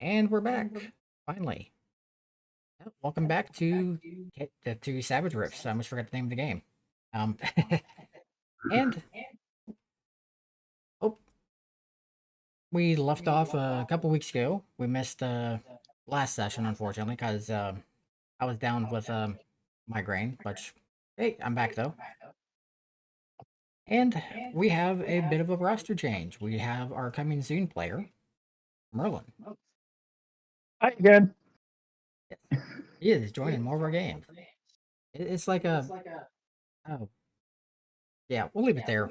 And we're back, finally. Welcome back to Savage Rifts. I almost forgot the name of the game. Um, and oh, we left off a couple weeks ago. We missed last session, unfortunately, because I was down with migraine. But hey, I'm back though. And we have a bit of a roster change. We have our coming soon player, Merlin. Hi again. Yes, he is joining more of our games. It's like a oh yeah, we'll leave it there.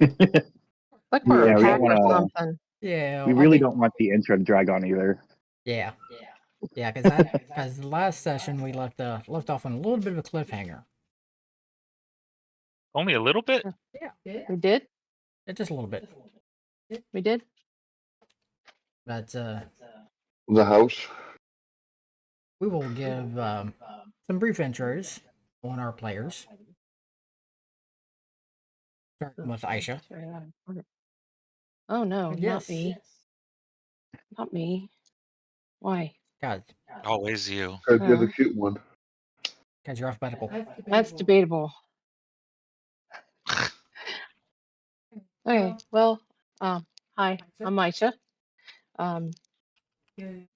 Like we're Yeah, a we don't pack or want to. something. Yeah, We I'll really be don't want the intro to drag on either. yeah. Yeah, because the last session we left off on a little bit of a cliffhanger. Only a little bit? Yeah, We did? just a little bit. We did? But The house. we will give some brief intros on our players. Starting with Aisha. Oh no, Yes. not me. Not me. Why? God, Always you. Because you're the cute one. because you're alphabetical. That's debatable. Okay, well, hi, I'm Aisha.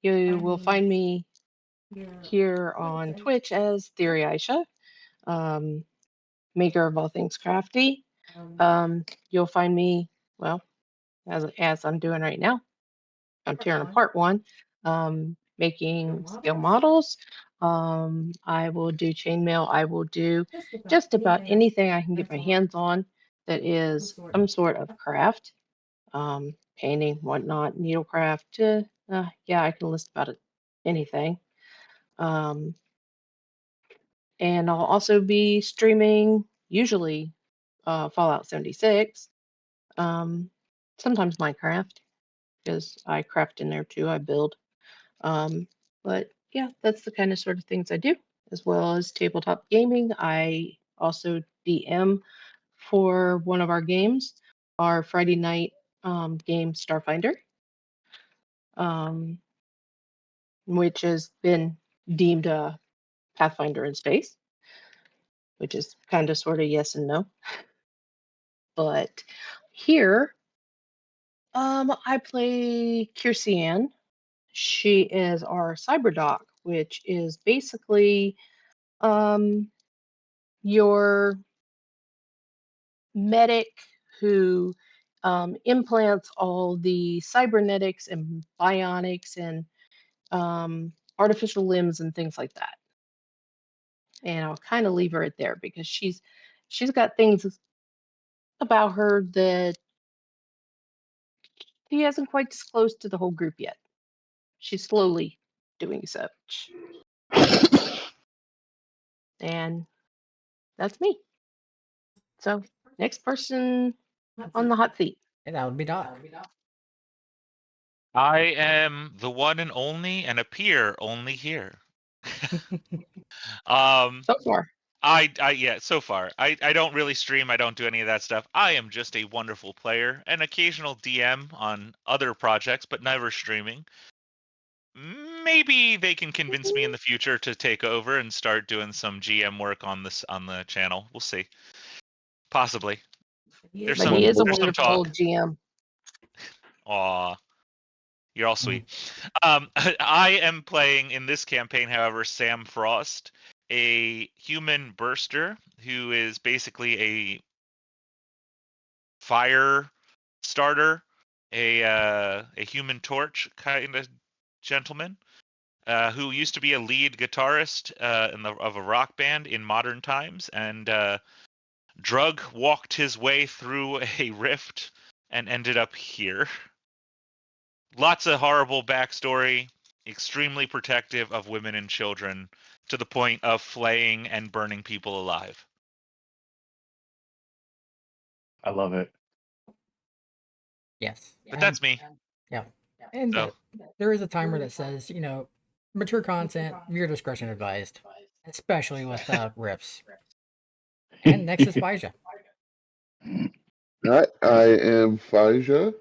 You will find me here on Twitch as Theory Aisha, maker of all things crafty. You'll find me, well, as I'm doing right now. I'm tearing apart one, making scale models. I will do chainmail. I will do just about anything I can get my hands on that is some sort of craft, painting, whatnot, needlecraft. Yeah, I can list about it, anything. And I'll also be streaming usually Fallout 76, sometimes Minecraft because I craft in there too. I build. But yeah, that's the kind of sort of things I do, as well as tabletop gaming. I also DM for one of our games, our Friday night game Starfinder, which has been deemed a Pathfinder in space, which is kind of sort of yes and no. But here, I play Kirsian. She is our cyberdoc, which is basically your medic who implants all the cybernetics and bionics and artificial limbs and things like that. And I'll kind of leave her at there because she's got things about her that she hasn't quite disclosed to the whole group yet. She's slowly doing such. And that's me. So next person on the hot seat. And that would be Doc. I am the one and only and appear only here. So far. Yeah, so far. I don't really stream, I don't do any of that stuff. I am just a wonderful player, an occasional DM on other projects, but never streaming. Maybe they can convince me in the future to take over and start doing some GM work on the channel. We'll see. Possibly. There's But some he is a there's some wonderful talk. GM. Aw. You're all sweet. I am playing in this campaign, however, Sam Frost, a human burster who is basically a fire starter, a human torch kind of gentleman, who used to be a lead guitarist of a rock band in modern times, and drug walked his way through a rift and ended up here. Lots of horrible backstory, extremely protective of women and children, to the point of flaying and burning people alive. I love it. Yes. But that's me. Yeah. And So. there is a timer that says, mature content, viewer discretion advised, especially with riffs. And next is Baija. Hi, I am Faja.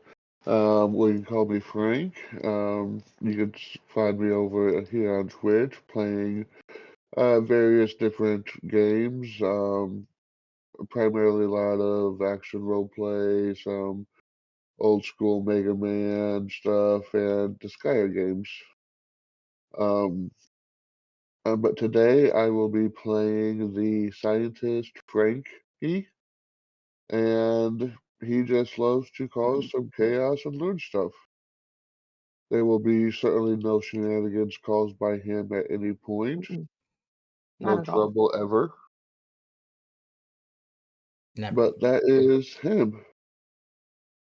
Well, you can call me Frank. You can find me over here on Twitch playing various different games. Primarily a lot of action role play, some old school Mega Man stuff, and Disgaea games. But today I will be playing the scientist Frankie, and he just loves to cause some chaos and learn stuff. There will be certainly no shenanigans caused by him at any point. Mm-mm, No not at all. trouble ever. Never. But that is him.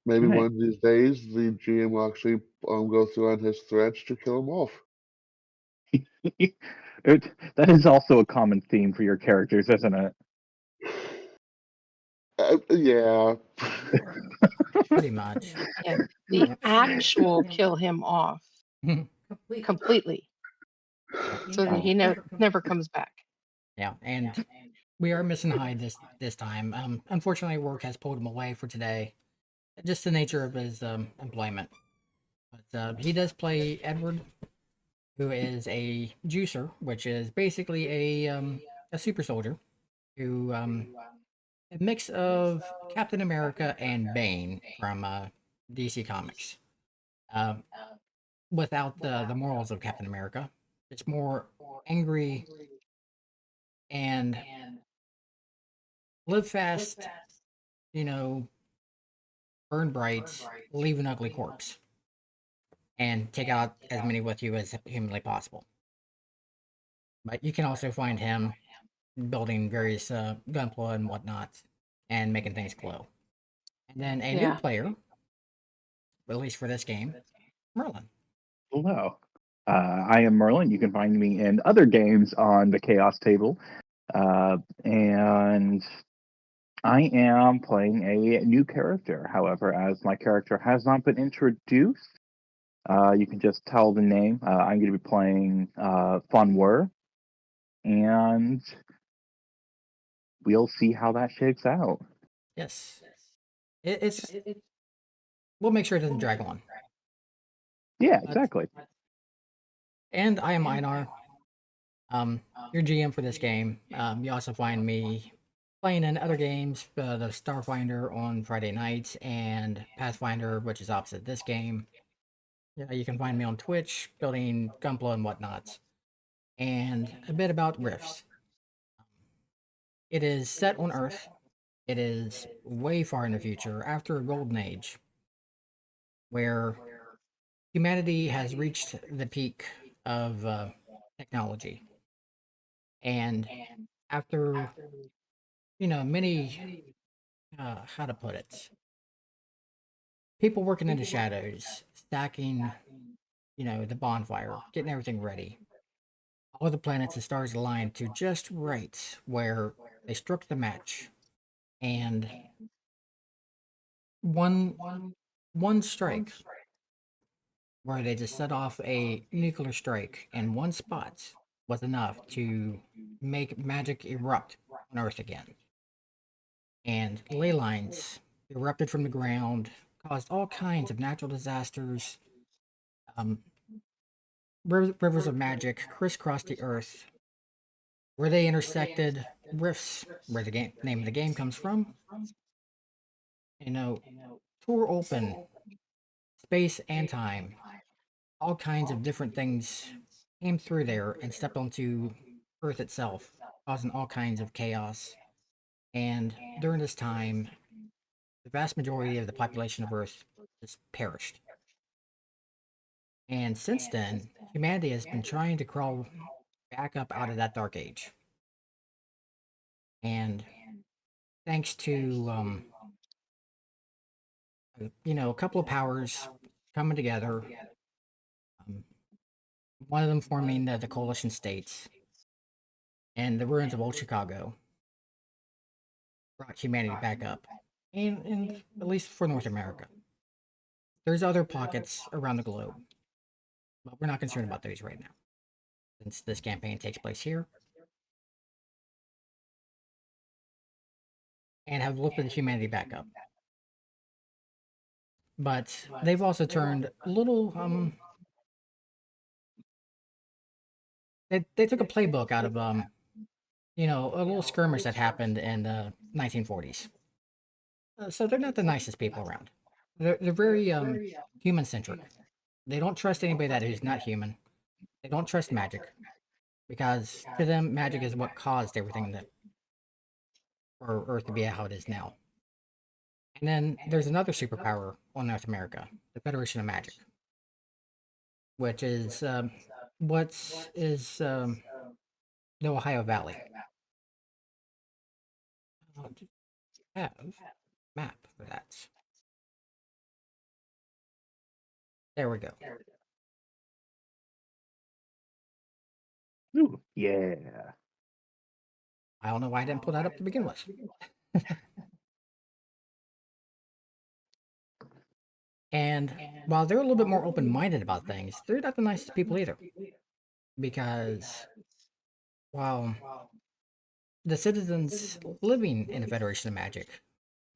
Maybe Right. one of these days the GM will actually go through on his threats to kill him off. That is also a common theme for your characters, isn't it? Yeah. Pretty much. Yeah, the Yep. actual kill him off completely, Yep. so that he never comes back. Yeah, and we are missing Hyde this time. Unfortunately, work has pulled him away for today. Just the nature of his employment. But he does play Edward, who is a juicer, which is basically a super soldier who a mix of Captain America and Bane from DC Comics. Uh, without the morals of Captain America, it's more angry and live fast, you know, burn bright, leave an ugly corpse, and take out as many with you as humanly possible. But you can also find him building various gunpla and whatnot, and making things glow. And then a new Yeah. player, at least for this game, Merlin. Hello. I am Merlin. You can find me in other games on the Chaos Table. And I am playing a new character. However, as my character has not been introduced, you can just tell the name. I'm going to be playing Funwar, and we'll see how that shakes out. Yes, it's. We'll make sure it doesn't drag on. Yeah, But- exactly. And I am Einar, your GM for this game. You also find me playing in other games, the Starfinder on Friday nights and Pathfinder, which is opposite this game. Yeah, you can find me on Twitch, building Gunpla and whatnots. And a bit about Rifts. It is set on Earth. It is way far in the future, after a golden age, where humanity has reached the peak of technology. And after, many, how to put it, people working in the shadows, stacking, the bonfire, getting everything ready. All the planets and stars aligned to just right where they struck the match. And one one strike where they just set off a nuclear strike in one spot was enough to make magic erupt on Earth again. And ley lines erupted from the ground, caused all kinds of natural disasters. Um, rivers of magic crisscrossed the Earth, where they intersected rifts, where the name of the game comes from. You know, tore open space and time. All kinds of different things came through there and stepped onto Earth itself, causing all kinds of chaos. And during this time, the vast majority of the population of Earth just perished. And since then, humanity has been trying to crawl back up out of that dark age. And thanks to, a couple of powers coming together, um, one of them forming the coalition states and the ruins of old Chicago, brought humanity back up, and at least for North America. There's other pockets around the globe, but we're not concerned about those right now, since this campaign takes place here, and have lifted humanity back up. but they've also turned a little they took a playbook out of a little skirmish that happened in the 1940s. So they're not the nicest people around. They're very human centric. They don't trust anybody that is not human. They don't trust magic because to them magic is what caused everything that for Earth to be how it is now. And then there's another superpower on North America, the Federation of Magic, which is what is the Ohio Valley. I'll just have a map for that. There we go. Ooh, yeah. I don't know why I didn't pull that up to begin with. And while they're a little bit more open-minded about things, they're not the nicest people either. Because while the citizens living in a Federation of Magic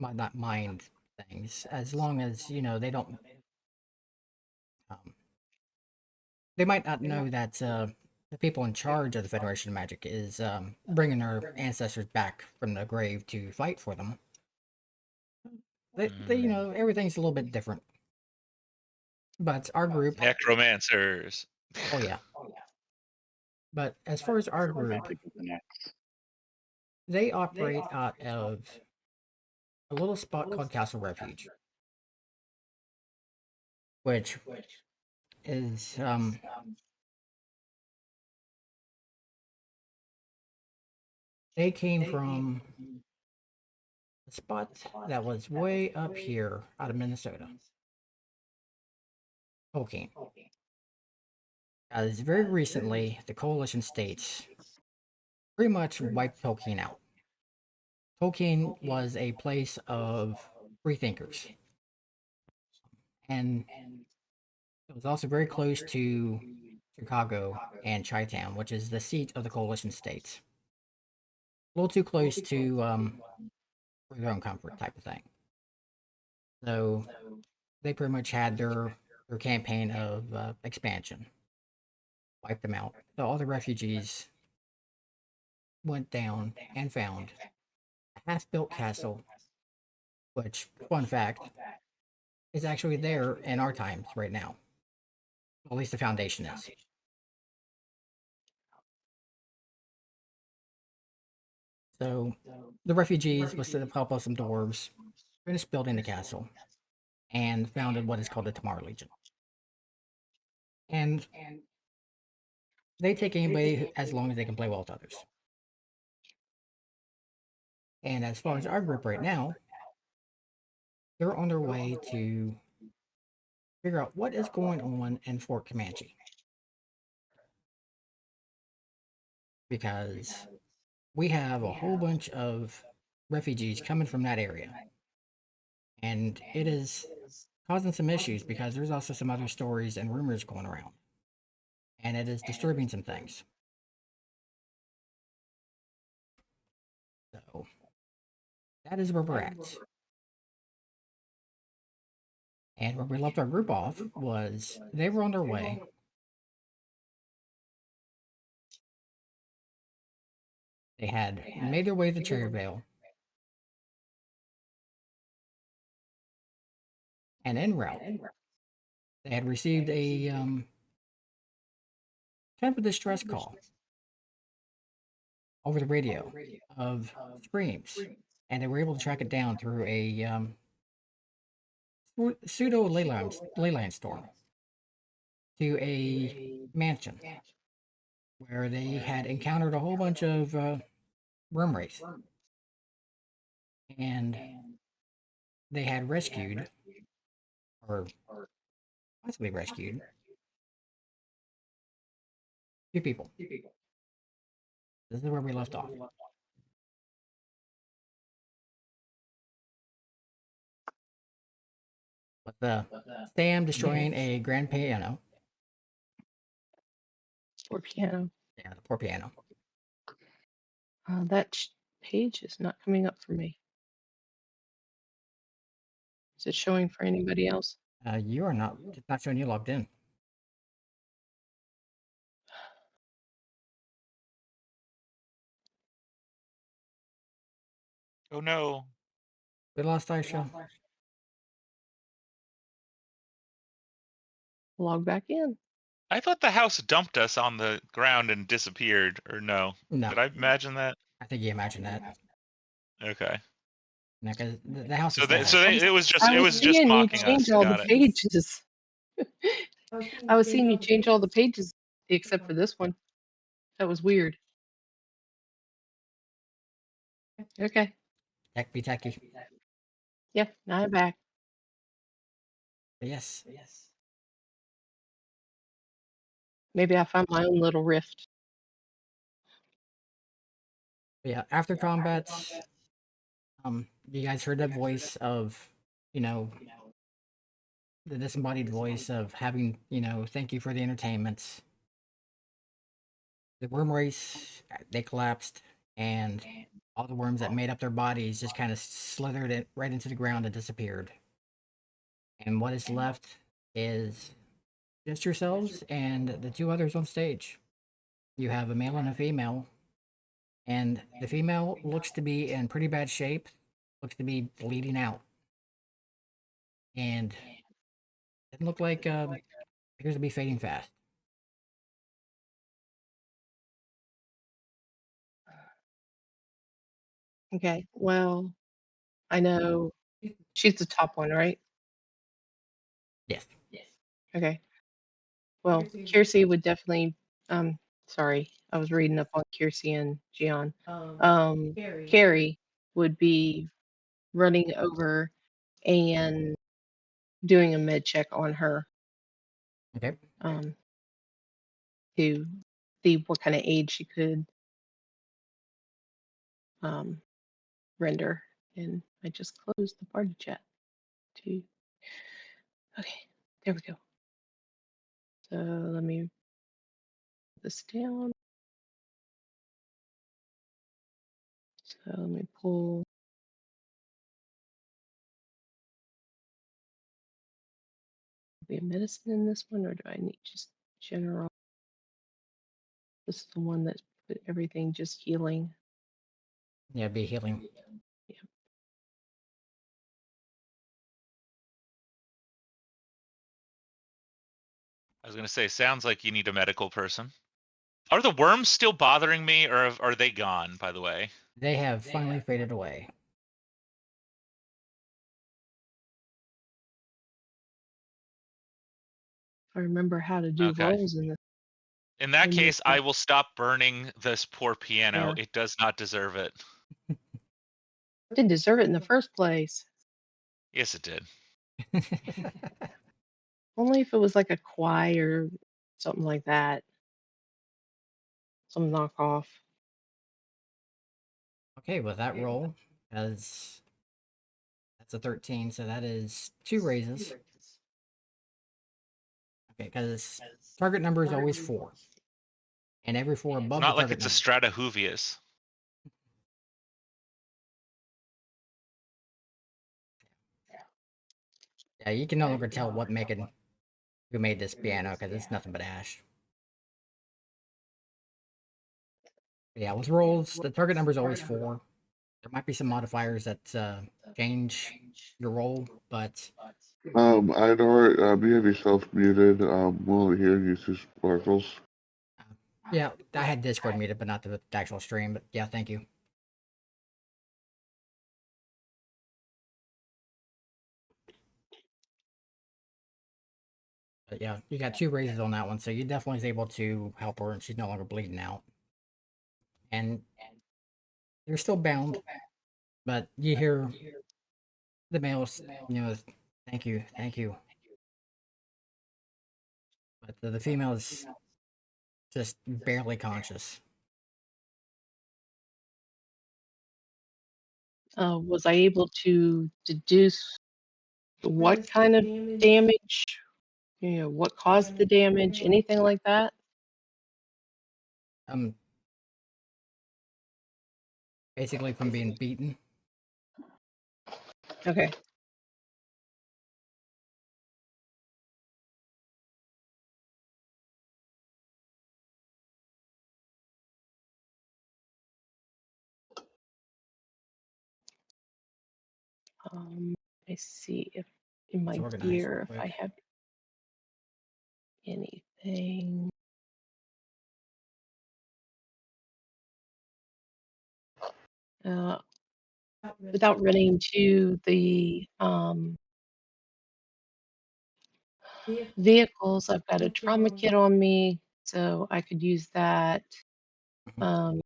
might not mind things, as long as, they don't... they might not know that the people in charge of the Federation of Magic is bringing their ancestors back from the grave to fight for them. Everything's a little bit different. But our group... Necromancers. Oh, yeah. But as far as our group, Magic is an X. they operate out of a little spot called Castle Refuge, which is they came from a spot that was way up here out of Minnesota, Tolkien. As very recently, the coalition states pretty much wiped Tolkien out. Tolkien was a place of free thinkers, and it was also very close to Chicago and Chi-Town, which is the seat of the coalition states. A little too close to for their own comfort type of thing. So they pretty much had their campaign of expansion, wiped them out. So all the refugees went down and found a half-built castle, which, fun fact, is actually there in our times right now. At least the foundation is. So the refugees, with the help of some dwarves, finished building the castle and founded what is called the Tamar Legion. And they take anybody as long as they can play well with others. And as far as our group right now, they're on their way to figure out what is going on in Fort Comanche. Because we have a whole bunch of refugees coming from that area. And it is causing some issues because there's also some other stories and rumors going around. And it is disturbing some things. So that is where we're at. And where we left our group off was they were on their way. They had made their way to Cherryvale. And en route, they had received a kind of a distress call over the radio of screams. And they were able to track it down through a pseudo leyline storm to a mansion where they had encountered a whole bunch of worm wraiths, and they had rescued, or possibly rescued, 2 people. This is where we left off. With Sam destroying a grand piano. Or piano. Yeah, the poor piano. That page is not coming up for me. Is it showing for anybody else? You are not. It's not showing you logged in. Oh no. We lost Aisha. Log back in. I thought the house dumped us on the ground and disappeared, or no? No, Did I imagine that? I think you imagine that. Okay. No, because the house is So still they, there. so they, it was I was just seeing you mocking us. change all the Got it. pages. I was seeing you change all the pages except for this one. That was weird. Okay. Tech be techie. Yeah, now I'm back. But yes, Maybe I found my own little rift. yeah. After combat, you guys heard that voice of, you know, the disembodied voice of having, thank you for the entertainment. The worm race, they collapsed, and all the worms that made up their bodies just kind of slithered it right into the ground and disappeared. And what is left is just yourselves and the two others on stage. You have a male and a female, and the female looks to be in pretty bad shape, looks to be bleeding out, and it looked like appears to be fading fast. Okay. Well, I know she's the top one, right? Yes. Okay. Well, Kiersey would definitely sorry, I was reading up on Kiersey and Gian. Carrie would be running over and doing a med check on her Okay. to see what kind of aid she could render. And I just closed the party chat too. Okay, there we go. So let me put this down. So let me pull. Be a medicine in this one, or do I need just general? This is the one that put everything just healing. Yeah, be healing. Yeah. I was gonna say, sounds like you need a medical person. Are the worms still bothering me, or are they gone? By the way. They have finally faded away. I remember how to do Okay. rolls in this. In that in case, this I one. will stop burning this poor piano. Yeah. It does not deserve it. Didn't deserve it in the first place. Yes, it did. Only if it was like a choir, something like that. Some knockoff. Okay, with that roll, as that's a 13, so that is 2 raises. Okay, because target number is always 4. And every 4 It's above the not like target it's a number. Stratohuvius. Yeah, you can no longer tell who made this piano because it's nothing but ash. But yeah, with rolls, the target number is always 4. There might be some modifiers that change your roll, but I'd already, you have yourself muted. We'll hear you through Sparkles. yeah, I had Discord muted, but not the actual stream. But yeah, thank you. But yeah, you got 2 raises on that one, so you definitely is able to help her, and she's no longer bleeding out. And you're still bound, but you hear the males, thank you, thank you. But the female is just barely conscious. Was I able to deduce what kind of damage? What caused the damage? Anything like that? Basically from being beaten. Okay. I see if in my organize real gear if I quick. have anything. Uh, without running to the vehicles, I've got a trauma kit on me, so I could use that Mhm. um,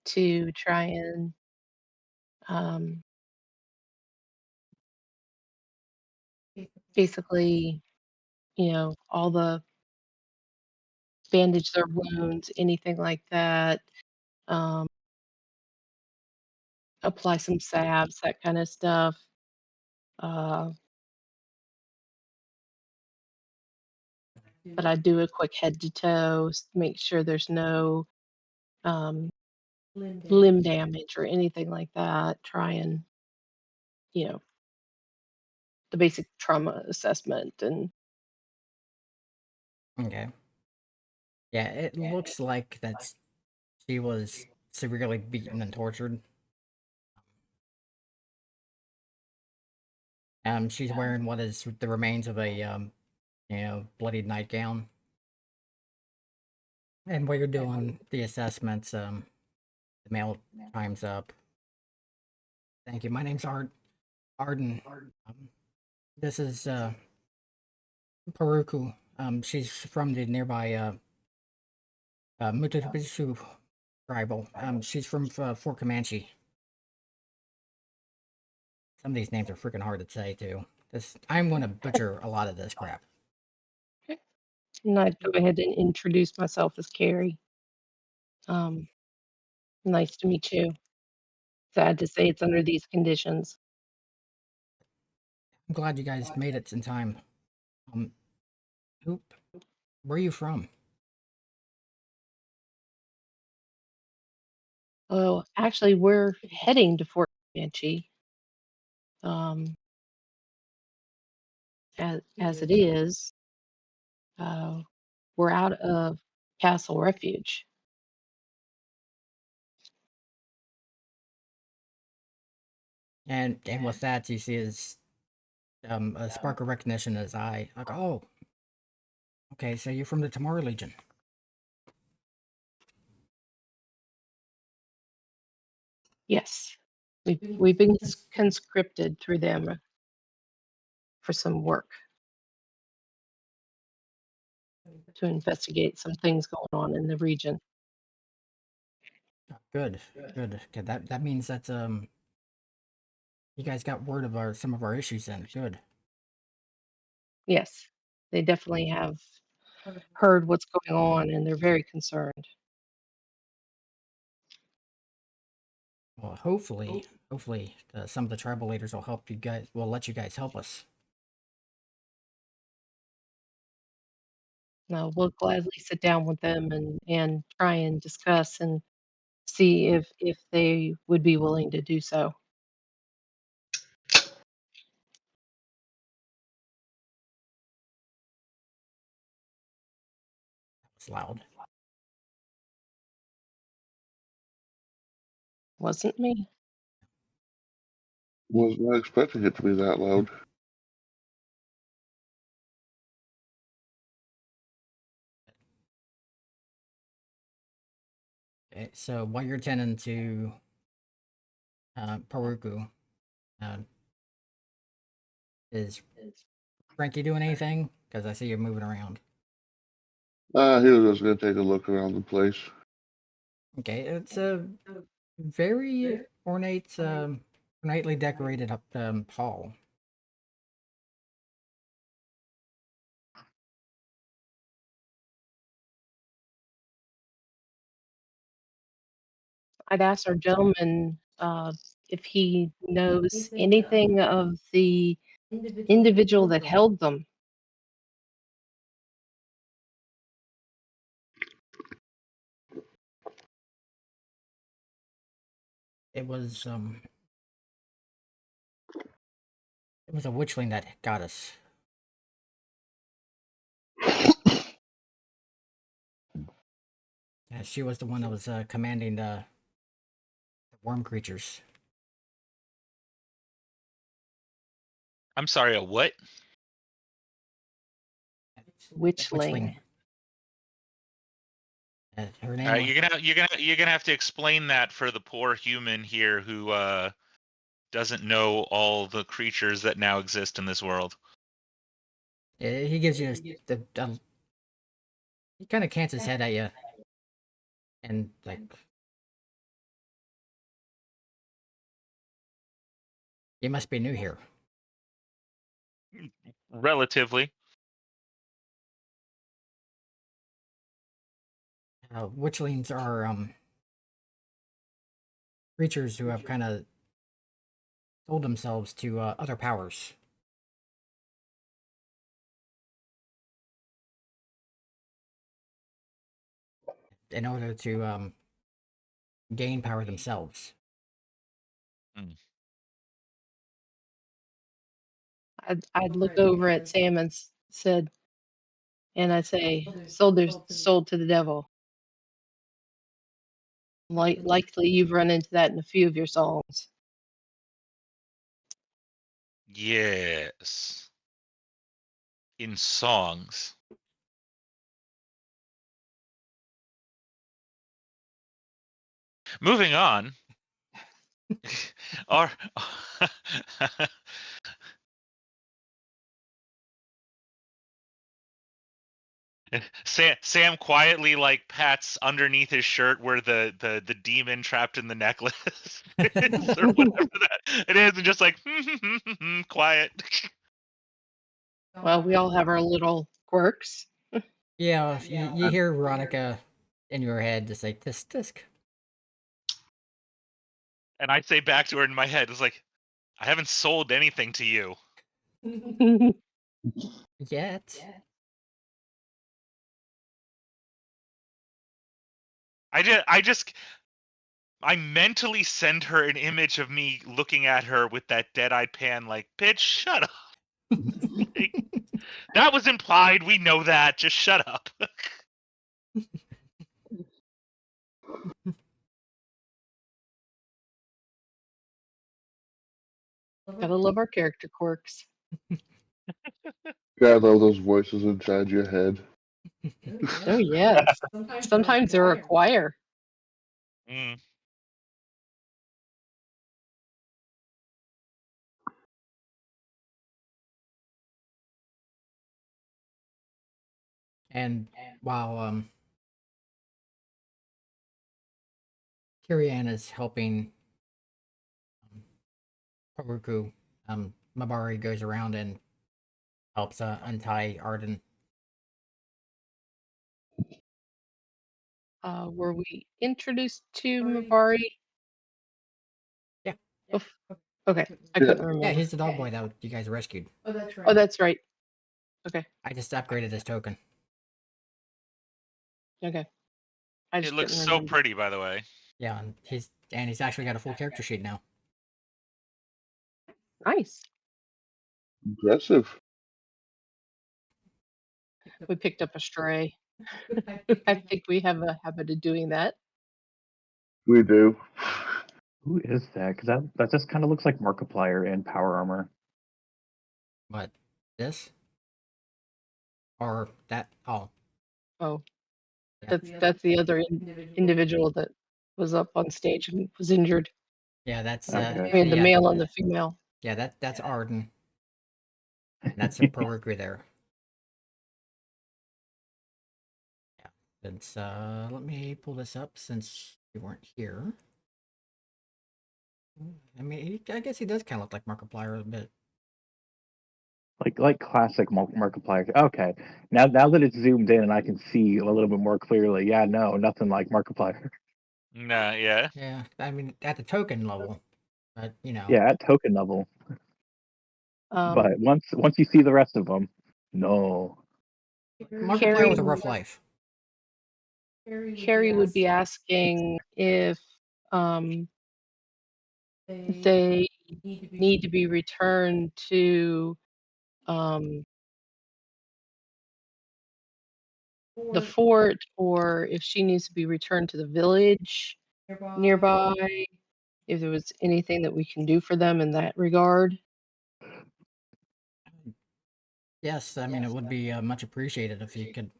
to try and um, basically, all the bandage their wounds, anything like that. Um, apply some salves, that kind of stuff. Uh, but I do a quick head to toe, make sure there's no um, limb damage or anything like that. Try and, you know, the basic trauma assessment. And Okay. Yeah, it looks like that she was severely beaten and tortured. She's wearing what is the remains of a bloodied nightgown. And while you're doing the assessments, the mail time's up. Thank you. My name's Arden. This is Paruku. She's from the nearby Mutabisu tribal. She's from Fort Comanche. Some of these names are freaking hard to say too. I'm gonna butcher a lot of this crap. I'd go ahead and introduce myself as Carrie. Um, nice to meet you. Sad to say it's under these conditions. I'm glad you guys made it in time. Um, who, where are you from? Oh, actually, we're heading to Fort Comanche. Um, as it is, uh, we're out of Castle Refuge. And with that, you see his a spark of recognition in his eye. Like, oh, okay, so you're from the Tamara Legion. Yes, we've been conscripted through them for some work to investigate some things going on in the region. Good, good. Okay, that means that you guys got word of some of our issues then. Good. Yes, they definitely have heard what's going on and they're very concerned. Well, hopefully, some of the tribal leaders will help you guys. Will let you guys help us. Now, we'll gladly sit down with them and try and discuss and see if they would be willing to do so. It's loud. Wasn't me. Was not expecting it to be that loud. Okay, so while you're tending to Paruku, uh, is Frankie doing anything? Because I see you moving around. He was just gonna take a look around the place. Okay, it's a very ornately decorated hall. I'd ask our gentleman if he knows anything of the individual that held them. It was a witchling that got us. She was the one that was commanding the worm creatures. I'm sorry, a what? Witchling. Her name All right, was you're gonna have to explain that for the poor human here who doesn't know all the creatures that now exist in this world. he gives you he kind of cants his head at you, and like, you must be new here. Relatively. Witchlings are creatures who have kind of sold themselves to other powers. In order to gain power themselves. I'd look over at Sam and said, and I'd say, sold to the devil. Likely you've run into that in a few of your songs. Yes. In songs. Moving on. Our Sam quietly like pats underneath his shirt where the demon trapped in the necklace is, or whatever that it is, and just like quiet. Well, we all have our little quirks. Yeah, you hear Veronica in your head just like, tisk tisk. And I say back to her in my head, it's like, I haven't sold anything to you. Yet. I mentally send her an image of me looking at her with that dead-eyed pan, like, bitch, shut up. Like, that was implied. We know that. Just shut up. Gotta love our character quirks. Gotta love those voices inside your head. Oh yes. Sometimes they're a choir. Mm. And while Kirian is helping Haruku, Mabari goes around and helps untie Arden. Were we introduced to Mabari? Yeah. Okay, I Yeah. couldn't remember. Yeah, he's the dog boy that you guys rescued. Oh, that's right. Okay, I just upgraded his token. okay. I It just looks couldn't so remember. pretty, by the way. Yeah, and he's actually got a full character sheet now. Nice. Impressive. We picked up a stray. I think we have a habit of doing that. We do. Who is that? Because that just kind of looks like Markiplier in Power Armor. But this or that? Oh, Oh, yeah. that's the other individual that was up on stage and was injured. Yeah, that's Okay. I mean, the male and the female. Yeah, that's Arden. And that's a Haruku there. Yeah. Since let me pull this up since you weren't here. I mean, I guess he does kind of look like Markiplier a bit. Like classic Markiplier. Okay, now that it's zoomed in and I can see a little bit more clearly. Yeah, no, nothing like Markiplier. Nah, yeah. Yeah, I mean at the token level, but you know. Yeah, at token level. But once you see the rest of them, no. Markiplier with a rough life. Carrie would be asking if they need to be returned to the fort, or if she needs to be returned to the village nearby, if there was anything that we can do for them in that regard. Yes, I mean, it would be much appreciated if you could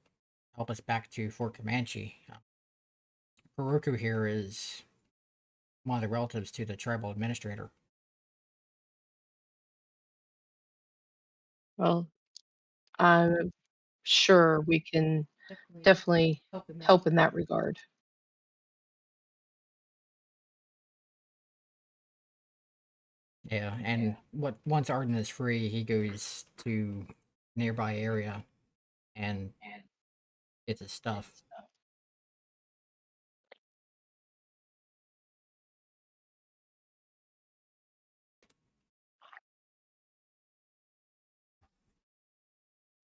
help us back to Fort Comanche. Haruku here is one of the relatives to the tribal administrator. Well, I'm sure we can definitely help in that regard. Yeah, and once Arden is free, he goes to nearby area and gets his stuff.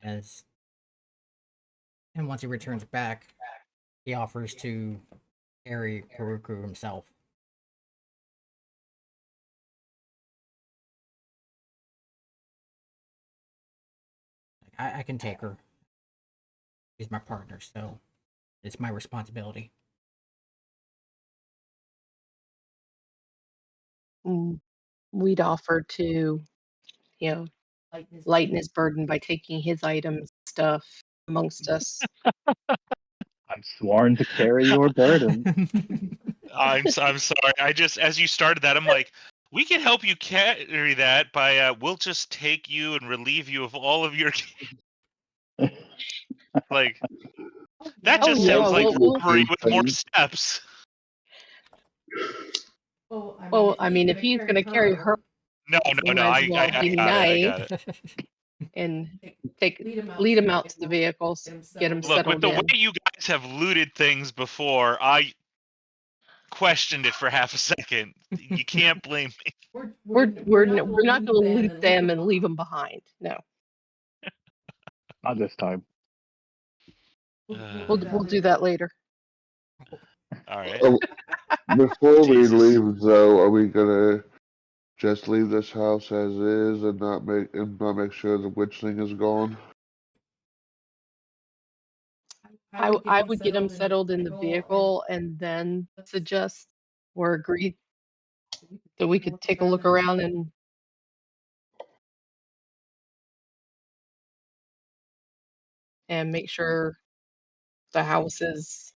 As and once he returns back, he offers to carry Haruku himself. Like, I can take her. She's my partner, so it's my responsibility. Mm, We'd offer to, you know, lighten his burden by taking his items, stuff amongst us. I'm sworn to carry your burden. I'm sorry. I just as you started that, I'm like, we can help you carry that by we'll just take you and relieve you of all of your like that Oh just yeah, sounds like we'll robbery with more Things. steps. well, I mean, if he's gonna carry her, No, we no. might as I well be got it. I nice got it. and lead him out to the vehicles, get him Look, with settled the way in. you guys have looted things before, I questioned it for half a second. You can't blame me. We're not gonna loot them and leave them behind. No, Not this time. we'll do that later. All right. Oh, before we Jesus. leave, though, are we gonna just leave this house as is and not make sure the witch thing is gone? I would get him settled in the vehicle and then suggest or agree that we could take a look around and make sure the house is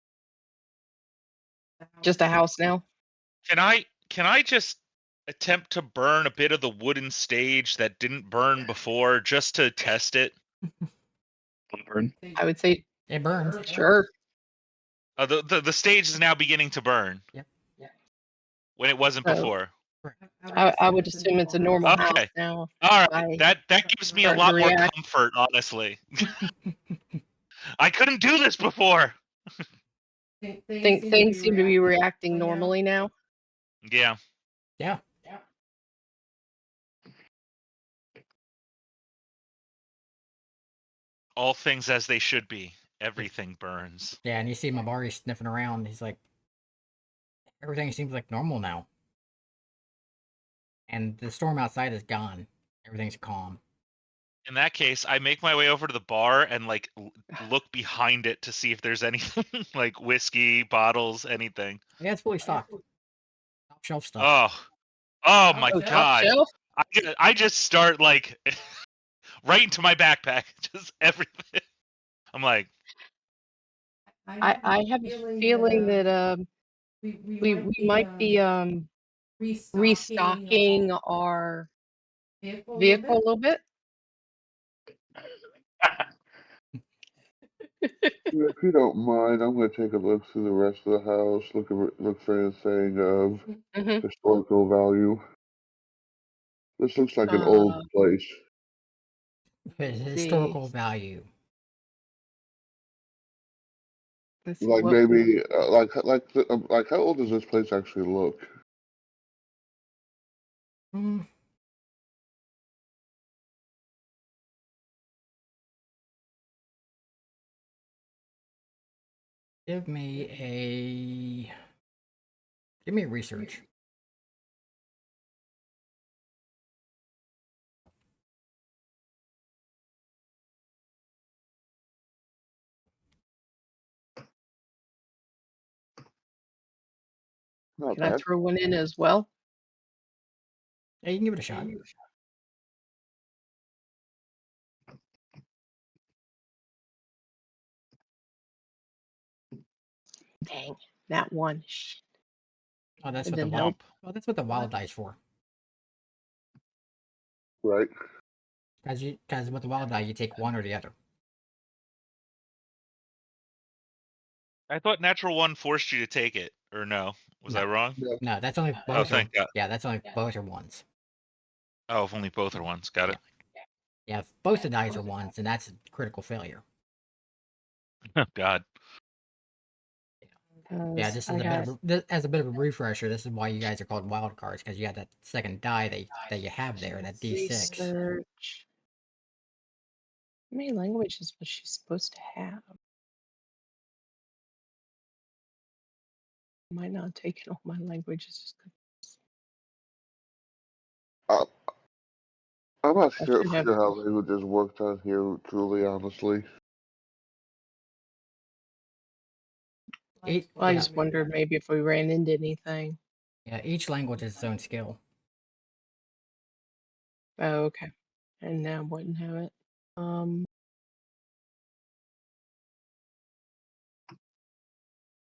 just a house now. Can I just attempt to burn a bit of the wooden stage that didn't burn before just to test it? Burn. I would say It burns. sure. The stage is now beginning to burn. Yep. When it wasn't So before. I would assume it's a normal house Okay. now. All right. I That gives me a starting to lot more react. comfort, honestly. I couldn't do this before. Think things seem to be reacting normally now. Yeah. Yeah. All things as they should be. Everything burns. Yeah, and you see Mabari sniffing around. He's like, everything seems like normal now. And the storm outside is gone. Everything's calm. In that case, I make my way over to the bar and like look behind it to see if there's anything like whiskey, bottles, anything. Yeah, it's fully stocked. Top shelf stuff. Oh my Oh, top god. shelf. I just start like right into my backpack, just everything. I'm like, I have a feeling that we might be restocking our vehicle a little bit. If you don't mind, I'm gonna take a look through the rest of the house, look for anything of Mhm. historical value. This looks like an old place. Historical value. Let's see Like what maybe, like how old does this place actually look? Hmm. Give me a research. Not can I bad. throw one in as well? Yeah, you can give it a shot. Dang, that one. Shit. Oh, that's It what the didn't wild. help. Well, that's what the wild die's for. Right. Because with the wild die, you take one or the other. I thought natural one forced you to take it, or no? Was No. I wrong? Yeah. No, that's only Oh, both. thank God. Yeah, that's only both are ones. Oh, if only both are ones. Got it. Yeah, if both the dice are ones, then that's a critical failure. Oh God. Yeah, just as a bit of a refresher, this is why you guys are called wild cards, because you have that second die that you have there, that D6. Research. How many languages was she supposed to have? Might not have taken all my languages. Uh, I'm not I sure, should have. sure how languages worked on here, truly, honestly. Well, I yeah, just wondered maybe if we ran into anything. yeah, each language has its own skill. Oh, okay. And now wouldn't have it.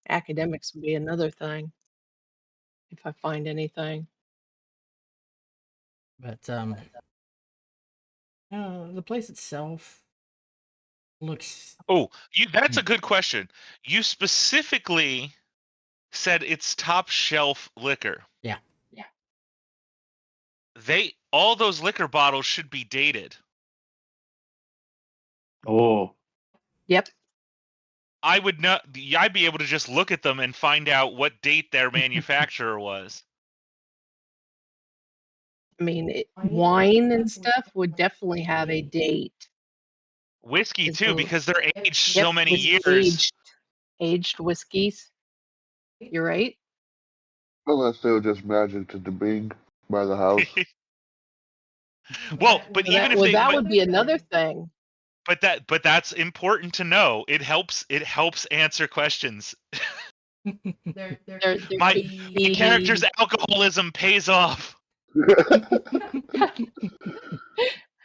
Academics would be another thing if I find anything. But the place itself looks. Oh, that's a good question. You specifically said it's top shelf liquor. Yeah. All those liquor bottles should be dated. Oh, Yep. I'd be able to just look at them and find out what date their manufacturer was. I mean, wine and stuff would definitely have a date. Whiskey Is too, the- because they're aged Yep, so many it's years. aged whiskeys. You're right. Unless they were just magic to the Bing by the house. Well, but even if That would be another thing. but that's important to know. It helps answer questions. There My could my character's be alcoholism pays off.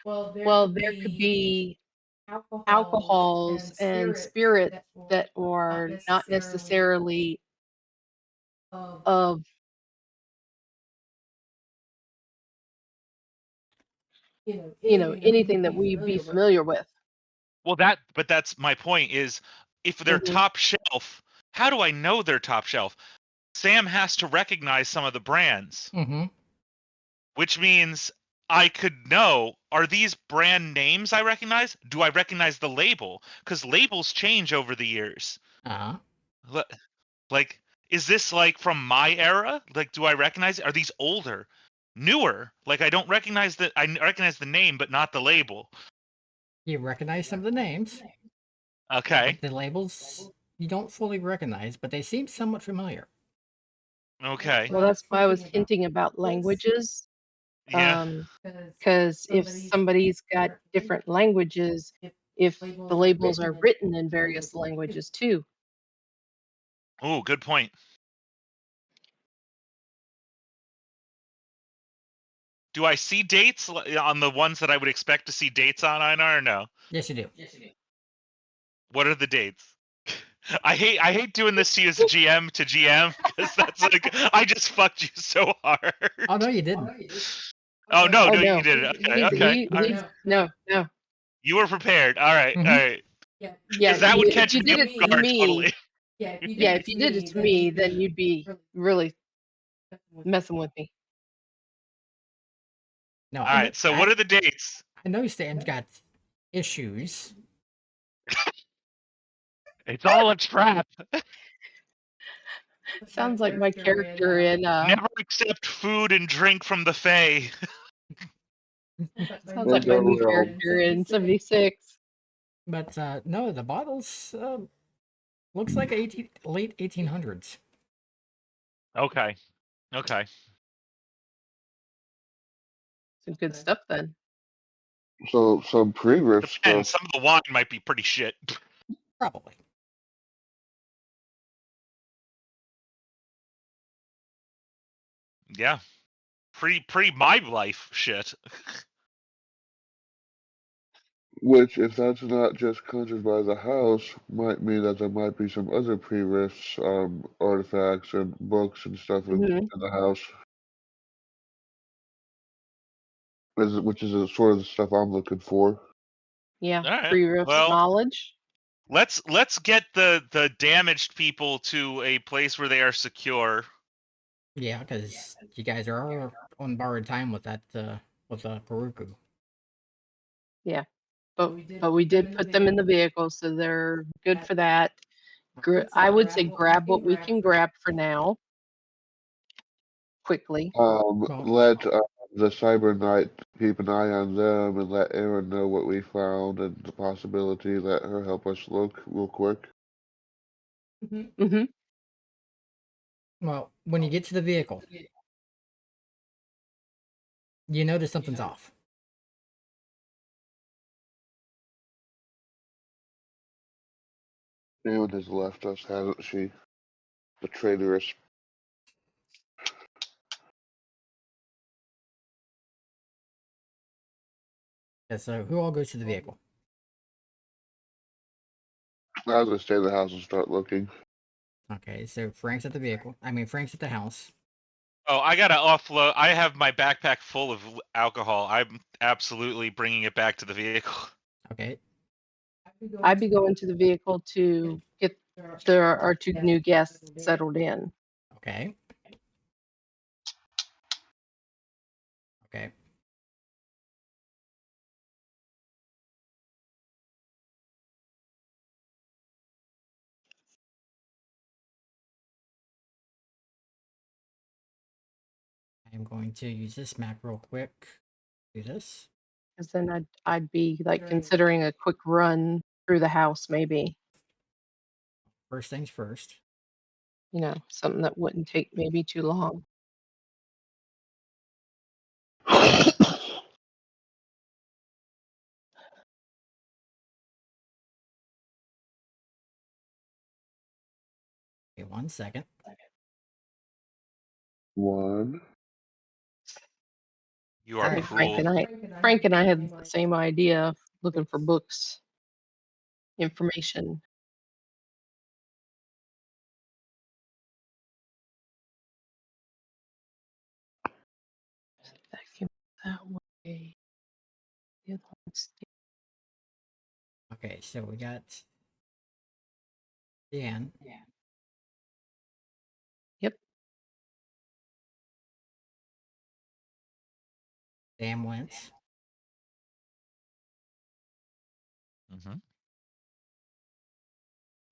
well, there could be alcohols and spirits that are not necessarily of anything that we'd be familiar with. Well, but that's my point is if they're Mhm. top shelf, how do I know they're top shelf? Sam has to recognize some of the brands, Mm-hmm. which means I could know, are these brand names I recognize? Do I recognize the label? Because labels change over the years. Uh-huh. Like, is this like from my era? Like, do I recognize it? Are these older? Newer? Like I recognize the name, but not the label. You recognize some of the names. Okay. The labels you don't fully recognize, but they seem somewhat familiar. Okay. Well, that's why I was hinting about languages. Yeah. Because if somebody's got different languages, if the labels are written in various languages too. Oh, good point. Do I see dates on the ones that I would expect to see dates on, Einar, or no? Yes, you do. What are the dates? I hate doing this to you as a GM to GM because that's like I just fucked you so hard. Oh no, you didn't. Oh no, Oh no, no, you did it. Okay, okay. All right. no. You were prepared. All right, Mhm. all right. Yeah, Because that would catch if you me did off it to guard me, totally. yeah, if you did it to me, then you'd be really messing with me. No, All right. So what are the dates? I know Sam's got issues. It's all a trap. Sounds like my character in Never accept food and drink from the Fae. sounds like my new character in 76. But no, the bottles looks like late 1800s. Okay. Okay. Some good stuff then. So some pre-riff And stuff. some of the wine might be pretty shit. Probably. Yeah. Pre my life shit. Which, if that's not just conjured by the house, might mean that there might be some other pre-rifts artifacts and books and stuff in the house. Which is sort of the stuff I'm looking for. Yeah, All right. pre-riff Well, knowledge. let's get the damaged people to a place where they are secure. Yeah, because you guys are on borrowed time with that with Peruku. Yeah, but we did put them in the vehicle, so they're good for that. I would say grab what we can grab for now, quickly. Well, Let the Cyber Knight keep an eye on them and let Erin know what we found and the possibility. Let her help us look real quick. Mm-hmm. well, when you get to the vehicle, you notice something's off. Erin has left us, hasn't she? The traitorous. Yeah, so who all goes to the vehicle? I was gonna stay in the house and start looking. Okay, so Frank's at the vehicle. I mean, Frank's at the house. Oh, I gotta offload. I have my backpack full of alcohol. I'm absolutely bringing it back to the vehicle. Okay. I'd be going to the vehicle to get our two new guests settled in. Okay. Okay. I'm going to use this map real quick. Do this. Because then I'd be like considering a quick run through the house, maybe, First things first. something that wouldn't take maybe too long. Okay, 1 second. One. You are All right. Frank cruel. and I had the same idea of looking for books, information. That came that way. The other one's Okay, so we got Dan. Yep. Dan went. Mm-hmm.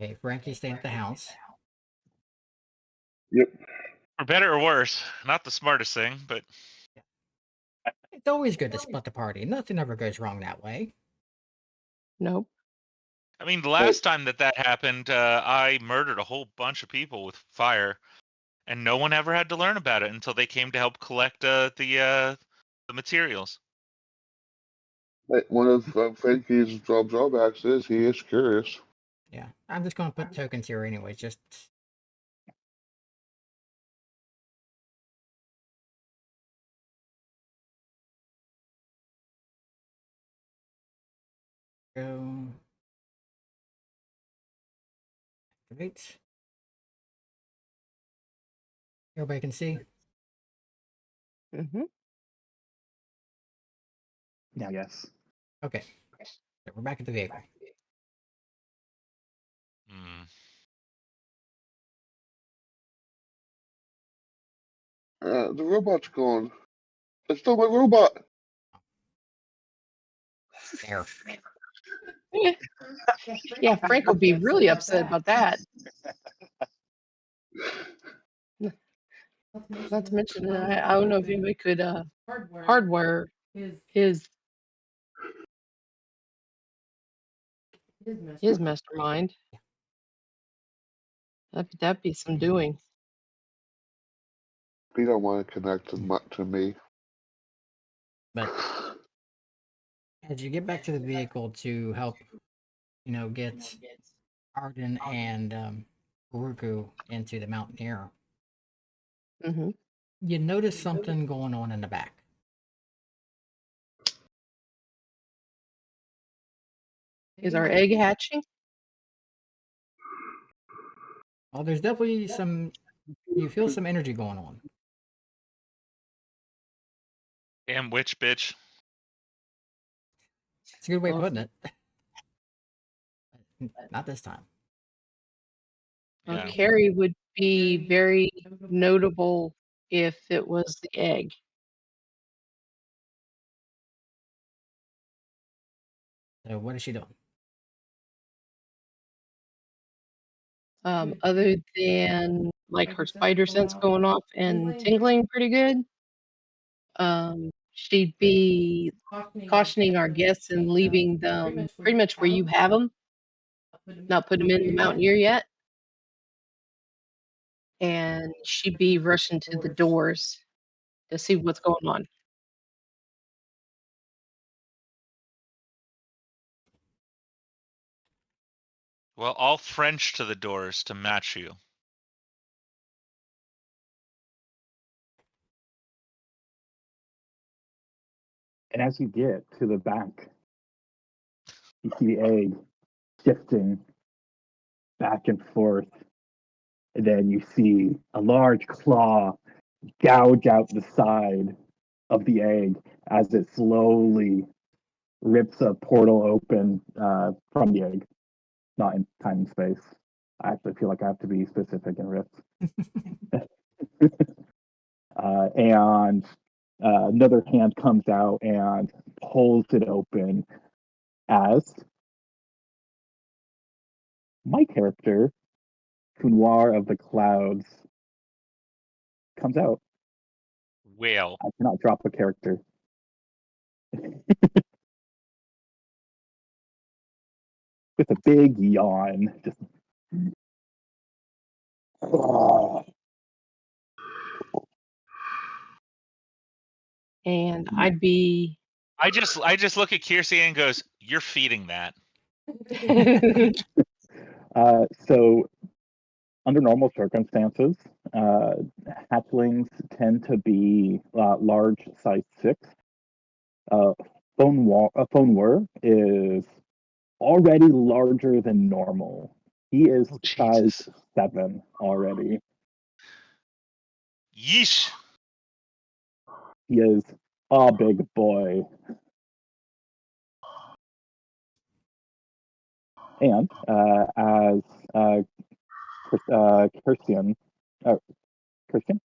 Okay, Frankie's staying at the house. Yep. For better or worse, not the smartest thing, but It's always good to split the party. Nothing ever goes wrong that way. Nope. I mean, the last time that happened, I murdered a whole bunch of people with fire, and no one ever had to learn about it until they came to help collect the materials. One of Frankie's drawbacks is he is curious. Yeah, I'm just going to put tokens here anyways. Just go. Activate. Everybody can see. Mm-hmm. Yeah, yes. Okay, so we're back at the vehicle. Hmm. The robot's gone. I stole my robot. There. Yeah, Frank would be really upset about that. Not to mention, I don't know if anybody could hardware his mastermind. That'd be some doing. He don't want to connect to me. But as you get back to the vehicle to help, get Arden and Uruku into the Mountaineer, Mm-hmm. you notice something going on in the back. Is our egg hatching? Well, there's definitely some. You feel some energy going on. Damn witch bitch. It's a good way of Well, putting it. Not this time. well, Yeah. Carrie would be very notable if it was the egg. So what is she doing? Other than like her spider sense going off and tingling pretty good, she'd be cautioning our guests and leaving them pretty much where you have them, not put them in the mountaineer yet. And she'd be rushing to the doors to see what's going on. Well, I'll French to the doors to match you. And as you get to the back, you see the egg shifting back and forth. And then you see a large claw gouge out the side of the egg as it slowly rips a portal open from the egg, not in time and space. I actually feel like I have to be specific and rips. And another hand comes out and pulls it open as my character, Couloir of the Clouds, comes out. Whale. I cannot drop a character. With a big yawn. Just. And I'd be I just look at Kiersey and goes, "You're feeding that." So, under normal circumstances, hatchlings tend to be large, size 6. Phone is already larger than normal. He is Oh, size Jesus. 7 already. Yeesh. He is a big boy. And as Kirsten, Kirsten,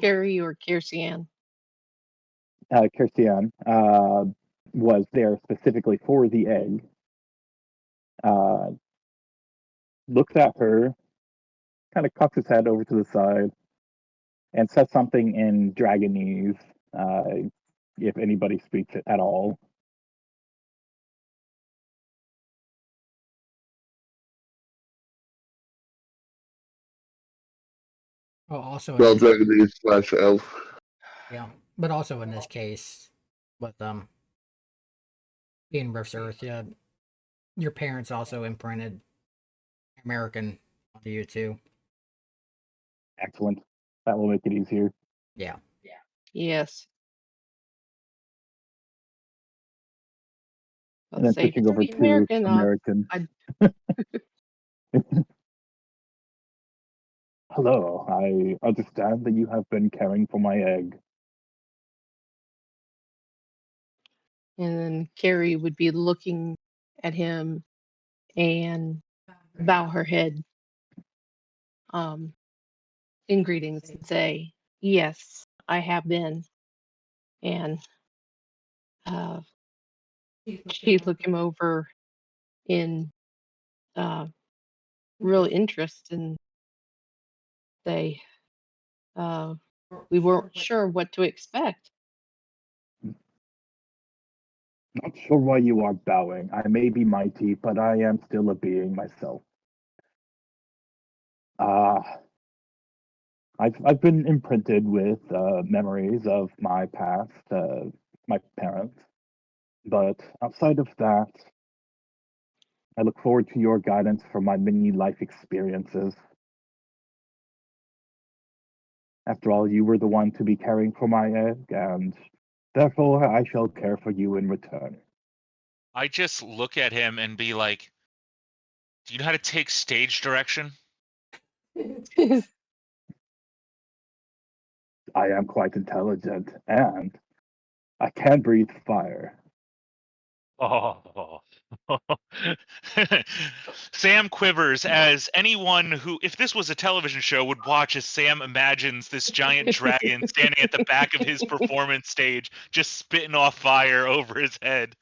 Carrie or Kirsian. Kirsten was there specifically for the egg. Looks at her, kind of cocks his head over to the side, and says something in Dragonese, if anybody speaks it at all. Well, also in Well, this, Dragonese / elf. yeah, but also in this case, with being Rift's Earth, yeah, your parents also imprinted American onto you too. Excellent. That will make it easier. Yeah. Yes. And then Let's say switching over speak to American. American. I'd Hello, I understand that you have been caring for my egg. And then Carrie would be looking at him and bow her head in greetings and say, "Yes, I have been." And she'd look him over in real interest and say, "We weren't sure what to expect." Not sure why you are bowing. I may be mighty, but I am still a being myself. I've been imprinted with memories of my past, my parents, but outside of that, I look forward to your guidance for my many life experiences. After all, you were the one to be caring for my egg, and therefore I shall care for you in return. I just look at him and be like, "Do you know how to take stage direction?" I am quite intelligent, and I can breathe fire. Oh. Sam quivers as anyone who, if this was a television show, would watch as Sam imagines this giant dragon standing at the back of his performance stage, just spitting off fire over his head.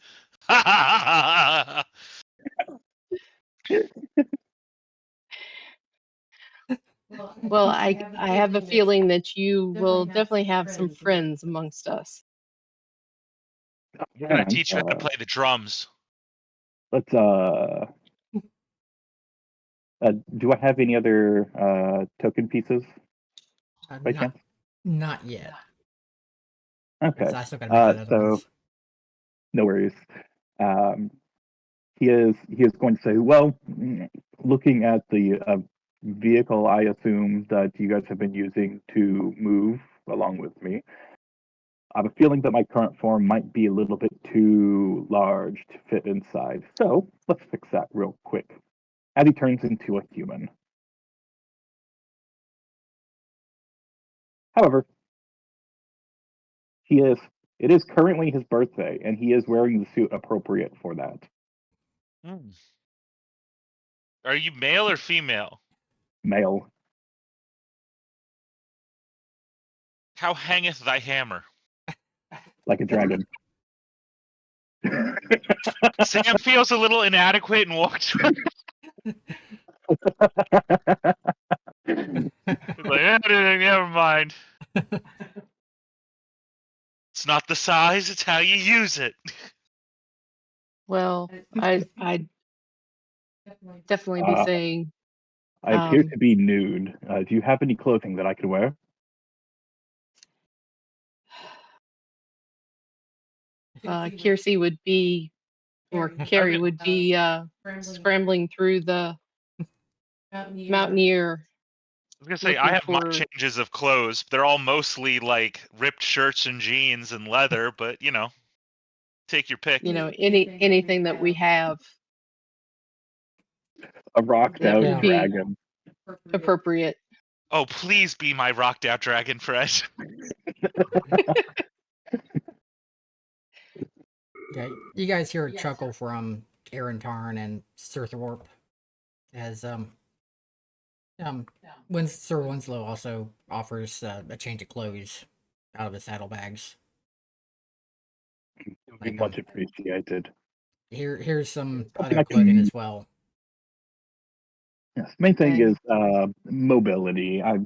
Well, I have a feeling that you will definitely have some friends amongst us. I'm gonna And teach you how to play the drums. let's do I have any other token pieces by Not, chance? not yet. Okay. 'Cause I still gotta make that other So ones. no worries. Um, he is going to say, well, looking at the vehicle, I assume that you guys have been using to move along with me. I have a feeling that my current form might be a little bit too large to fit inside. So let's fix that real quick. As he turns into a human. However, it is currently his birthday, and he is wearing the suit appropriate for that. Hmm. Are you male or female? Male. How hangeth thy hammer? Like a dragon. Sam feels a little inadequate and walks away. He's like, never mind. It's not the size, it's how you use it. Well, I'd definitely be Uh, saying, I appear to be nude. Do you have any clothing that I could wear? Kiersey would be, or Carrie would be scrambling through the Mountaineer. I was gonna say, I looking have my for, changes of clothes. They're all mostly like ripped shirts and jeans and leather, but take your pick. anything that we have A rocked that out would Yeah. be dragon. appropriate. Oh, please be my rocked out dragon, Fred. Yeah, you guys hear a chuckle from Aaron Tarn and Sir Thorpe as when Sir Winslow also offers a change of clothes out of his saddlebags. It would be Like much appreciated. here's some Something other I clothing can. as well. Yes, main thing And is mobility. I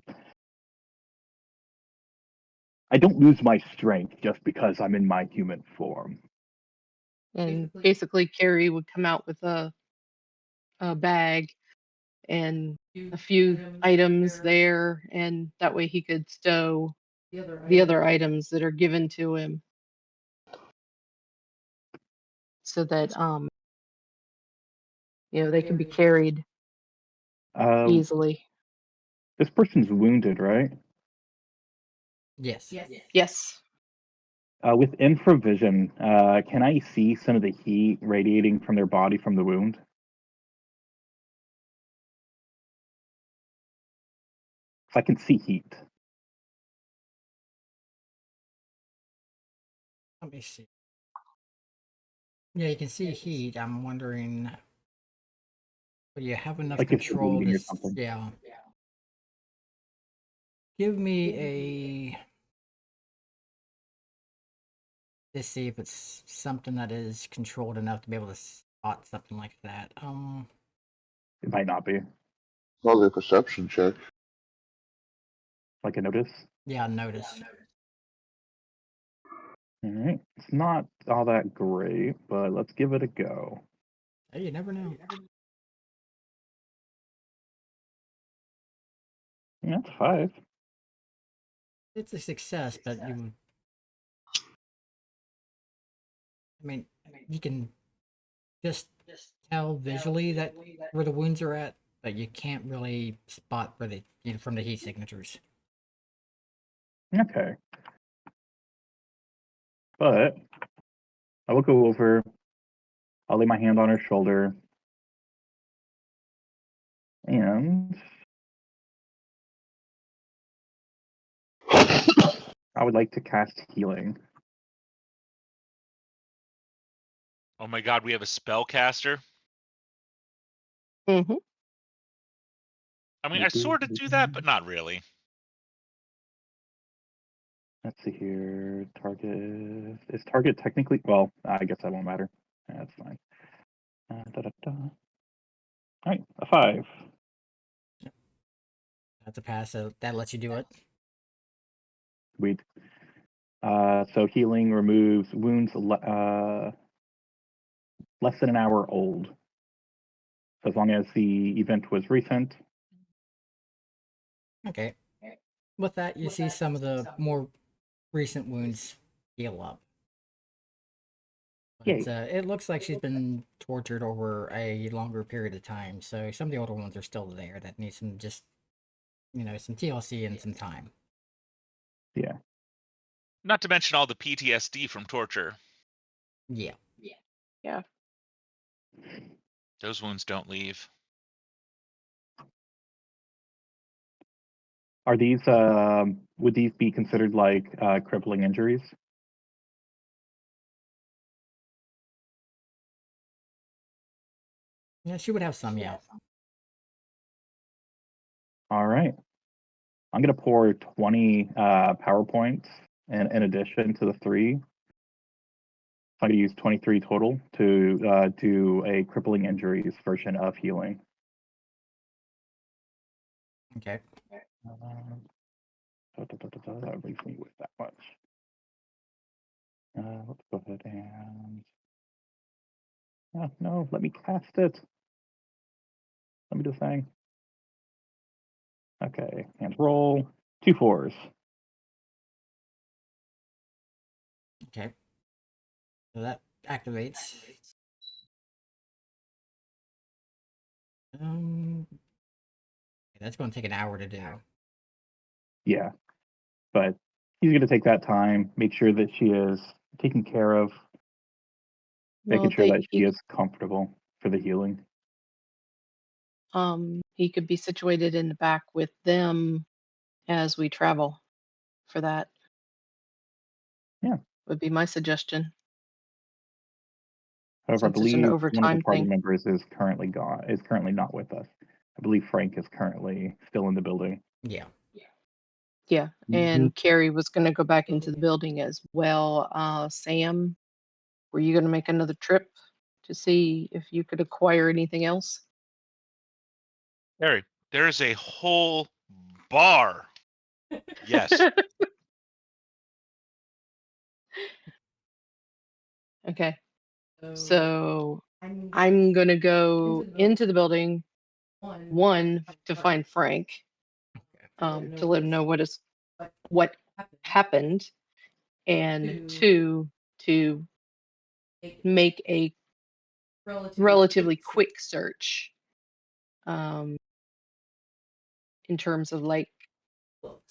don't lose my strength just because I'm in my human form. basically Carrie would come out with a bag and a few items there, and that way he could stow the other items that are given to him so that they can be carried Uh, easily. this person's wounded, right? Yes. Yes. With infravision, can I see some of the heat radiating from their body from the wound? I can see heat. Let me see. Yeah, you can see heat. I'm wondering, do you have enough Like if they're control bleeding to? or something. Yeah. Give me a. Let's see if it's something that is controlled enough to be able to spot something like that. It might not be. Probably a perception check. Like a notice. Yeah, notice. All right. It's not all that great, but let's give it a go. Hey, you never know. Yeah, that's 5. It's a success, but you. I mean, you can just tell visually that where the wounds are at, but you can't really spot where from the heat signatures. Okay. But I will go over I'll lay my hand on her shoulder. And I would like to cast healing. Oh my god, we have a spellcaster. Mm-hmm. I mean, I sort of do that, but not really. Let's see here. Target. Is target technically? Well, I guess that won't matter. That's fine. All right, a 5. That's a pass. So that lets you do it. Sweet. So healing removes wounds less than an hour old. So as long as the event was recent. Okay. With that, you see some of the more recent wounds heal up. But Yay. it looks like she's been tortured over a longer period of time. So some of the older ones are still there that need some just, some TLC and some time. Yeah. Not to mention all the PTSD from torture. Yeah. Yeah. Those wounds don't leave. Are these would these be considered like crippling injuries? Yeah, she would have some, yeah. All right. I'm gonna pour 20 PowerPoints in addition to the 3. I'm gonna use 23 total to do a crippling injuries version of healing. Okay. That leaves me with that much. Let's go ahead and. Oh, no, let me cast it. Let me do the thing. Okay, and roll 2 4s. Okay. So that activates. That's going to take an hour to do. Yeah, but he's going to take that time, make sure that she is taken care of, making sure that she is comfortable for the healing. He could be situated in the back with them as we travel for that. Yeah. Would be my suggestion. However, I Since it's an believe one of the overtime party thing. members is currently not with us. I believe Frank is currently still in the building. Yeah. Yeah, and Carrie was going to go back into the building as well. Sam, were you going to make another trip to see if you could acquire anything else? Harry, there's a whole bar. Yes. Okay, so I'm going to go into the building, one, to find Frank, to let him know what happened, and 2, to make a relatively quick search, in terms of like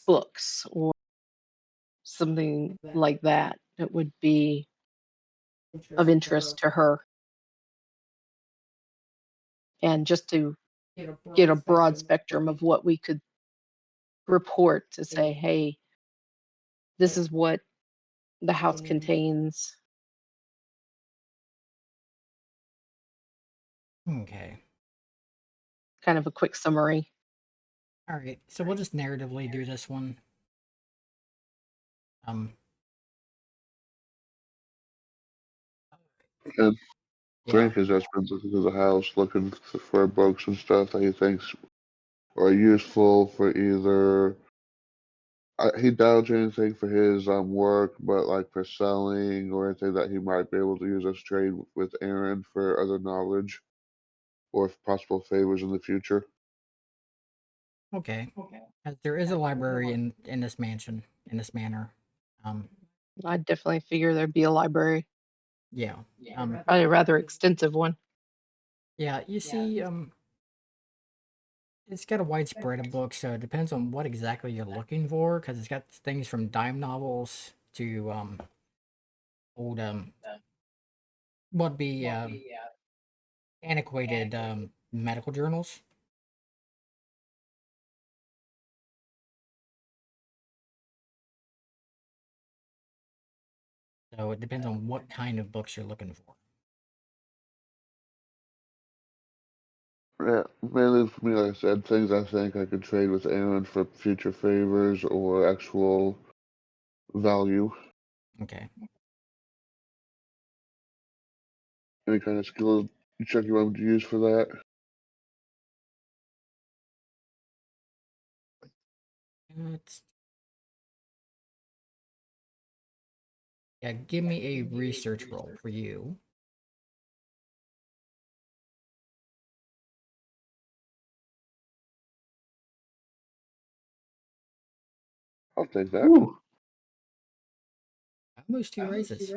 books or something like that that would be of interest to her, and just to get a broad spectrum of what we could report to say, hey, this is what the house contains. Okay. Kind of a quick summary. All right. So we'll just narratively do this one. And Yeah. Frank has just been looking through the house, looking for books and stuff that he thinks are useful for either. He doubts anything for his work, but like for selling or anything that he might be able to use as trade with Aaron for other knowledge or possible favors in the future. Okay. As there is a library in this mansion, in this manor. I definitely figure there'd be a library, Yeah. probably a rather extensive one. Yeah, you see, it's got a wide spread of books, so it depends on what exactly you're looking for, because it's got things from dime novels to old would be antiquated medical journals. So it depends on what kind of books you're looking for. Yeah, mainly for me, like I said, things I think I could trade with Aaron for future favors or actual value. Okay. Any kind of skill check you want to use for that? Let's... Yeah, give me a research roll for you. I'll take that. Ooh. Almost 2 raises.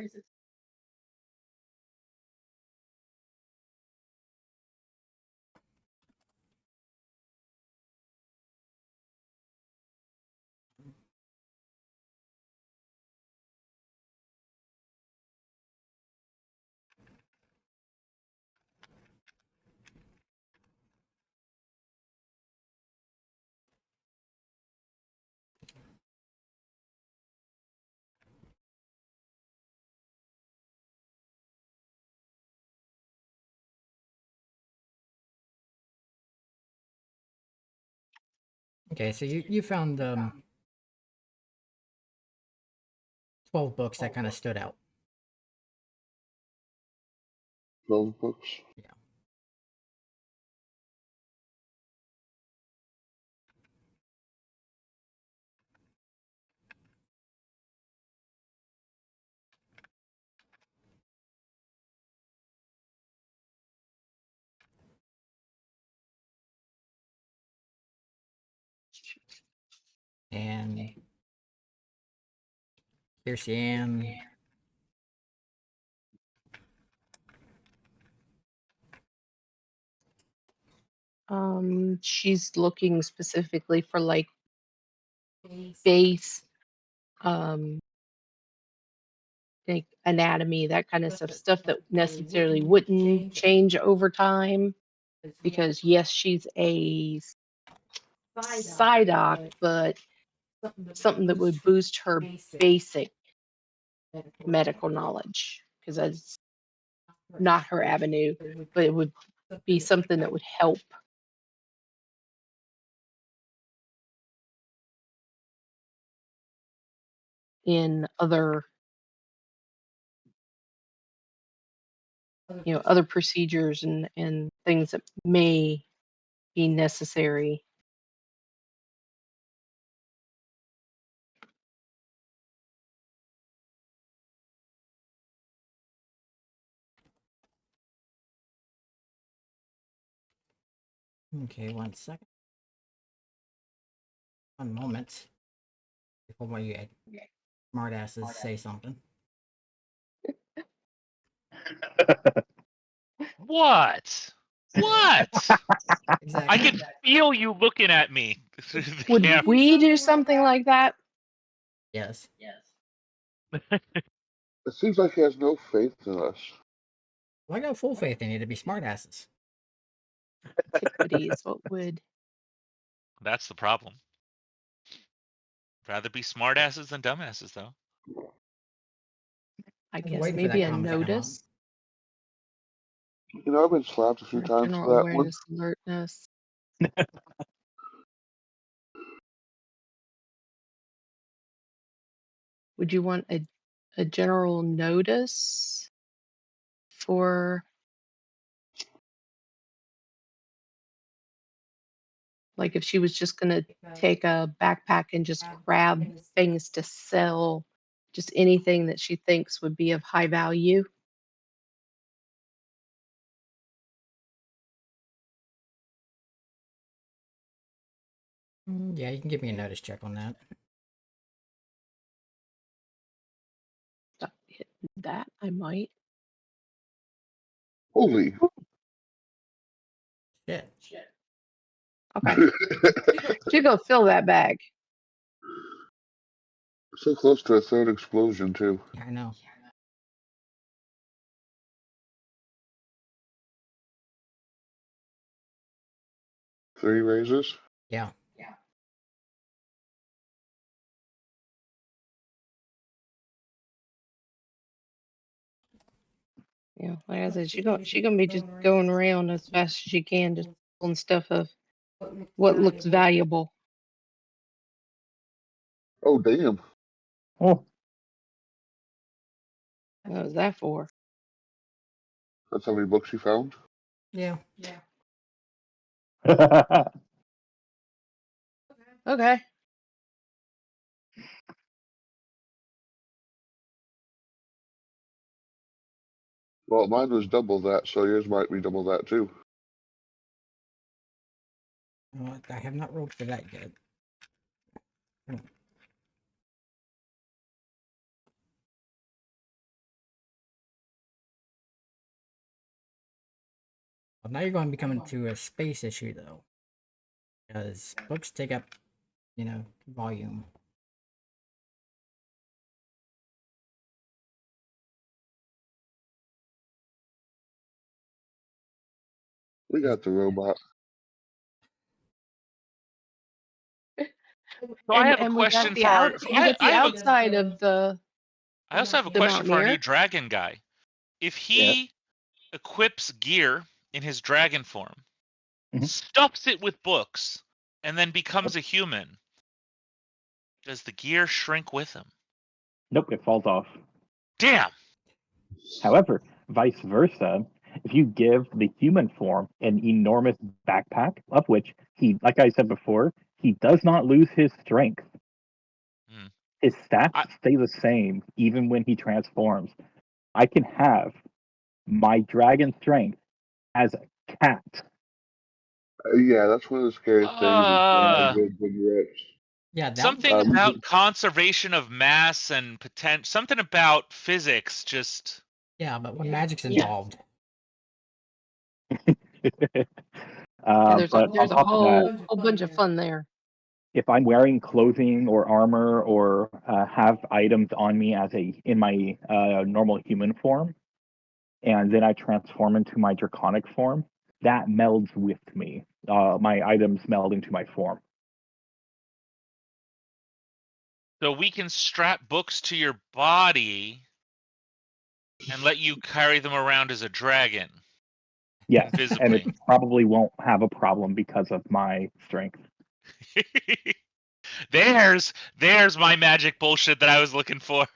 Okay, so you found 12 books that kind of stood out. 12 books. Yeah. And here she am. She's looking specifically for like base, like anatomy, that kind of stuff that necessarily wouldn't change over time. Because yes, she's a PsyDoc, but something that would boost her basic medical knowledge, because that's not her avenue, but it would be something that would help in other, other procedures and things that may be necessary. Okay, 1 second. 1 moment. Before one of you smartasses say something. What? What? I Exactly. can feel you looking at me through the Would camera. we do something like that? Yes. It seems like he has no faith in us. Well, I got full faith in you to be smartasses. Antiquities, what would That's the problem. Rather be smartasses than dumbasses, though. I was guess waiting for maybe that a comment to come up. notice You know, I've been slapped a few or times general for that one. awareness alertness? Would you want a general notice for, like, if she was just going to take a backpack and just grab things to sell, just anything that she thinks would be of high value? Yeah, you can give me a notice check on that. Stop hitting that, I might. Holy. Shit. Okay. You go fill that bag. So close to a third explosion, too. Yeah, I know. 3 raises. Yeah. Yeah, like I said, she gonna be just going around as fast as she can, just pulling stuff of what looks valuable. Oh, damn. Oh, What was that for? That's how many books you found? Yeah. Okay. Well, mine was double that, so yours might be double that too. I have not rolled for that yet. Well, now you're going to be coming to a space issue, though. Because books take up, volume. We got the robot. So I have a And we got question the for our. we got the outside of the I also have a the question for our new Mountaineer. dragon guy. If Yes. he equips gear in his dragon form, Mhm. stuffs it with books, and then becomes a human, does the gear shrink with him? Nope, it falls off. Damn. However, vice versa, if you give the human form an enormous backpack, of which he, like I said before, he does not lose his strength. Hmm. His stats I- stay the same even when he transforms. I can have my dragon strength as a cat. Yeah, that's one of the scariest things is Uh, dragons and rips. Yeah, that Something Um, about conservation of mass and potential. Something about physics. Just yeah, but when magic's Yeah. involved, Yeah, there's but on a top of that, whole bunch of fun there. if I'm wearing clothing or armor or have items on me as in my normal human form, and then I transform into my draconic form, that melds with me. My items meld into my form. so we can strap books to your body and let you carry them around as a dragon. Yes, and Invisibly. it probably won't have a problem because of my strength. There's my magic bullshit that I was looking for.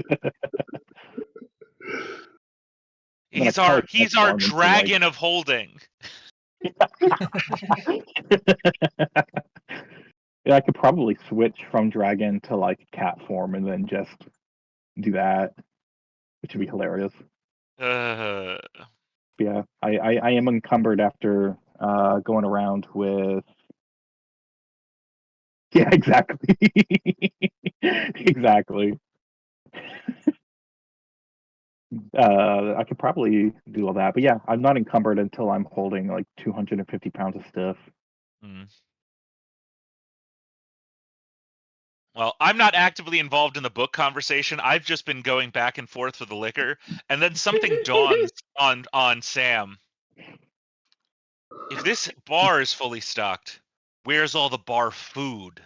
I'm gonna He's our transform into like. dragon of holding. Yeah, I could probably switch from dragon to like cat form and then just do that, which would be hilarious. Uh, Yeah, I am encumbered after going around with. Yeah, exactly. Exactly. I could probably do all that, but yeah, I'm not encumbered until I'm holding like 250 pounds of stuff. Well, I'm not actively involved in the book conversation. I've just been going back and forth with the liquor, and then something dawns on Sam. If this bar is fully stocked, where's all the bar food?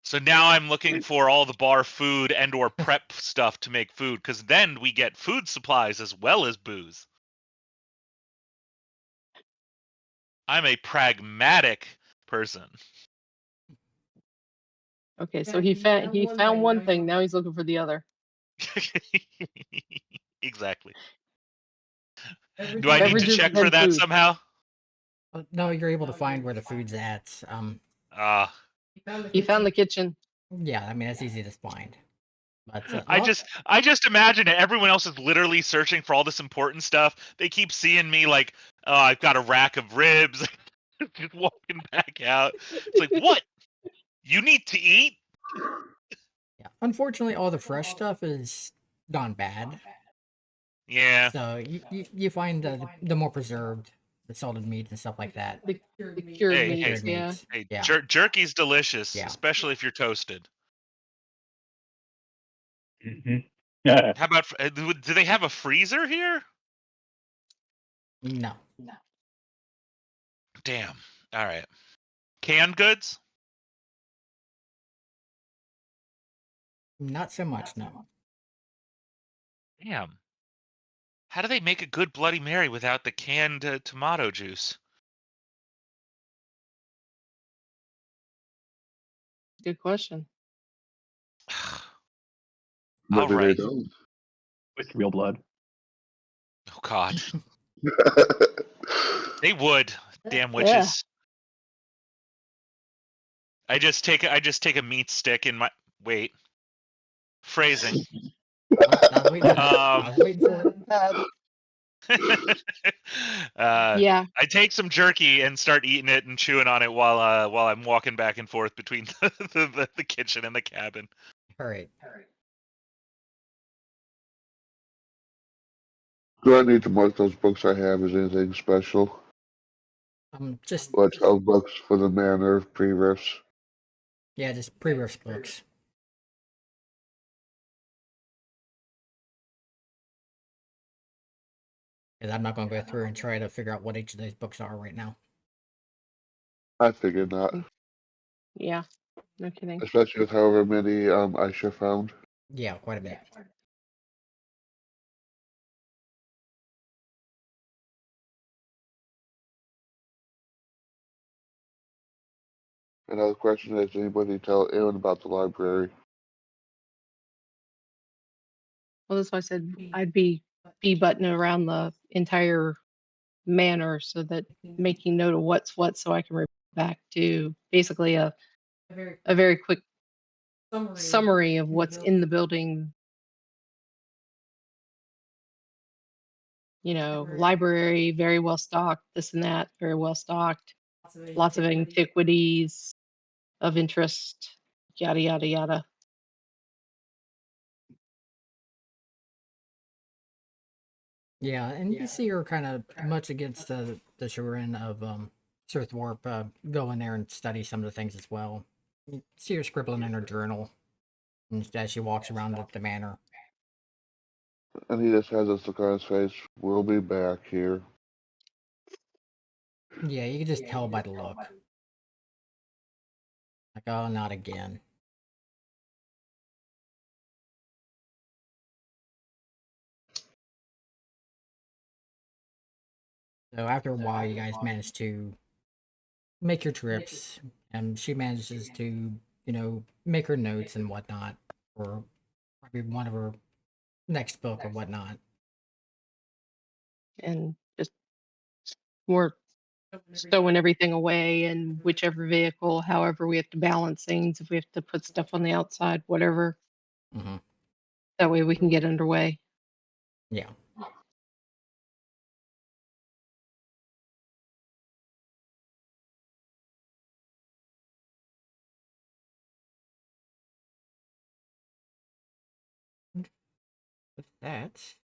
So now I'm looking for all the bar food and or prep stuff to make food, because then we get food supplies as well as booze. I'm a pragmatic person. Okay, so he found one thing. Now he's looking for the other. Exactly. Do I need to Beverages check and for that food. somehow? no, you're able to find where the food's at. Ah. He found the kitchen. Yeah, I mean, it's easy to find. But I just imagine that everyone else is literally searching for all this important stuff. They keep seeing me like, oh, I've got a rack of ribs, just walking back out. It's like, what? You need to eat? yeah, unfortunately, all the fresh stuff is gone bad. Yeah. So you find the more preserved, the salted meats and stuff like that. The cured Hey, meats, hey, yeah. meats. hey, Yeah. jerky's delicious, Yeah. especially if you're toasted. Yeah. How about? Do they have a freezer here? No. damn. All right. Canned goods? Not so much, no. Damn. How do they make a good Bloody Mary without the canned tomato juice? Good question. All Maybe they right. don't. With real blood. Oh God. They would. Damn Yeah. witches. I just take a meat stick in my phrasing. Oh, I was waiting for it. I was waiting for it. Yeah. I take some jerky and start eating it and chewing on it while I'm walking back and forth between the kitchen and the cabin. All right. Do I need to mark those books I have as anything special? Just Like 12 books for the manor pre-riffs. yeah, just pre-riff books. Because I'm not going to go through and try to figure out what each of those books are right now. I figured not. Yeah. No kidding. Especially with however many Aisha found. Yeah, quite a bit. Another question is, anybody tell Aaron about the library? Well, that's why I said I'd be buttoning around the entire manor so that making note of what's what so I can report back to basically a very quick summary of what's in the building. You know, library, very well stocked, this and that, very well stocked, lots of antiquities of interest, yada, yada, yada. Yeah, and you see her kind of much against the chagrin of Sir Thorpe go in there and study some of the things as well. You see her scribbling in her journal as she walks around the manor. And he just has this look on his face. We'll be back here. Yeah, you can just tell by the look. Like, oh, not again. So after a while, you guys manage to make your trips, and she manages to, make her notes and whatnot, or probably one of her next book or whatnot. And just more stowing everything away in whichever vehicle, however we have to balance things, if we have to put stuff on the outside, whatever. Mm-hmm. That way we can get underway. Yeah. With that,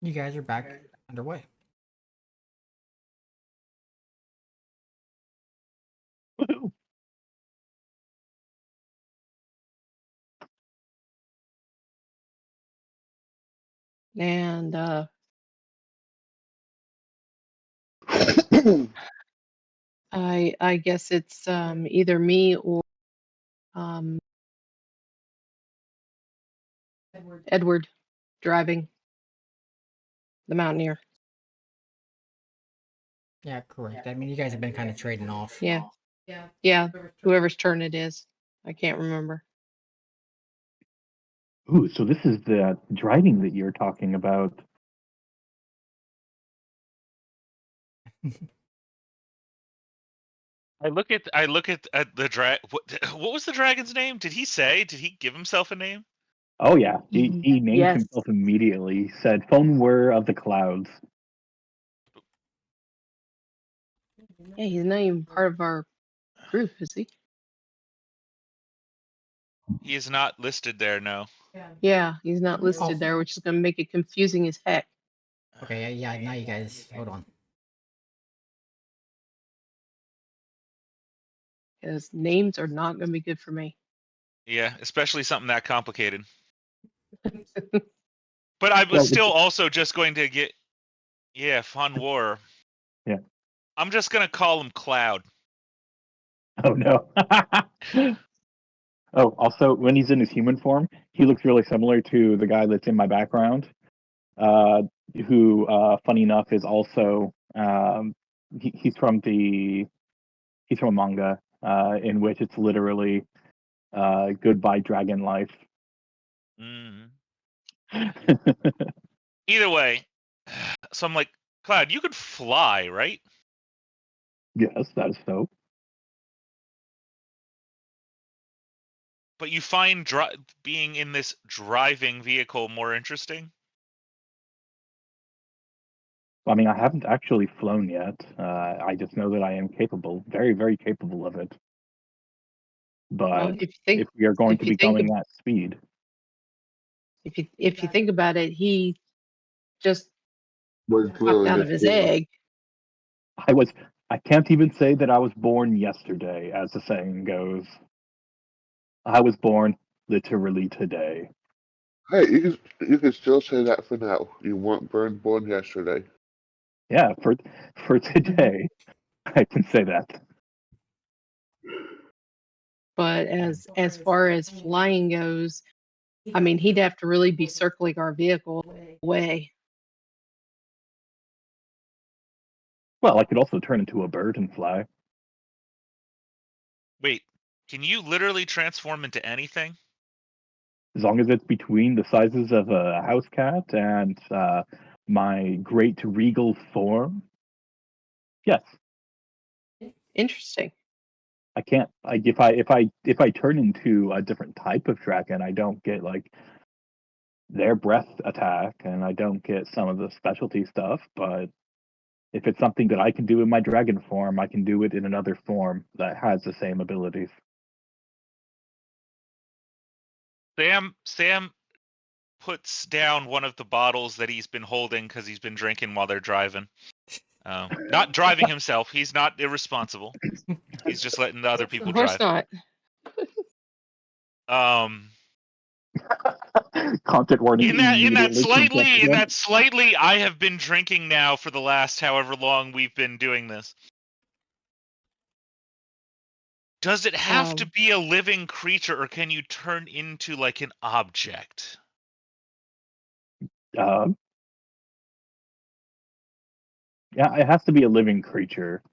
you guys are back underway. Woohoo. And I guess it's either me or Edward driving the Mountaineer. Yeah, correct. I mean, you guys have been kind of trading off. Yeah. Yeah. Whoever's turn it is. I can't remember. Ooh, so this is the driving that you're talking about. I look at the drag. What was the dragon's name? Did he say? Did he give himself a name? Oh yeah, he named Yes. himself immediately. He said, "Phone were of the clouds." Yeah, he's not even part of our group, is he? He is not listed there. No. Yeah, he's not Oh. listed there, which is going to make it confusing as heck. Okay, yeah, now you guys, hold on. Because names are not going to be good for me. Yeah, especially something that complicated. But I was Well, still also just going to get, fun war. Yeah. I'm just gonna call him Cloud. Oh no. Oh, also, when he's in his human form, he looks really similar to the guy that's in my background, who, funny enough, is also he's from a manga in which it's literally goodbye dragon life. Mm. Either way, so I'm like, Cloud, you could fly, right? Yes, that is so. But you find being in this driving vehicle more interesting? I mean, I haven't actually flown yet. I just know that I am capable, very, very capable of it. Well, But if we are going to be going at speed, if you think about it, he just Was popped clearly out of his his form. egg. I can't even say that I was born yesterday, as the saying goes. I was born literally today. Hey, you can still say that for now. You weren't born yesterday. Yeah, for today, I can say that. But as far as flying goes, I mean, he'd have to really be circling our vehicle away. Well, I could also turn into a bird and fly. Wait, can you literally transform into anything? As long as it's between the sizes of a house cat and my great regal form. Yes, Interesting. I can't. If I turn into a different type of dragon, I don't get like their breath attack, and I don't get some of the specialty stuff. But if it's something that I can do in my dragon form, I can do it in another form that has the same abilities. Sam puts down one of the bottles that he's been holding because he's been drinking while they're driving. Not driving himself. He's not irresponsible. He's just letting the other people Of course drive. not. Content warning. In that immediately. slightly, I have been drinking now for the last however long we've been doing this. Does it have to be a living creature, or can you turn into like an object? Yeah, it has to be a living creature.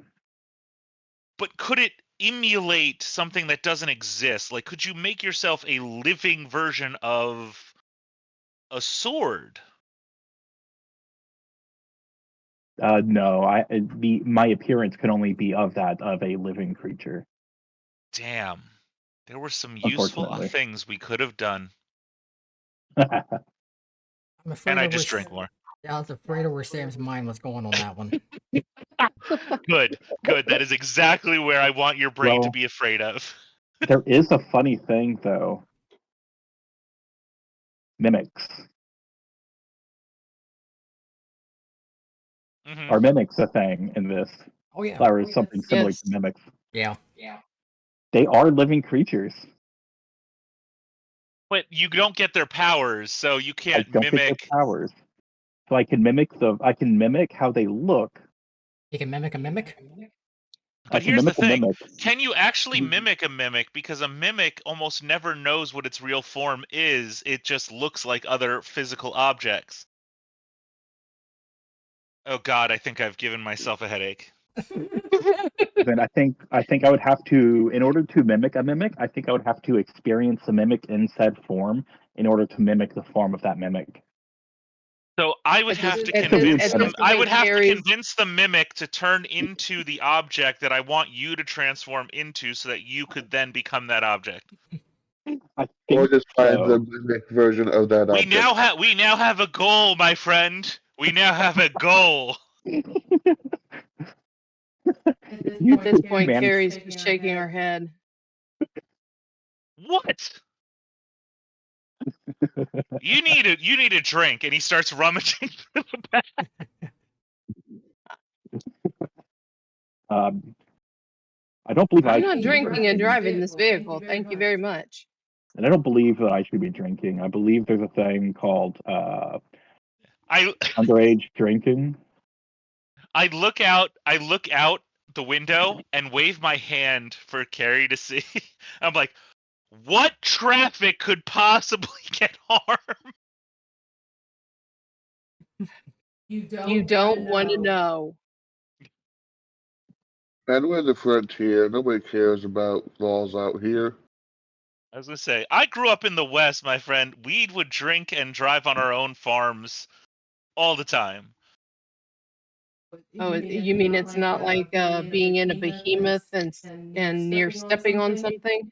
But could it emulate something that doesn't exist? Like, could you make yourself a living version of a sword? No, my appearance can only be of a living creature. Damn, there were some useful Unfortunately. things we could have done. I'm afraid And I of just where drink more. I was afraid of where Sam's mind was going on that one. Good. That is exactly where I want your brain to Well, be afraid of. There is a funny thing though. Mimics. Mm-hmm. Are mimics a thing in this? Oh yeah. Or something similar Yes. to mimics? Yeah. They are living creatures. But you don't get their powers, so you I can't don't get their mimic. powers. So I can mimic how they look. You can mimic a mimic? But I can here's the mimic a thing. mimic. Can you actually mimic a mimic? Because a mimic almost never knows what its real form is. It just looks like other physical objects. Oh god, I think I've given myself a headache. Then I think I would have to, in order to mimic a mimic, I think I would have to experience the mimic in said form in order to mimic the form of that mimic. So I would have to convince them. I would have to convince the mimic to turn into the object that I want you to transform into, so that you could then become that object. Or just find the mimic version of that object. We now have a goal, my friend. We now have a goal. At this point, Carrie's shaking her head. What? You need a drink, and he starts rummaging through the bag. I don't believe I'm not drinking and driving this vehicle. Thank you very much. And I don't believe that I should be drinking. I believe there's a thing called underage drinking. I look out the window and wave my hand for Carrie to see. I'm like, what traffic could possibly get harmed? You don't want to know. And we're in the frontier. Nobody cares about laws out here. I was gonna say, I grew up in the West, my friend. We would drink and drive on our own farms all the time. Oh, you mean it's not like being in a behemoth and near stepping on something?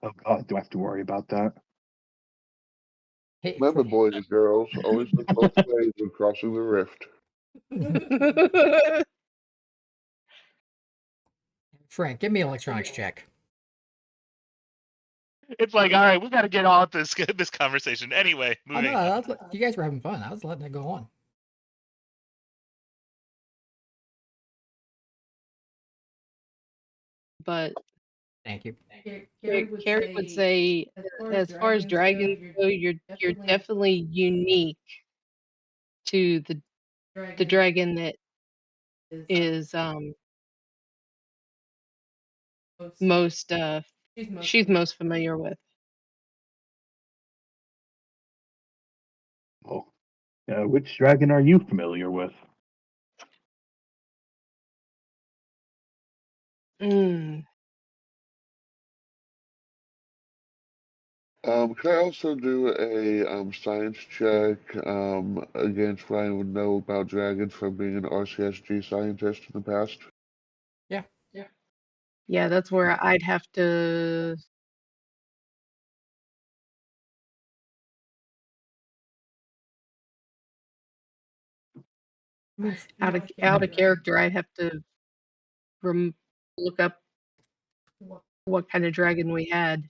Oh God, do I have to worry about that? Hey, Remember, boys and girls, always look both ways when crossing the rift. Frank, give me an electronics check. It's like, all right, we got to get off this this conversation. Anyway, Oh, moving no, on. you guys were having fun. I was letting it go on. But Thank you. Carrie would say, as far as dragons go, you're definitely unique to the dragon that is most she's most familiar with. Oh, which dragon are you familiar with? Mm. Can I also do a science check against what I would know about dragons from being an RCSG scientist in the past? Yeah, that's where I'd have to. I mean, Out of character, I'd have to look up what kind of dragon we had.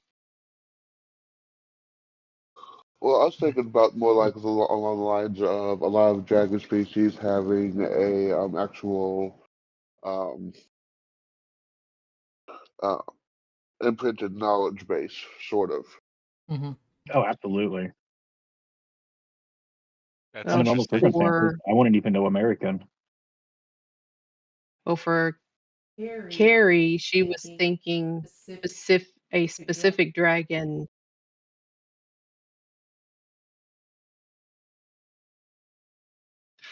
Well, I was thinking about more like along the lines of a lot of dragon species having a actual um, uh, imprinted knowledge base, sort of. Mhm. Oh, absolutely. That's Under normal interesting. circumstances, I wouldn't even know American. Well, for Carrie, she was thinking a specific dragon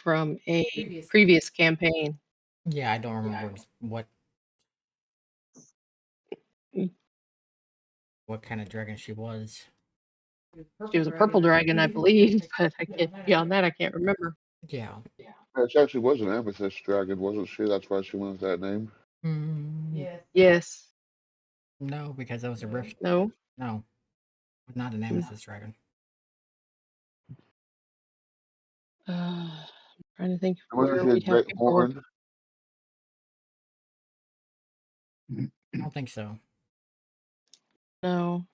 from a previous campaign. Yeah, I don't remember what Mm. what kind of dragon she was. She was a purple dragon, I believe, but I can't beyond that I can't remember. Yeah. She actually was an amethyst dragon, wasn't she? That's why she went with that name. Yes. No, because that was a rift. No. No, not an amethyst dragon. I'm trying to think Wasn't where she a we'd have great paperwork. horn? I don't think so. No.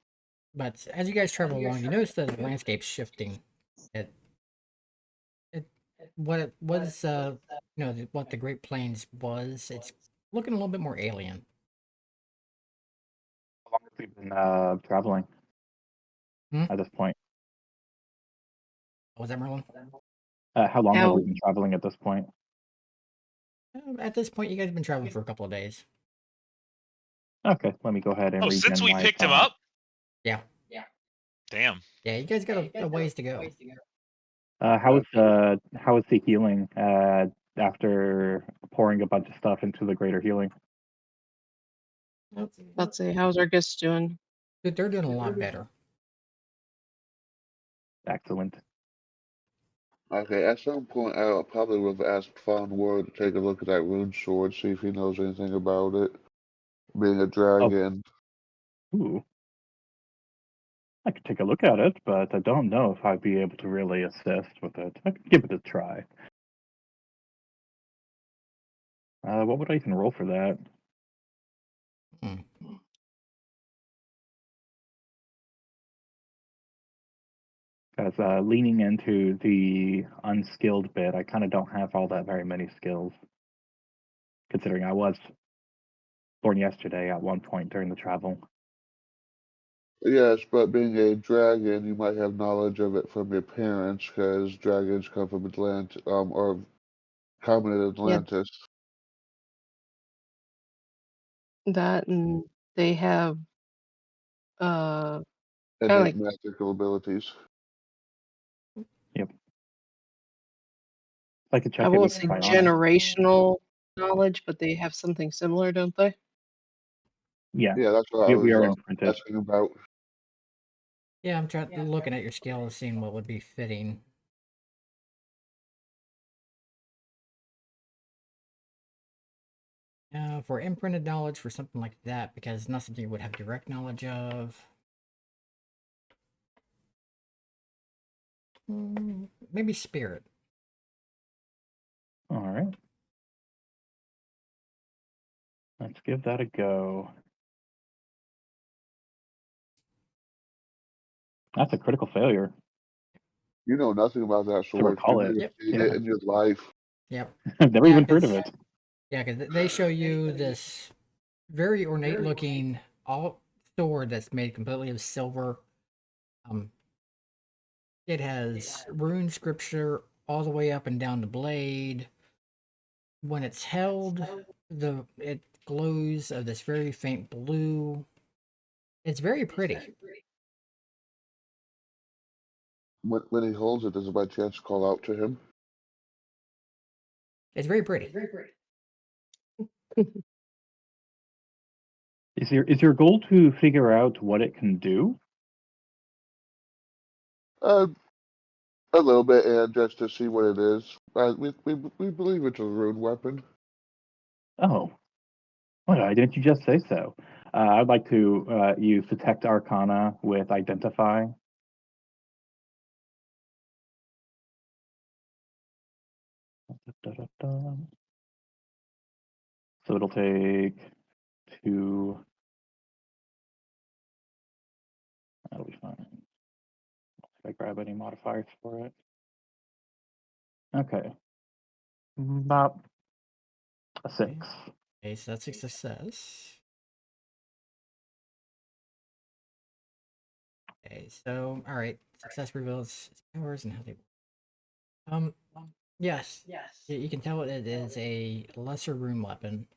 But as you guys travel along, you notice the landscape's shifting. It what it was, what the Great Plains was. It's looking a little bit more alien. How long have we been traveling at this point? Was that Merlin? How long have How- we been traveling at this point? At this point, you guys have been traveling for a couple of days. Okay, let me go ahead and Oh, since we my picked him account. up? Yeah. Damn. Yeah, you guys got a ways to go. How is the healing after pouring a bunch of stuff into the greater healing? Let's see, how's our guests doing? They're doing a lot better. Excellent. Okay, at some point I probably would have asked Fawn Ward to take a look at that rune sword, see if he knows anything about it. Being a dragon. Ooh. I could take a look at it, but I don't know if I'd be able to really assist with it. I could give it a try. What would I even roll for that? Because leaning into the unskilled bit, I kind of don't have all that very many skills. Considering I was born yesterday at one point during the travel. Yes, but being a dragon, you might have knowledge of it from your parents, because dragons come from or common in Yeah, Atlantis. that and they have kind of Innate like, magical abilities. Yep. I could I check it won't with say psionics. generational knowledge, but they have something similar, don't they? Yeah, Yeah, that's what I we was are imprinted. asking about. Yeah, I'm trying looking at your skills, seeing what would be fitting. For imprinted knowledge, for something like that, because it's not something you would have direct knowledge of. Maybe spirit. All right. Let's give that a go. That's a critical failure. You know nothing about that To sword. recall You've it. never Yep. seen Yeah. it in your life. Yep. I've never Yeah, even heard of 'cause- it. Yeah, because they show you this very ornate looking all sword that's made completely of silver. It has rune scripture all the way up and down the blade. When it's held, it glows of this very faint blue. It's very pretty. When he holds it, does it by chance call out to him? It's very pretty. Is your goal to figure out what it can do? A little bit, and just to see what it is. We believe it's a rune weapon. Oh, why didn't you just say so? I'd like to use Detect Arcana with Identify. So it'll take 2. That'll be fine. If I grab any modifiers for it. Okay. About a 6. Okay, so that's a success. Okay, so all right, success reveals its powers and how they work. Yes, you can tell it is a lesser rune weapon.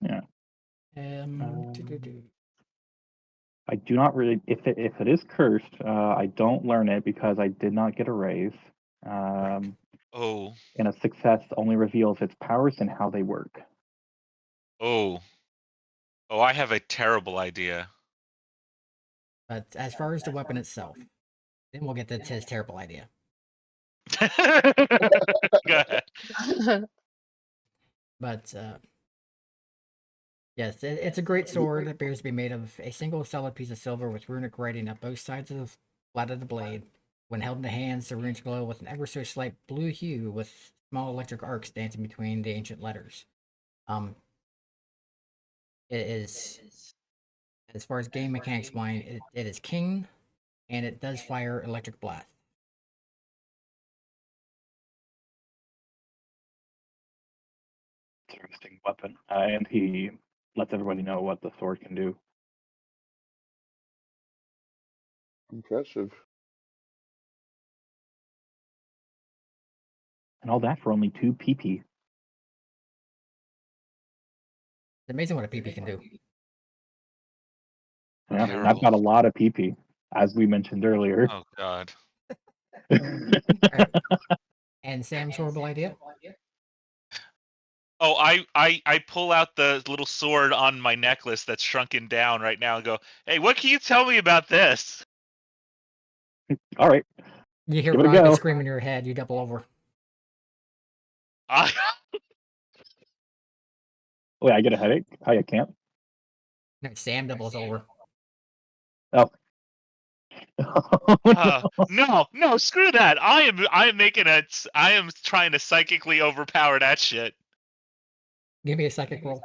Yeah. Do-do-do. I do not really. If it is cursed, I don't learn it because I did not get a raise. Oh, And a success only reveals its powers and how they work. oh, oh! I have a terrible idea. But as far as the weapon itself, then we'll get to his terrible idea. Go ahead. But yes, it's a great sword. It appears to be made of a single solid piece of silver with runic writing up both sides of the flat of the blade. When held in the hands, the runes glow with an ever so slight blue hue, with small electric arcs dancing between the ancient letters. It is, as far as game mechanics wine, it is king, and it does fire electric blast. Interesting weapon. And he lets everybody know what the sword can do. Impressive. And all that for only 2 PP. It's amazing what a PP can do. Yeah, and I've Terrible. got a lot of PP, as we mentioned earlier. Oh God. Right. And Sam's horrible idea? Oh, I pull out the little sword on my necklace that's shrunken down right now and go, "Hey, what can you tell me about this?" All right, You hear give it a Rocket go. scream in your head, you double over. I, Wait, I get a headache? I can't. No, Sam doubles over. Oh. no, screw that. I am trying to psychically overpower that shit. Give me a psychic roll.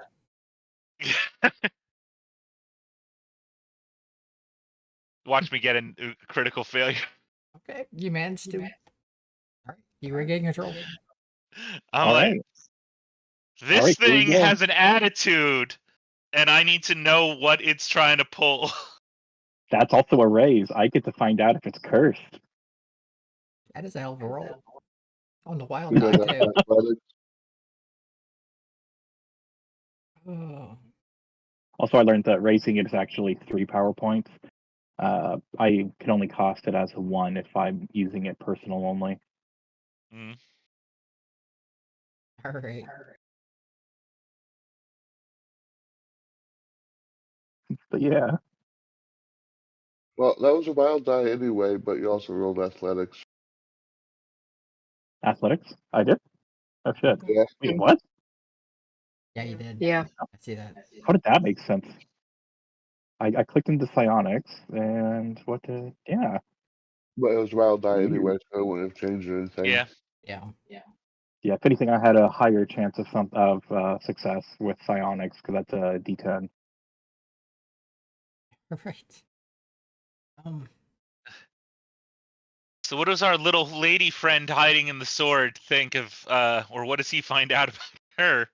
Watch me get a critical failure. Okay, you managed to. All right, you regain control. I'm All like, right. this All right, here we thing go. has an attitude, and I need to know what it's trying to pull. That's also a raise. I get to find out if it's cursed. That is a hell of a roll. On the wild You die, know that too. athletics. Oh, Also, I learned that raising it is actually 3 power points. I can only cost it as a 1 if I'm using it personal only. Mm. all right. But yeah, Well, that was a wild die anyway, but you also rolled athletics. athletics. I did. Oh shit. Yeah. Wait, what? Yeah, you did. Yeah. I see that. How did that make sense? I clicked into psionics and what did? Yeah. But it was wild die Weird. anyway, so it wouldn't have changed anything. Yeah. Yeah. Yeah. If anything, I had a higher chance of success with psionics because that's a D10. All right. So what does our little lady friend hiding in the sword think of, or what does he find out about her?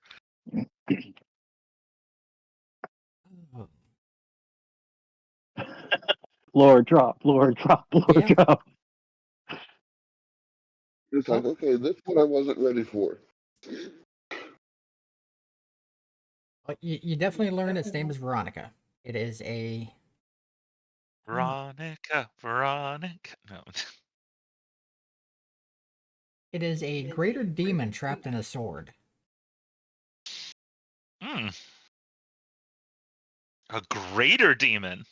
Oh, Lord drop, Lord drop, Lord Yeah. drop. It's like, Well- okay, this one I wasn't ready for. well, you definitely learned its name is Veronica. It is a Veronica. No. it is a greater demon trapped in a sword. Hmm. A greater demon.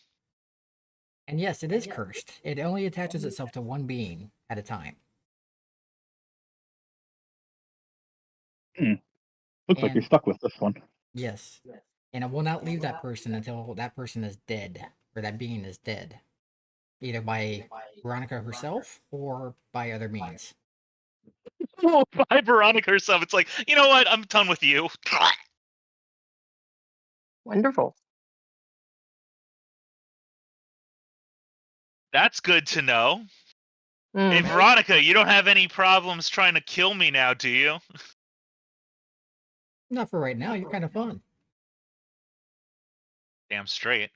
And yes, it is cursed. It only attaches itself to one being at a time. Looks like you're And stuck with this one. yes. And it will not leave that person until that person is dead, or that being is dead. Either by Veronica herself or by other means. Oh, by Veronica herself. It's like, you know what? I'm done with you. Wonderful. That's good to know. Hey, Mm. Veronica, you don't have any problems trying to kill me now, do you? Not for right now, you're kind of fun. Damn straight.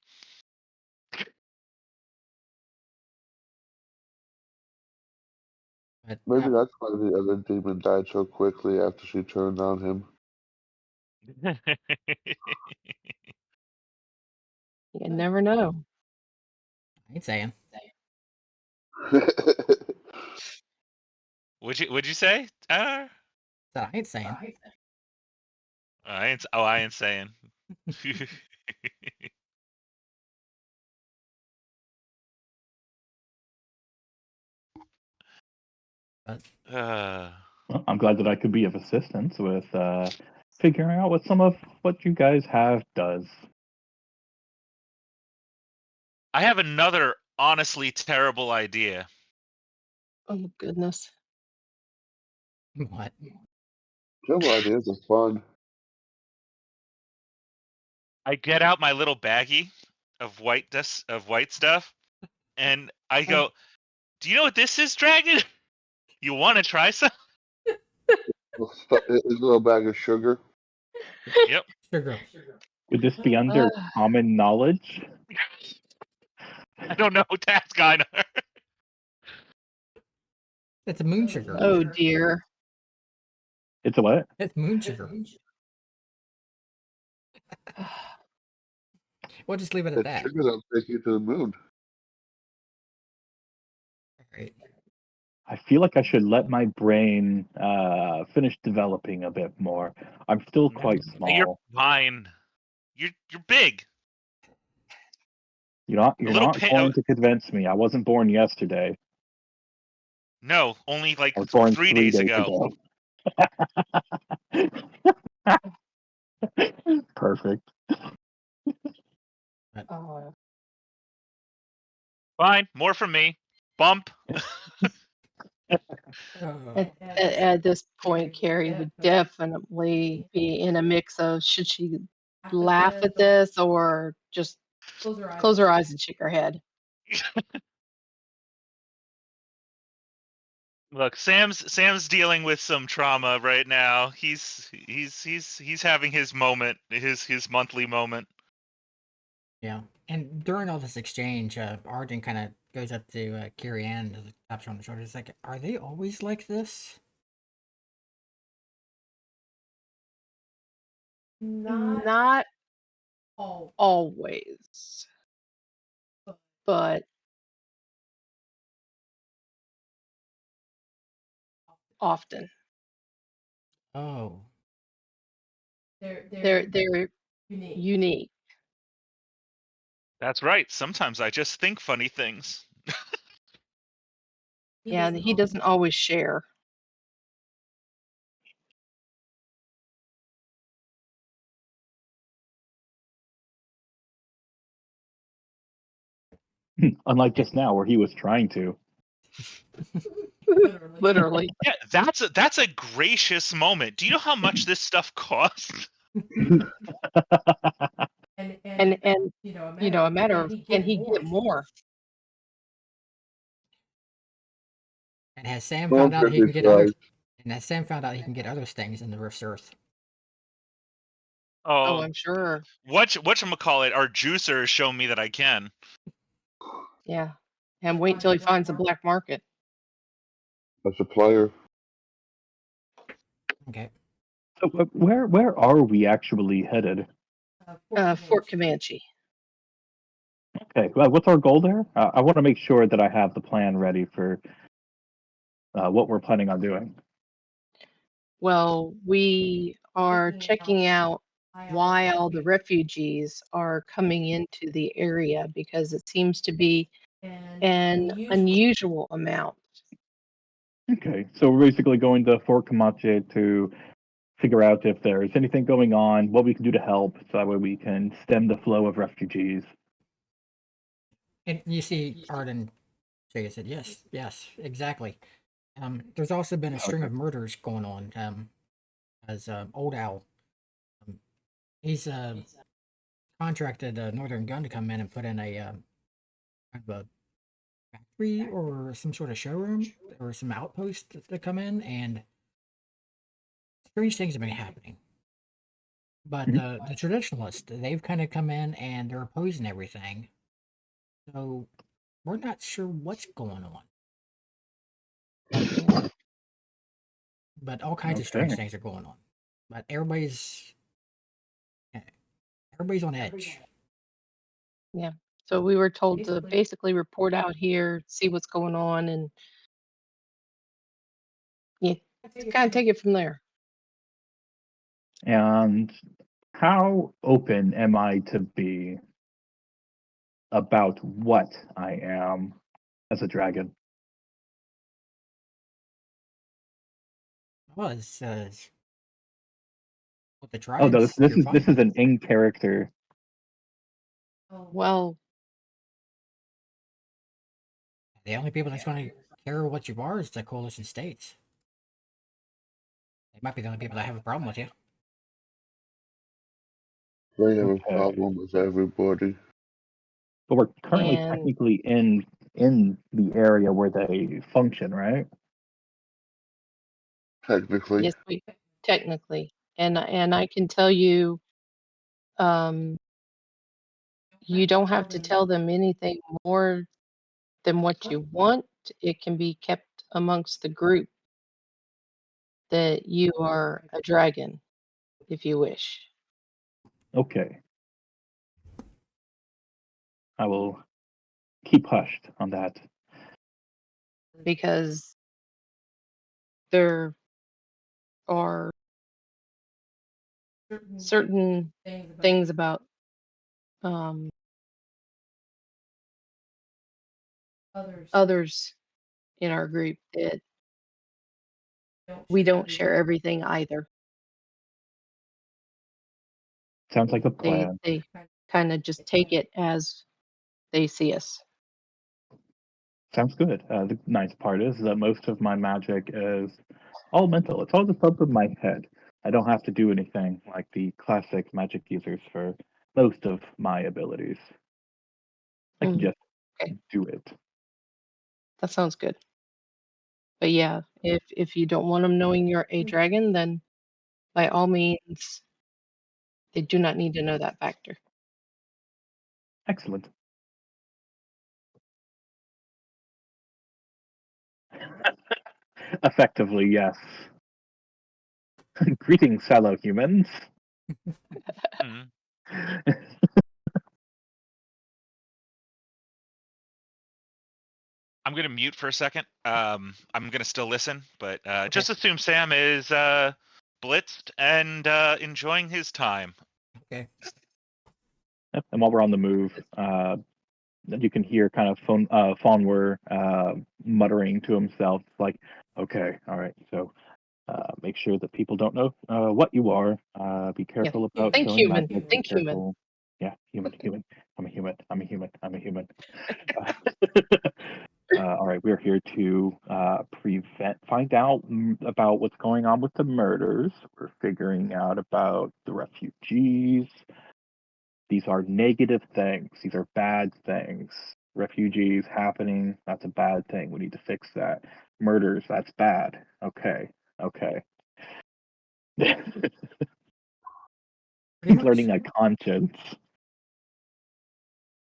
But Maybe that's why the other demon died so quickly after she turned on him. You never know. I ain't saying. What'd you say? That I ain't saying. I ain't saying. But Well, I'm glad that I could be of assistance with figuring out what some of what you guys have does. I have another honestly terrible idea. Oh goodness. what? Some ideas are fun. I get out my little baggie of white stuff, and I go, "Do you know what this is, Dragon? You want to try some?" His little bag of sugar. Yep. Sugar. Would this be under common knowledge? I don't know. Task Einar. It's a moon sugar. Oh dear. It's a what? It's moon sugar. We'll just leave it at It's that. sugar that'll take you to the moon. Right. I feel like I should let my brain finish developing a bit more. I'm still quite You're small. fine. You're big. You're A little not going to convince me. I wasn't born yesterday. No, only like I was born 3 3 days days ago. ago. Perfect. Oh. Fine. More from me. Bump. At this point, Carrie would definitely be in a mix of should she laugh at this or just close her eyes and shake her head. Look, Sam's dealing with some trauma right now. He's having his moment, his monthly moment. Yeah. And during all this exchange, Arden kind of goes up to Carrie Ann and taps her on the shoulder. It's like, are they always like this? Not always, but often. Oh, They're unique. That's right. Sometimes I just think funny things. Yeah, and he doesn't always share. Unlike just now, where he was trying to. Literally. Yeah, that's a gracious moment. Do you know how much this stuff costs? And a matter of can he get more? and has Sam Oh, found out he can goodness, get other, right. and has Sam found out he can get other things in the Rift's Earth. Oh, Oh, I'm sure. whatchamacallit, our juicer has shown me that I can. Yeah. And wait till he finds a black market. A supplier. Okay. So where are we actually headed? Fort Comanche. Okay, well, what's our goal there? I want to make sure that I have the plan ready for what we're planning on doing. Well, we are checking out why all the refugees are coming into the area because it seems to be an unusual amount. Okay, so we're basically going to Fort Comanche to figure out if there's anything going on, what we can do to help, so that way we can stem the flow of refugees. And you see Arden shake his head. Yes, yes, exactly. There's also been a string Okay. of murders going on. As Old Owl, he's contracted Northern Gun to come in and put in a kind of a factory or some sort of showroom or some outpost to come in, and strange things have been happening. But the traditionalists, they've kind of come in and they're opposing everything. So we're not sure what's going on. Yeah. But all kinds of strange Okay. things are going on. But everybody's on edge. Yeah. So we were told to basically report out here, see what's going on, and yeah, kind of take it from there. And how open am I to be about what I am as a dragon? Well, it's with the Oh no, tribes, you're this fine. is an in character. Well, The only people that's going to care what you are is the coalition states. They might be the only people that have a problem with you. They have a Okay. problem with everybody. But we're currently and technically in the area where they function, right? Technically. yes, we technically, and I can tell you, um, you don't have to tell them anything more than what you want. It can be kept amongst the group that you are a dragon, if you wish. Okay. I will keep hushed on that. Because there are certain things about um, others in our group that we don't share everything either. Sounds like a They plan. they kind of just take it as they see us. Sounds good. The nice part is that most of my magic is all mental. It's all just up in my head. I don't have to do anything like the classic magic users for most of my abilities. I can Mm, just okay, do it. that sounds good. But yeah, if you don't want them knowing you're a dragon, then by all means, they do not need to know that factor. Excellent. Effectively, yes. Greetings, fellow humans. Mhm. I'm going to mute for a second. I'm going to still listen, but just assume Sam is blitzed and enjoying his time. Okay. Yep, and while we're on the move, you can hear kind of Fawnwer muttering to himself, like, okay, all right, so make sure that people don't know what you are. Be careful about Think showing human. magic. Think Be human. careful. Yeah, human. I'm a human. I'm a human. I'm a human. All right, we're here to find out about what's going on with the murders. We're figuring out about the refugees. These are negative things. These are bad things. Refugees happening, that's a bad thing. We need to fix that. Murders, that's bad. Okay. Pretty He's much. learning a conscience.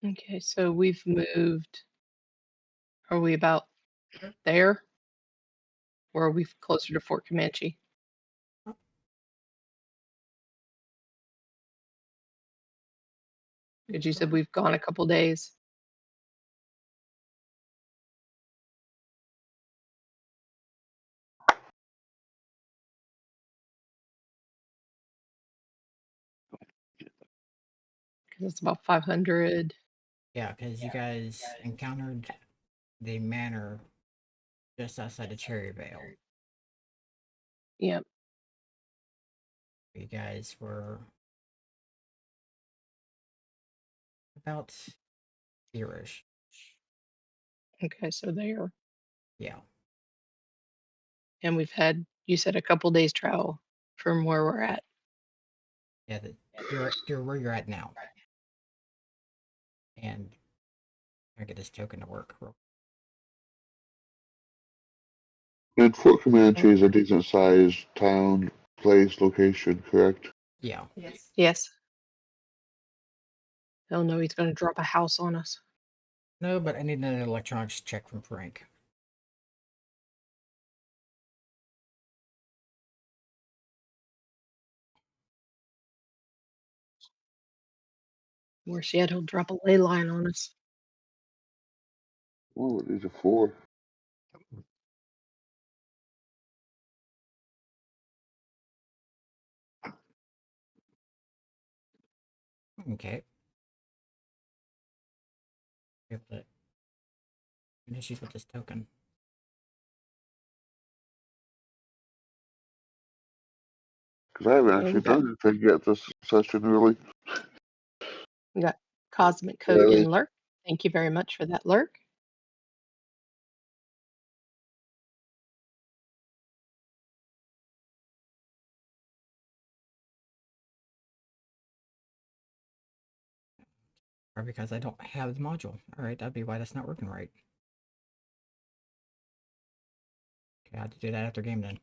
Okay, so we've moved. Are we about there? Or are we closer to Fort Comanche? Because you said we've gone a couple days. Because it's about 500. Yeah, because you guys encountered the manor just outside of Cherryvale. Yep. You guys were about here-ish. Okay, so there. Yeah. And we've had, you said, a couple days travel from where we're at. Yeah, you're where you're at now. And I get this token to work. And Fort Comanche is a decent sized town, place, location, correct? Yeah. Yes. Oh no, he's going to drop a house on us. No, but I need an electronics check from Frank. Worse yet, he'll drop a ley line on us. Oh, these are 4. Okay. Have issues with this token. Because I haven't Okay, actually we got- done anything yet this session, really. We got Cosmic Yeah, Code they- and Lurk. Thank you very much for that, Lurk. Or because I don't have the module. Alright, that'd be why that's not working right. Okay, I have to do that after game then.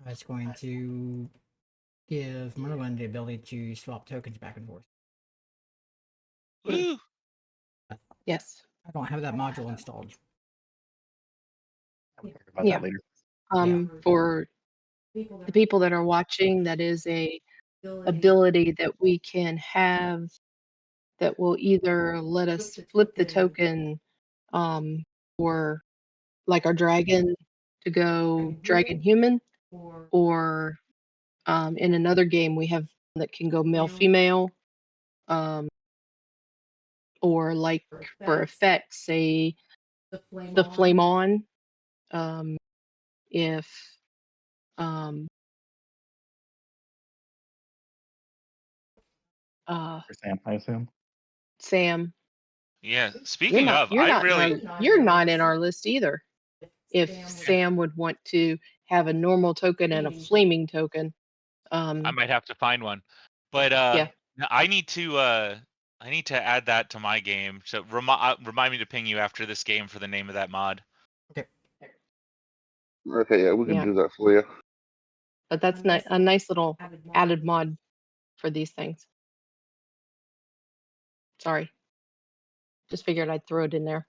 I was going to give Merlin the ability to swap tokens back and forth. Woo! Yes. I don't have that module installed. We'll talk about Yeah. that later. For the people that are watching, that is a ability that we can have that will either let us flip the token or like our dragon to go dragon human, or in another game we have that can go male female, or like for effects, say the flame on, if For Sam, I assume. Sam, Yeah. Speaking of, you're I not really you're not in our list either. If Sam would want to have a normal token and a flaming token, I might have to find one. But yeah. I need to add that to my game. So remind me to ping you after this game for the name of that mod. Okay. Okay, yeah, we can Yeah. do that for you. But that's a nice little added mod for these things. Sorry. Just figured I'd throw it in there.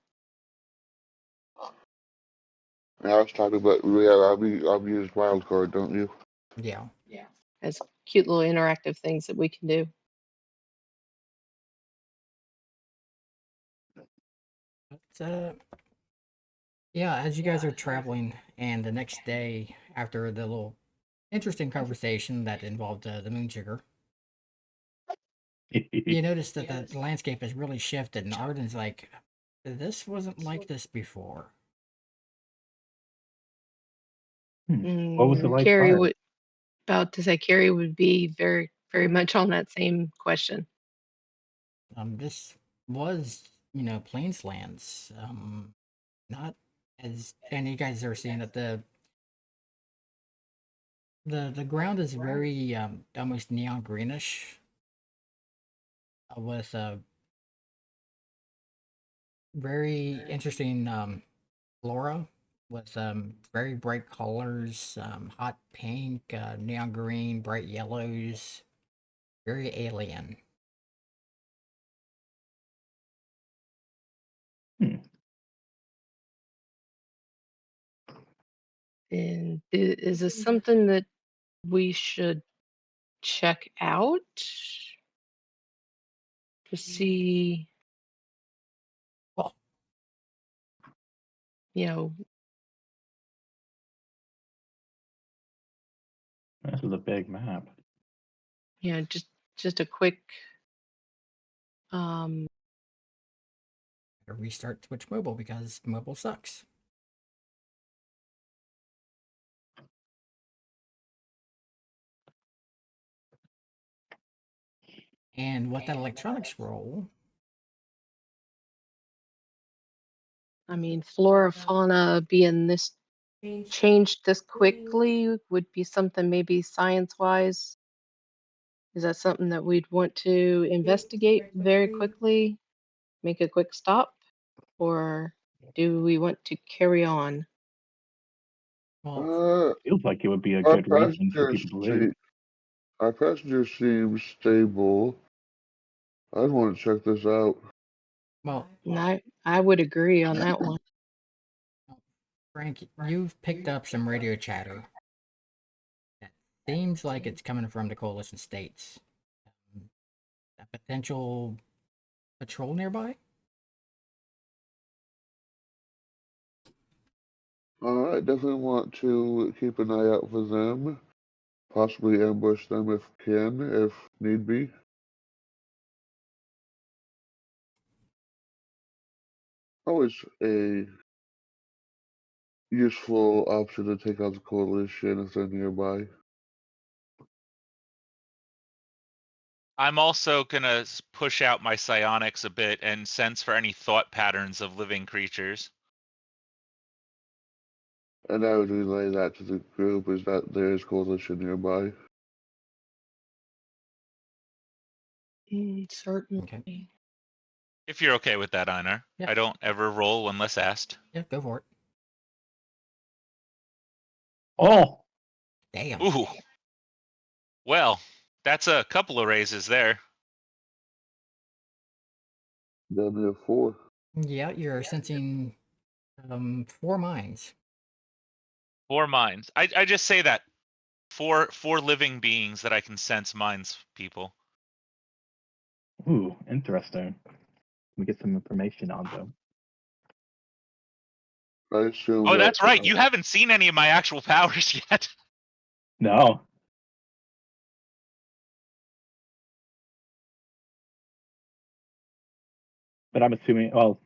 Yeah, I was talking about, yeah, I'll use wildcard, don't you? Yeah. As cute little interactive things that we can do. But yeah, as you guys are traveling, and the next day after the little interesting conversation that involved the moon sugar, you notice that the landscape has really shifted, and Arden's like, "This wasn't like this before." What was it like Carrie prior? would about to say Carrie would be very, very much on that same question. This was, Plains lands. Not as, and you guys are seeing that the ground is very almost neon greenish, with a very interesting flora with very bright colors, hot pink, neon green, bright yellows, very alien. And is this something that we should check out to see, Well, you know, This is a big map. just a quick restart Twitch Mobile because mobile sucks. And with that electronics roll, I mean, flora, fauna being this changed this quickly would be something maybe science-wise. Is that something that we'd want to investigate very quickly, make a quick stop, or do we want to carry on? well, Feels like it would be a Our good region for passengers people to leave. our passengers seem stable. I'd want to check this out. well, And I would agree on that one. Frank, you've picked up some radio chatter that seems like it's coming from the coalition states. A potential patrol nearby? I definitely want to keep an eye out for them. Possibly ambush them if need be. Always a useful option to take out the coalition if they're nearby. I'm also gonna push out my psionics a bit and sense for any thought patterns of living creatures. And I would relay that to the group is that there is coalition nearby. Certainly. Okay. If you're okay with that, Einar. Yeah. I don't ever roll unless asked. Yeah, go for it. Oh, Damn. Ooh. Well, that's a couple of raises there. Then we have 4. Yeah, you're sensing 4 minds. 4 minds. I just say that. Four living beings that I can sense minds, people. ooh, interesting. We get some information on them. I assume Oh, that that's right. You haven't seen any of my actual powers yet. No. But I'm assuming, well,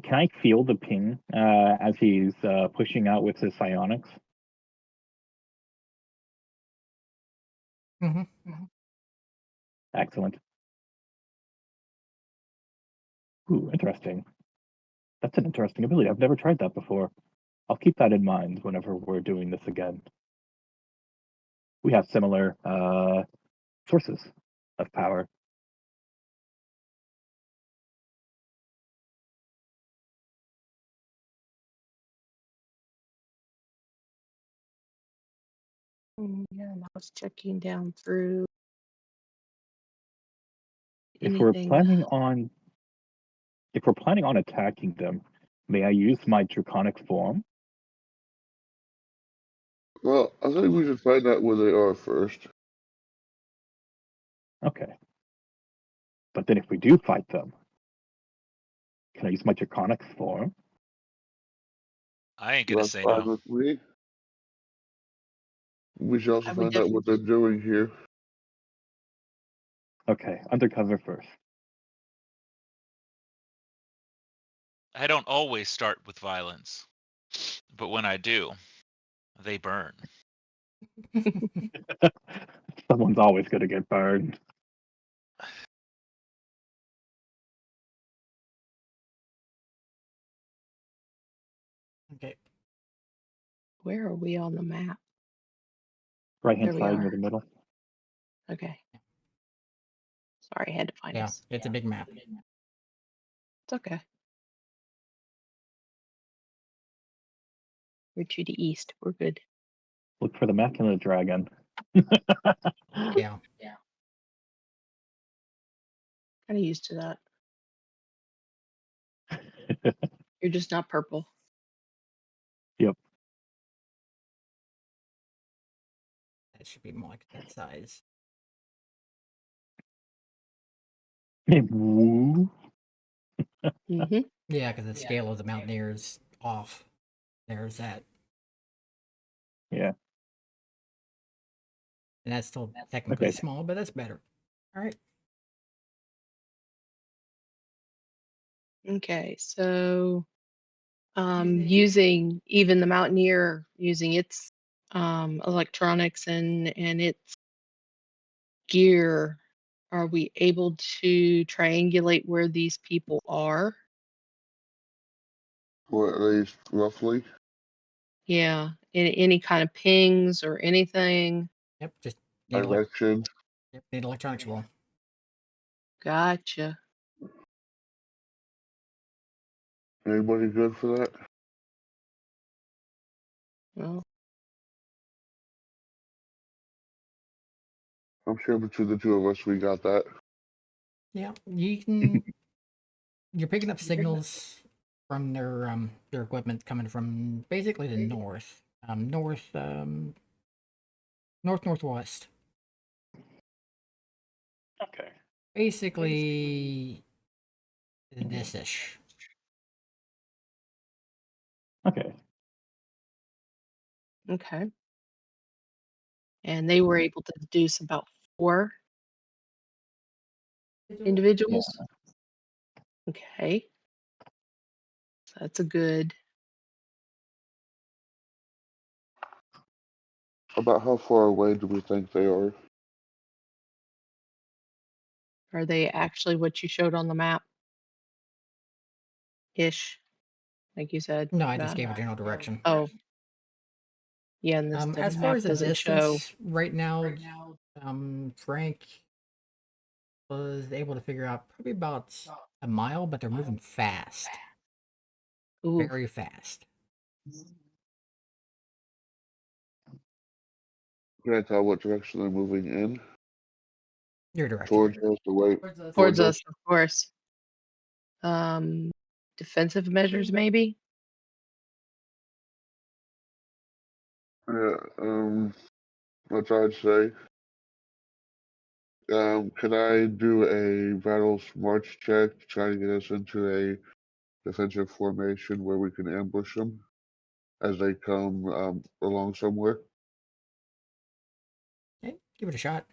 can I feel the ping as he's pushing out with his psionics? Mm-hmm. Excellent. Ooh, interesting. That's an interesting ability. I've never tried that before. I'll keep that in mind whenever we're doing this again. We have similar sources of power. Yeah, and I was checking down through If we're anything. planning on attacking them, may I use my draconic form? Well, I think we should find out where they are first. Okay. But then if we do fight them, can I use my draconic form? I ain't gonna That's say fine no. with me. We should also I would find out what they're doing here. Okay, undercover first. I don't always start with violence, but when I do, they burn. Someone's always going to get burned. Okay. Where are we on the map? Right hand There we side are. near the middle. Okay. Sorry, I had to find Yeah, us. it's a big map. It's okay. We're to the east. We're good. Look for the macula dragon. Yeah. Kind of used to that. You're just not purple. Yep. That should be more like that size. Woo. Mm-hmm. Yeah, because the scale of the Mountaineers off. There's that. Yeah. And that's still technically Okay. small, but that's better. All right. Okay, so using even the Mountaineer, using its electronics and its gear, are we able to triangulate where these people are? Or at least roughly. Yeah, any kind of pings or anything. Yep. Just need, Direction. need electronics roll. Gotcha. Anybody good for that? Well, I'm sure between the two of us, we got that. Yeah, you can. You're picking up signals from their equipment coming from basically the north, northwest. Okay. Basically, this-ish. Okay. okay. And they were able to deduce about 4 individuals. Okay. So that's a good. About how far away do we think they are? Are they actually what you showed on the map? Ish, like you said. No, I just gave a general direction. Oh. Yeah, and the As far map as the doesn't show. distance, right now, Frank was able to figure out probably about a mile, but they're moving fast. Ooh, Very fast. Can I tell what direction they're moving in? Your direction. Towards us, away. towards us, of course. Defensive measures, maybe? Yeah, that's what I'd say. Can I do a battle march check to try to get us into a defensive formation where we can ambush them as they come along somewhere? Okay, give it a shot.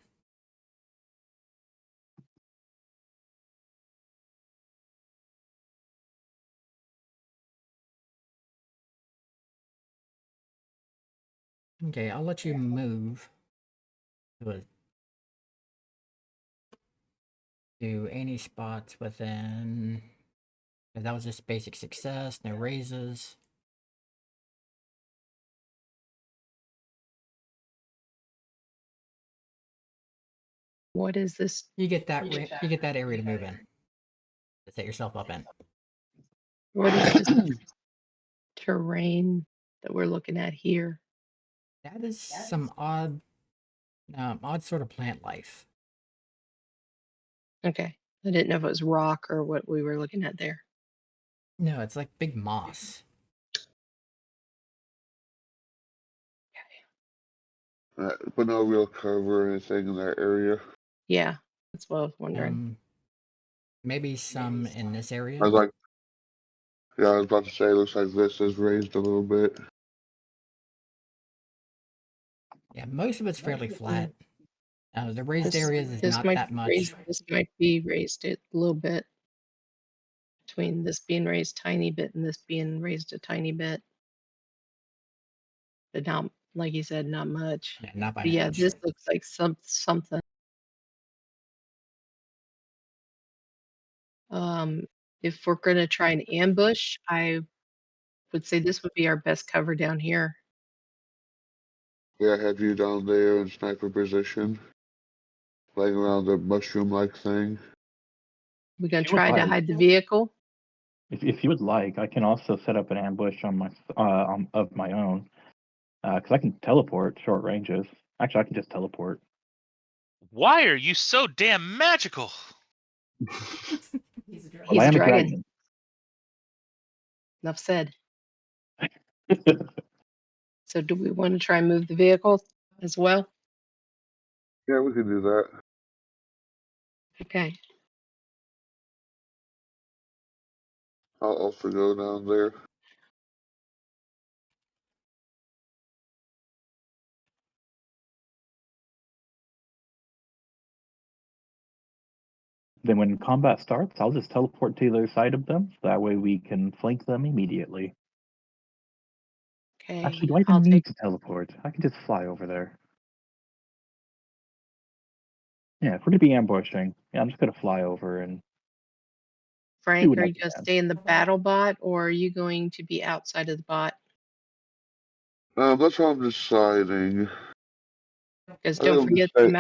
Okay, I'll let you move to any spots within. That was just basic success, no raises. What is this? You get that. You get that area to move in. To set yourself up in. What is this terrain that we're looking at here? That is some odd sort of plant life. Okay. I didn't know if it was rock or what we were looking at there. No, it's like big moss. But no real cover or anything in that area. Yeah, that's what I was wondering. Maybe some in this area. I was like, yeah, I was about to say, it looks like this is raised a little bit. Yeah, most of it's fairly flat. The raised This, areas is this not might that be much. raised, this might be raised a little bit. Between this being raised tiny bit and this being raised a tiny bit. But not, like you said, not much. Yeah, not by But yeah, much. this looks like something. If we're gonna try an ambush, I would say this would be our best cover down here. Yeah, I have you down there in sniper position, laying around the mushroom-like thing. We're gonna If you would try to like. hide the vehicle. If you would like, I can also set up an ambush on my of my own, because I can teleport short ranges. Actually, I can just teleport. Why are you so damn magical? He's I a am a dragon. dragon. Enough said. So do we want to try and move the vehicle as well? Yeah, we could do that. Okay. I'll also go down there. Then when combat starts, I'll just teleport to the other side of them. That way we can flank them immediately. Okay. Actually, do I I'll even take need to teleport? I can just fly over there. Yeah, if we're to be ambushing, yeah, I'm just gonna fly over and Frank. Are whatever you gonna can. stay in the battle bot or are you going to be outside of the bot? That's what I'm deciding. Because I think don't I'm forget just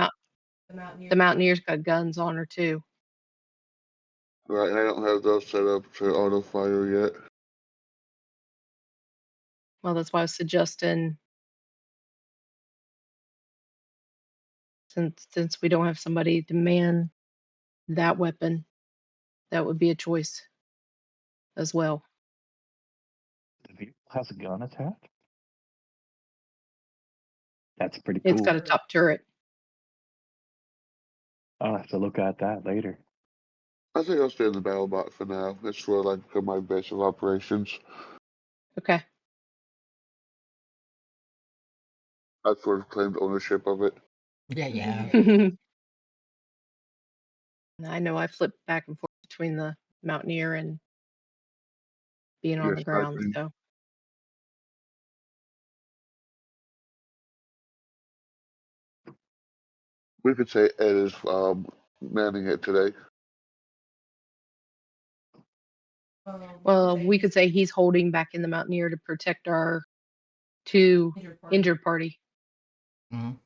the Mountaineers got guns on her too. right, and I don't have those set up to auto fire yet. Well, that's why I was suggesting since we don't have somebody to man that weapon, that would be a choice as well. The vehicle has a gun attached. That's pretty It's cool. got a top turret. I'll have to look at that later. I think I'll stay in the battle bot for now. It's where like my base of operations. Okay. I've sort of claimed ownership of it. Yeah. I know I flip back and forth between the Mountaineer and being on Yes, the ground, sniping. so We could say Ed is manning it today. well, we could say he's holding back in the Mountaineer to protect our two injured party. Mhm.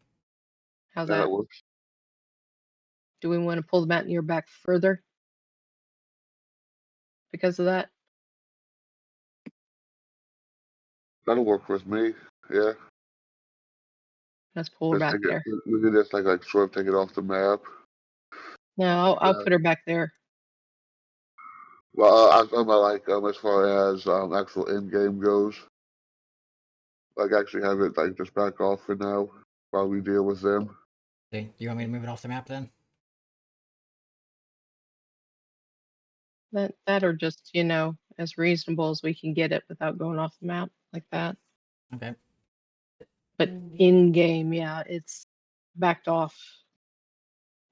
How's Yeah, that? that works. Do we want to pull the Mountaineer back further because of that? That'll work with me. Yeah. Let's pull her Just back take it. there. We could just like sort of take it off the map. No, I'll put her back there. Well, I'm like as far as actual end game goes, like actually have it like just back off for now while we deal with them. Do you want me to move it off the map then? That or just, as reasonable as we can get it without going off the map like that. Okay. But in game, yeah, it's backed off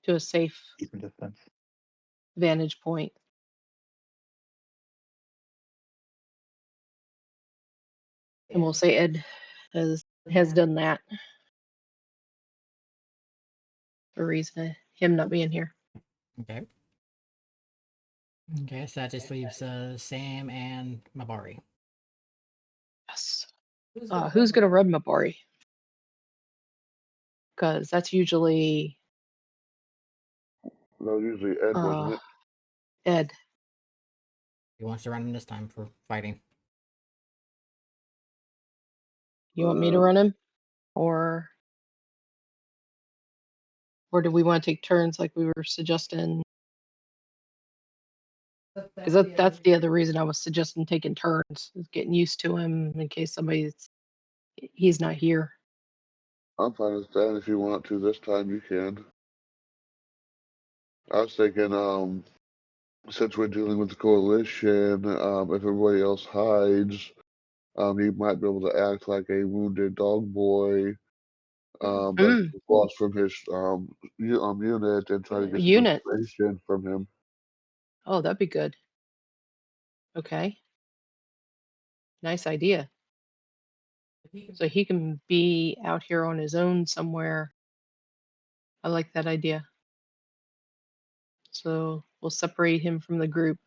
to a safe Decent distance. vantage point. And we'll say Ed has done that for a reason of him not being here. Okay. Okay, so that just leaves Sam and Mabari. Yes. Who's gonna run Mabari? Because that's usually No, usually Ed wasn't it? Ed. He wants to run him this time for fighting. You want me to run him? Or do we want to take turns like we were suggesting? Because that's the other reason I was suggesting taking turns, is getting used to him in case he's not here. I'm fine with that. If you want to this time, you can. I was thinking, since we're dealing with the coalition, if everybody else hides, he might be able to act like a wounded dog boy, but he's lost from his unit and try to get some Unit. information from him. Oh, that'd be good. Okay. Nice idea. So he can be out here on his own somewhere. I like that idea. So we'll separate him from the group.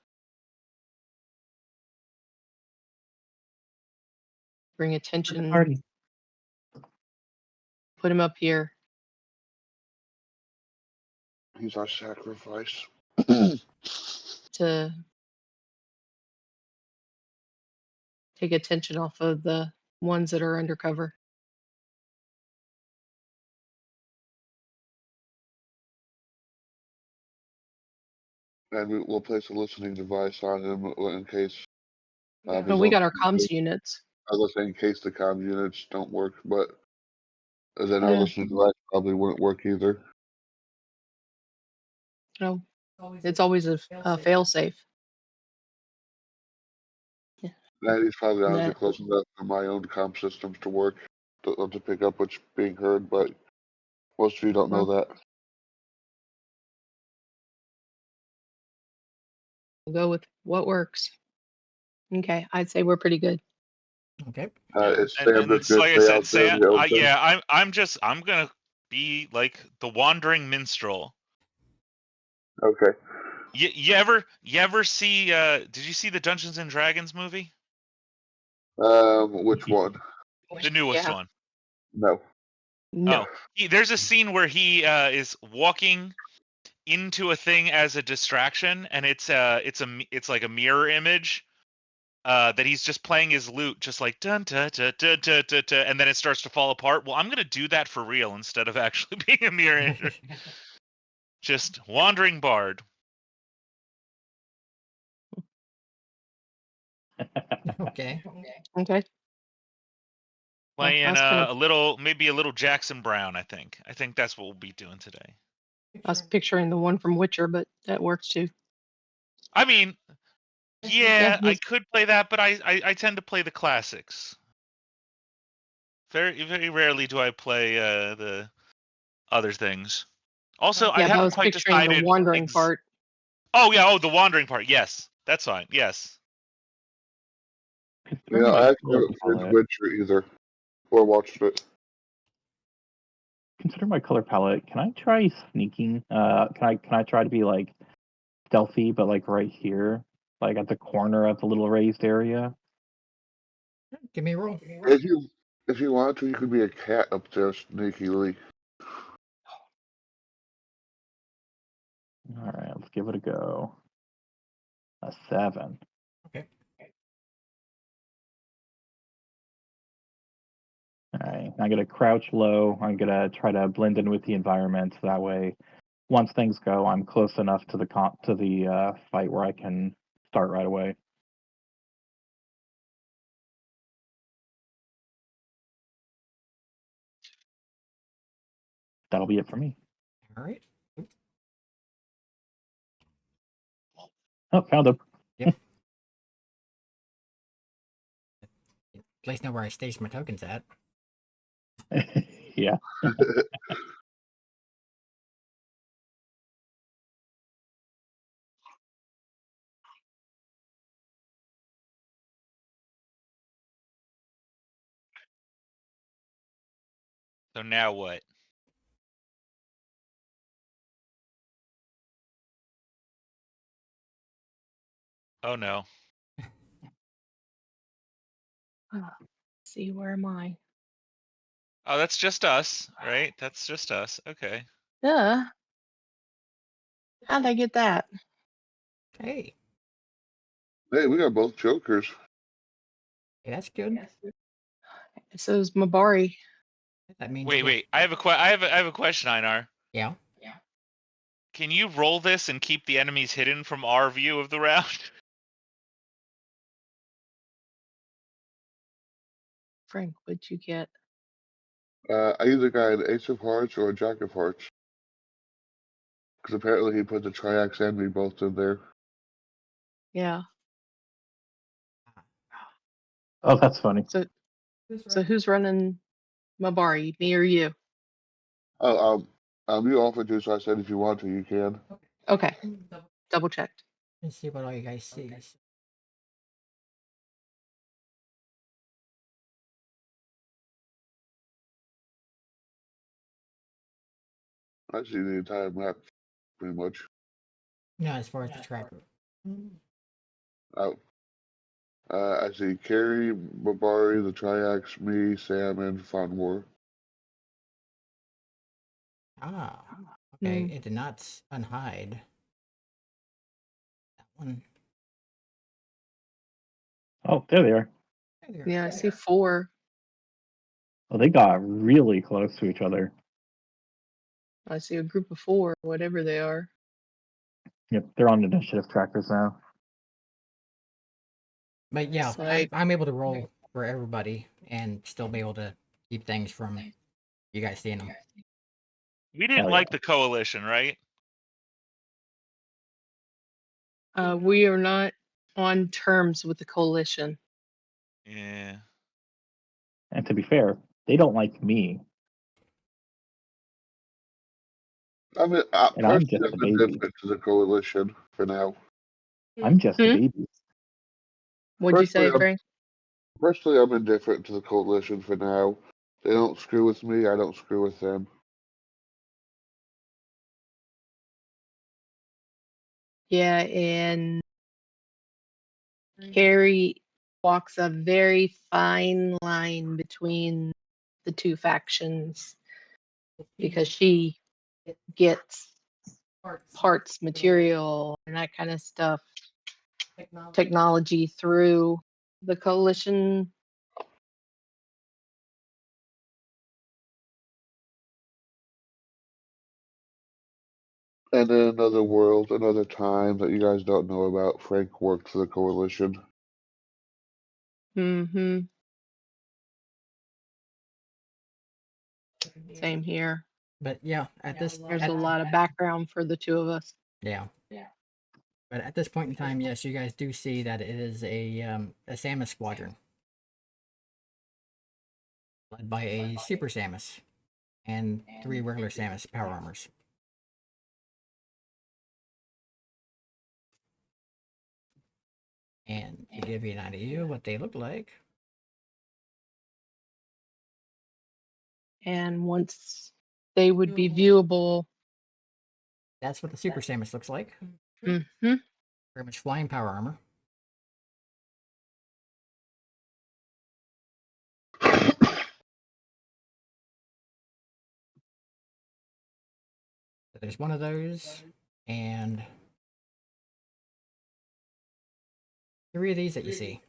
Bring attention. Party. Put him up here. He's our sacrifice. To take attention off of the ones that are undercover. And we'll place a listening device on him in case. No, we got our comms units. I was saying in case the comms units don't work, but then our Yeah. listening device probably wouldn't work either. No, it's always a fail safe. And he's probably honestly That- close enough for my own comm systems to work to pick up what's being heard, but most of you don't know that. We'll go with what works. Okay, I'd say we're pretty good. Okay. It's And Sam that's it's like I gonna stay said, out there in Sam. the open. Yeah, I'm gonna be like the wandering minstrel. Okay. You ever see? Did you see the Dungeons and Dragons movie? Which one? The newest Yeah. one. No. No. There's a scene where he is walking into a thing as a distraction, and it's like a mirror image. That he's just playing his lute, just like dun dun dun dun dun dun, dun, and then it starts to fall apart. Well, I'm gonna do that for real instead of actually being a mirror image. Just wandering bard. Okay. Okay. Playing kinda- a little, maybe a little Jackson Brown. I think that's what we'll be doing today. I was picturing the one from Witcher, but that works too. I mean, yeah, I he's- could play that, but I tend to play the classics. Very rarely do I play the other things. Also, I Yeah, but I haven't was quite picturing the decided. wandering part. Oh yeah, the wandering part. Yes, that's fine. Yes. Yeah, I actually color haven't played palette. Witcher either, or watched it. Consider my color palette. Can I try sneaking? Can I try to be like stealthy, but like right here, like at the corner of the little raised area? Give me a roll. If you want to, you could be a cat up there sneakily. All right, let's give it a go. A 7. Okay. All right, I'm gonna crouch low. I'm gonna try to blend in with the environment. So that way, once things go, I'm close enough to the fight where I can start right away. That'll be it for me. All right. Oh, found him. Place know where I stashed my tokens at. Yeah. So now what? Oh no. See, where am I? Oh, that's just us, right? That's just us. Okay. How'd I get that? Hey, Hey, we got both Jokers. that's good. So is Mabari. That means Wait. I have a question, Einar. Yeah. Can you roll this and keep the enemies hidden from our view of the round? Frank, what'd you get? I either got an Ace of Hearts or a Jack of Hearts. Because apparently he put the triax and me both in there. Yeah. Oh, that's funny. So who's running Mabari, me or you? Oh, you offered to, so I said if you want to, you can. Okay. Double checked. Let's see what all you guys see. I see the entire map, pretty much. No, as far as the tracker. Oh. I see Carrie, Babari, the Triax, me, Sam, and Fon War. Ah. Okay, it did not unhide. That one. Oh, there they are. There. Yeah, I see 4. Oh, they got really close to each other. I see a group of 4, whatever they are. Yep, they're on initiative trackers now. But yeah, It's like- I'm able to roll for everybody and still be able to keep things from you guys seeing them. We didn't Hell like the coalition, right? We are not on terms with the coalition. Yeah. And to be fair, they don't like me. I mean, And I'm just personally, a I'm baby. indifferent to the coalition for now. I'm just a baby. What'd you say, Personally, Frank? Personally, I'm indifferent to the coalition for now. They don't screw with me, I don't screw with them. Yeah, and Carrie walks a very fine line between the two factions because she gets parts, material, and that kind of stuff, technology through the coalition. And in another world, another time that you guys don't know about, Frank worked for the coalition. Mm-hmm. Same here. But yeah, at this There's a lot of background for the two of us. Yeah. But at this point in time, yes, you guys do see that it is a Samus squadron led by a Super Samus and 3 regular Samus power armors. And to give you an idea of what they look like, And once they would be viewable. that's what the Super Samus looks like. Mm-hmm. Very much flying power armor. So there's one of those, and 3 of these that you see.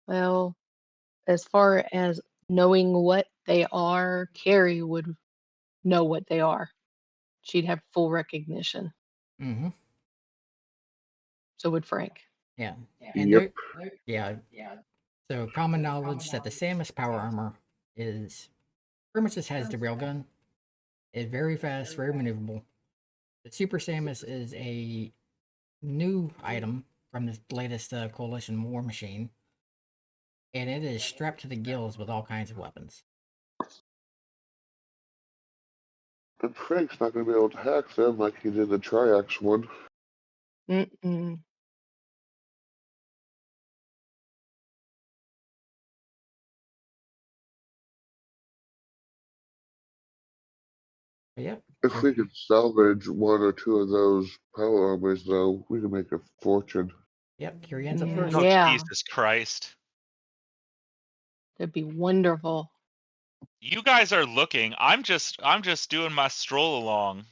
Well, as far as knowing what they are, Carrie would know what they are. She'd have full recognition. Mm-hmm. So would Frank. Yeah. And Yep. yeah. So common knowledge that the Samus power armor is pretty much just has the railgun. It's very fast, very maneuverable. The Super Samus is a new item from the latest Coalition War Machine, and it is strapped to the gills with all kinds of weapons. And Frank's not going to be able to hack them like he did the Triax one. Mm-mm. But yeah. If we could salvage 1 or 2 of those power armors, though, we could make a fortune. Yep, Curie ends up Yeah. first. Oh, Yeah. Jesus Christ. That'd be wonderful. You guys are looking. I'm just doing my stroll along.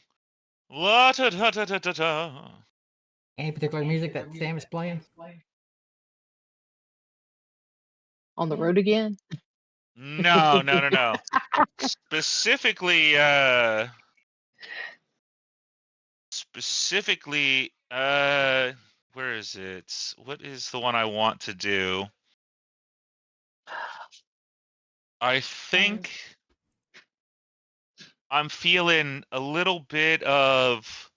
La ta ta ta ta ta ta. Any particular music that Sam is playing? On the road again? No. Specifically, where is it? What is the one I want to do? I think I'm feeling a little bit of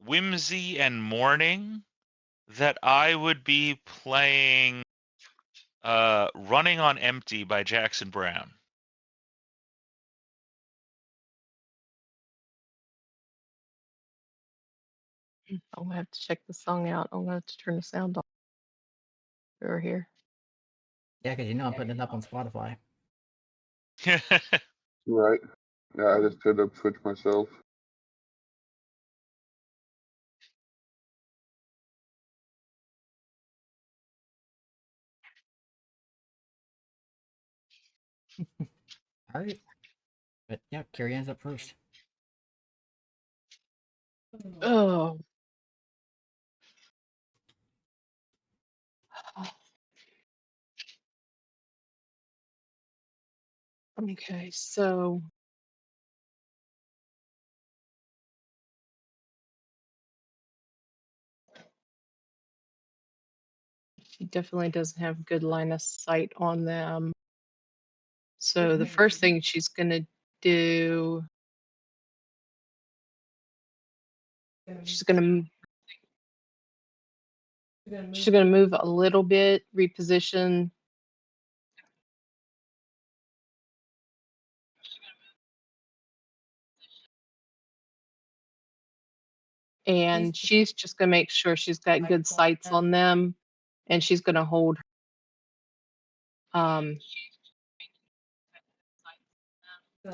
whimsy and mourning that I would be playing Running on Empty by Jackson Browne. I'm gonna have to check the song out. I'm gonna have to turn the sound off over here. Yeah, because I'm putting it up on Spotify. Right. Yeah, I just turned up Twitch myself. All right. But yeah, Carrie ends up first. Oh. Okay, so she definitely doesn't have good line of sight on them. So the first thing she's gonna do, she's gonna move a little bit, reposition. And she's just gonna make sure she's got good sights on them, and she's gonna hold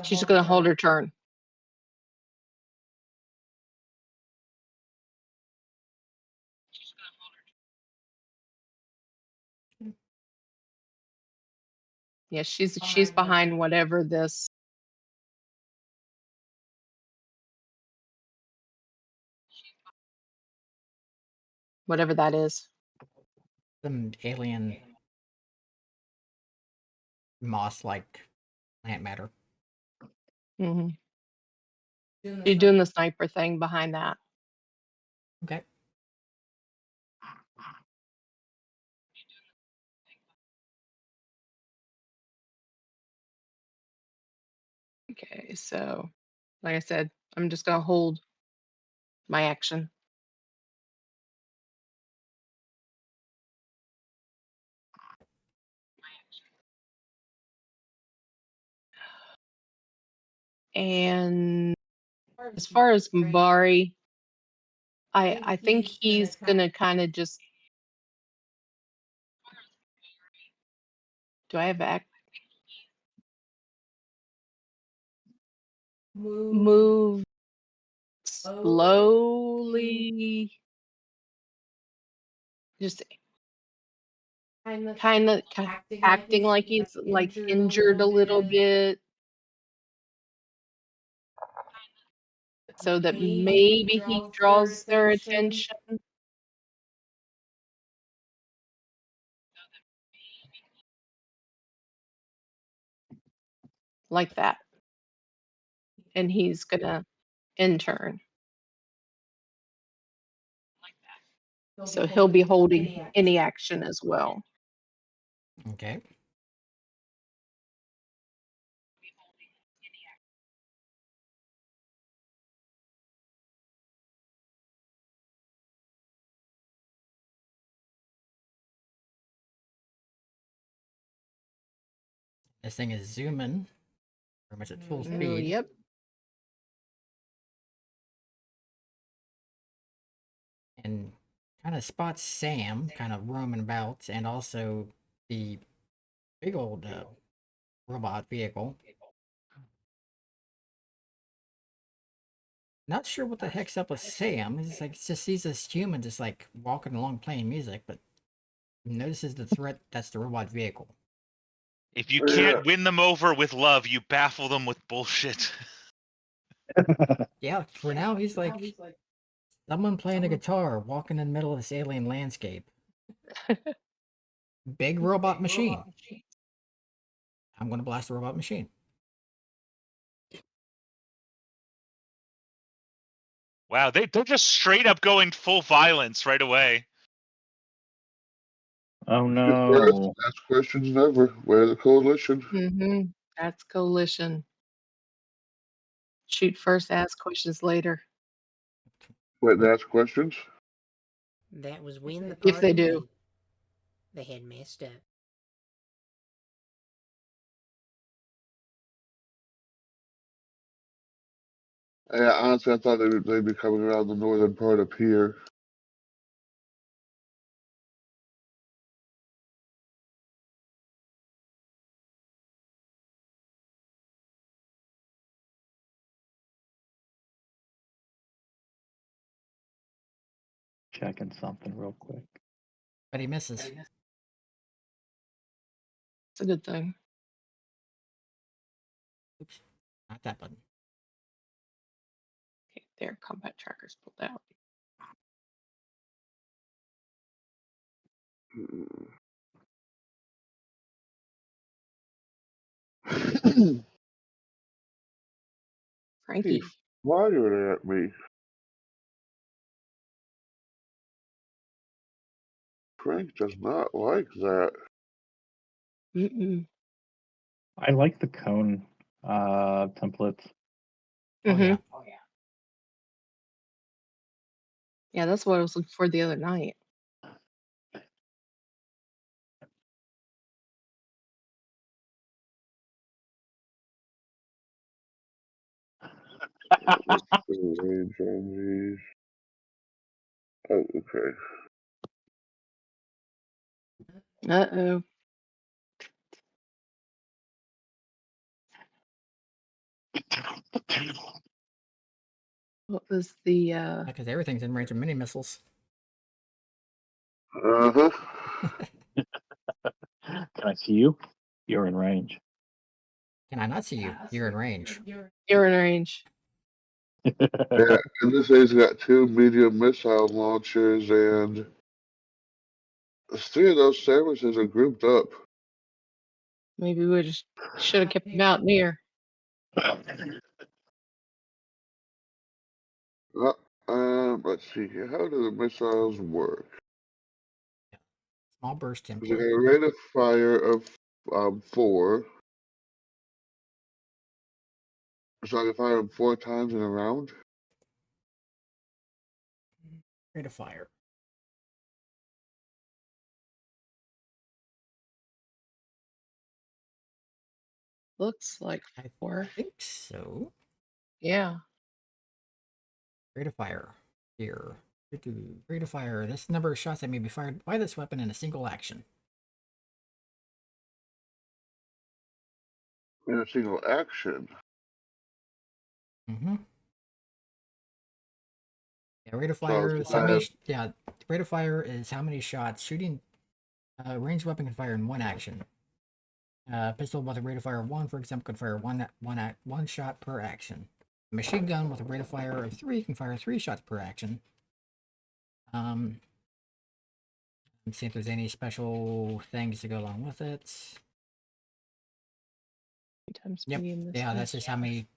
she's gonna hold her turn. Yeah, she's behind whatever this. Whatever that is. Some alien moss-like plant matter. Mm-hmm. She's doing the sniper thing behind that. Okay. Okay, so like I said, I'm just gonna hold my action. And as far as Mbari, I think he's gonna kind of just. Do I have act? Move slowly. Just kind of acting like he's like injured a little bit, so that maybe he draws their attention. Like that. And he's gonna in turn. So he'll be holding any action as well. Okay. This thing is zooming pretty much at full speed. Yep. And kind of spots Sam kind of roaming about, and also the big old robot vehicle. Not sure what the heck's up with Sam. He's like, just sees this human just like walking along playing music, but notices the threat that's the robot vehicle. If you can't win them over with love, you baffle them with bullshit. Yeah, for now he's like someone playing a guitar walking in the middle of this alien landscape. Big robot machine. I'm going to blast the robot machine. Wow, they're just straight up going full violence right away. Oh First, no. ask questions never. We're the coalition. Mm-hmm. That's coalition. Shoot first, ask questions later. Wait, they ask questions? That was when the If they party do. knew they had messed up. Yeah, honestly, I thought they'd be coming around the northern part up here. Checking something real quick. But he misses. It's a good thing. Oops. Not that button. Okay, there, combat trackers pulled out. Frankie. He's firing at me. Frank does not like that. Mm-mm. I like the cone templates. Oh, Mm-hmm. yeah. Yeah, that's what I was looking for the other night. What's the range on these? Oh, okay. Uh-oh. What was the Because everything's in range of mini missiles. Uh-huh. Can I see you? You're in range. Can I not see you? You're in range. you're in range? Yeah, and this thing's got 2 medium missile launchers, and 3 of those services are grouped up. Maybe we just should have kept him out near. Let's see here. How do the missiles work? Small burst Is it template. a rate of fire of 4? So I can fire them 4 times in a round? Rate of fire. Looks like I 4. think so. Yeah. Rate of fire. Here. Rate of fire. This number of shots that may be fired by this weapon in a single action. In a single action. Mm-hmm. Yeah, rate of So fire if is I how many. have, Yeah, rate of fire is how many shots shooting. Ranged weapon can fire in one action. Pistol with a rate of fire of 1, for example, can fire one shot per action. A machine gun with a rate of fire of 3 can fire 3 shots per action. Let's see if there's any special things to go along with it. Times Yep. medium Yeah, missile. that's just how many.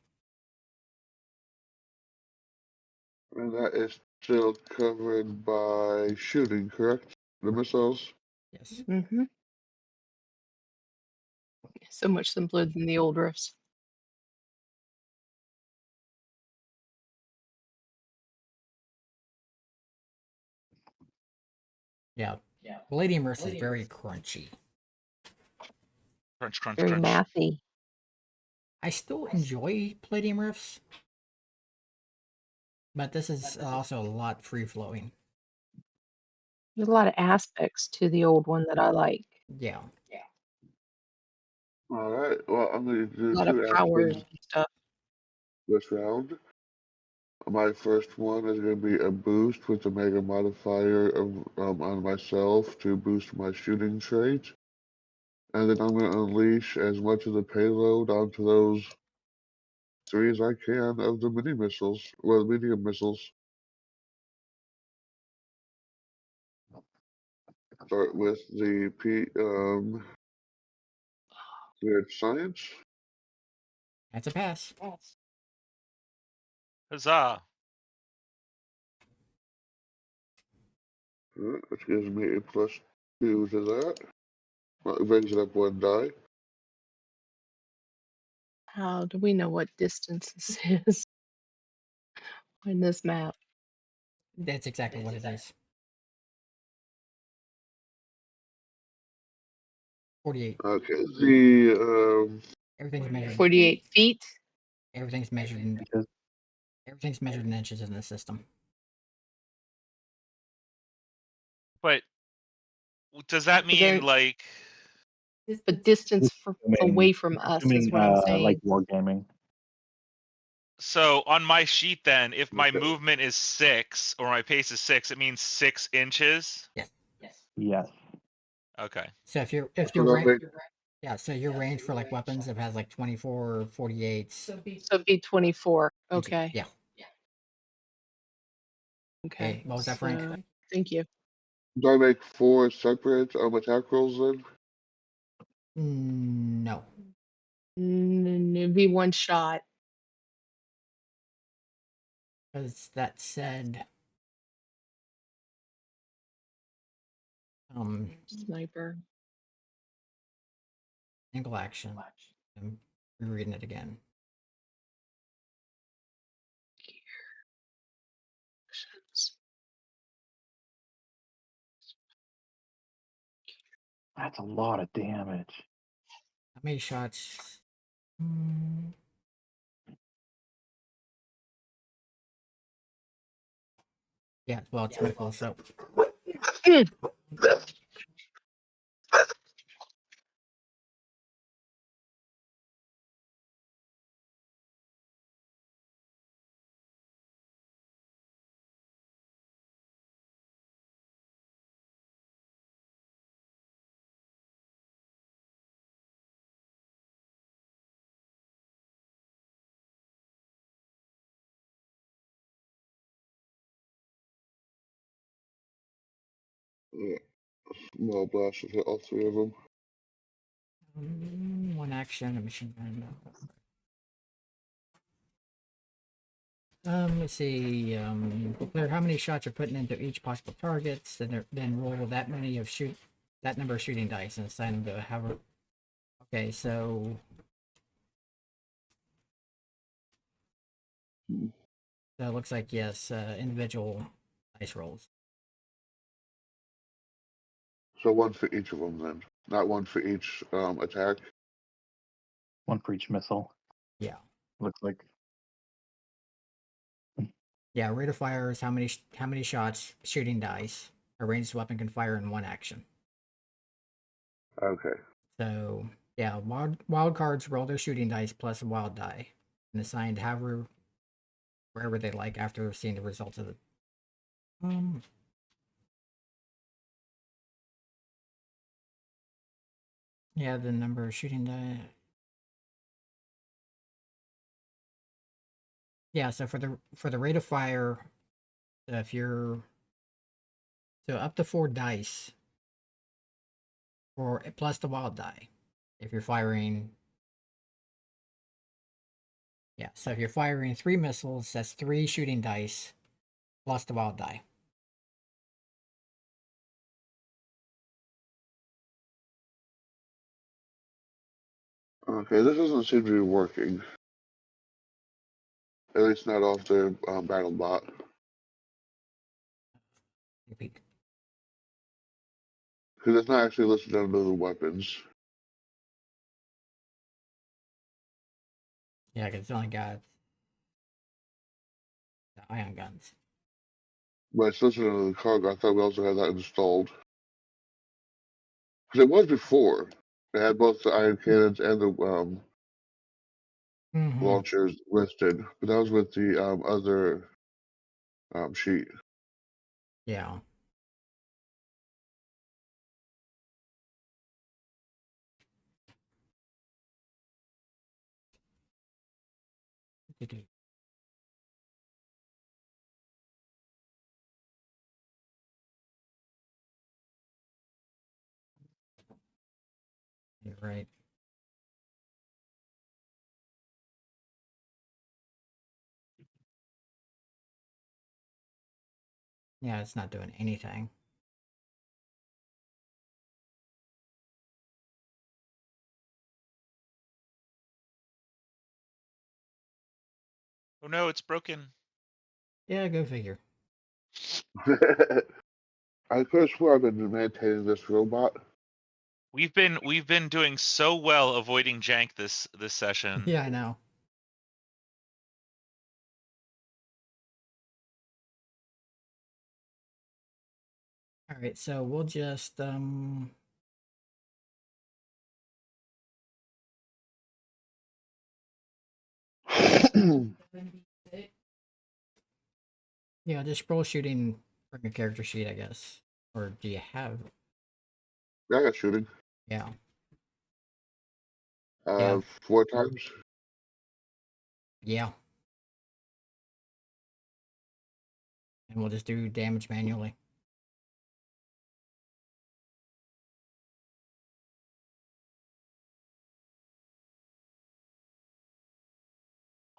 and that is still covered by shooting, correct? The missiles? Yes. Mm-hmm. So much simpler than the old riffs. Yeah. Palladium Earth is very crunchy. Crunch, crunch, Very crunch. mathy. I still enjoy Palladium Riffs, but this is also a lot free flowing. There's a lot of aspects to the old one that I like. Yeah. Alright, well, I'm going to A do lot of 2 powers actions and stuff. this round. My first one is going to be a boost with the mega modifier of on myself to boost my shooting trait. And then I'm going to unleash as much of the payload onto those 3 as I can of the mini missiles, well, medium missiles. start with the weird science. That's a pass. Huzzah! Which gives me a +2 to that. Well, it brings it up 1 die. How do we know what distance this is in this map? That's exactly what it is. 48. Okay, the Everything's measured. 48 feet. Everything's measured in. Because Everything's measured in inches in the system. But does that Is there- mean like? But distance assuming- away from us is assuming, what I'm saying. like wargaming. So on my sheet, then, if my Okay. movement is 6 or my pace is 6, it means 6 inches. Yes. Okay. So if so you're that makes yeah, so your range for like weapons, if it has like 24 or 48. So it'd be 24. inches. Okay. Yeah. Okay. What was that, Frank? So, thank you. do I make 4 separate attack rolls then? No. It'd be one shot. Because that said, Sniper. single action. I'm rereading it again. That's a lot of damage. How many shots? Yeah, well, it's rifle, so. Yeah. Well, blast will hit all 3 of them. One action, a machine gun. Let's see. Declare how many shots you're putting into each possible targets. Then roll that number of shooting dice and assign them to however. Okay, so. So it looks like yes, individual dice rolls. So 1 for each of them then, not 1 for each attack. 1 for each missile. Yeah. Looks like. Yeah, rate of fire is how many shots shooting dice a ranged weapon can fire in one action. Okay. So yeah, wild cards roll their shooting dice plus a wild die and assigned wherever they like after seeing the results of the. Yeah, the number of shooting die. Yeah, so for the rate of fire, if you're up to 4 dice, or plus the wild die, if you're firing. Yeah, so if you're firing 3 missiles, that's 3 shooting dice plus the wild die. Okay, this doesn't seem to be working. At least not off the battle bot. Repeat. Because it's not actually listed under the weapons. Yeah, because it's only got the ion guns. But it's listed under the cargo. I thought we also had that installed. Because it was before. It had both the iron cannons and the launchers listed. But that was with the other sheet. Yeah. You're right. Yeah, it's not doing anything. Oh no, it's broken. Yeah, go figure. I could have swore I've been maintaining this robot. We've been doing so well avoiding jank this session. Yeah, I know. All right, so we'll just yeah, just scroll shooting from your character sheet, I guess. Or do you have? I got shooting. Yeah. Yeah. 4 times. Yeah. And we'll just do damage manually.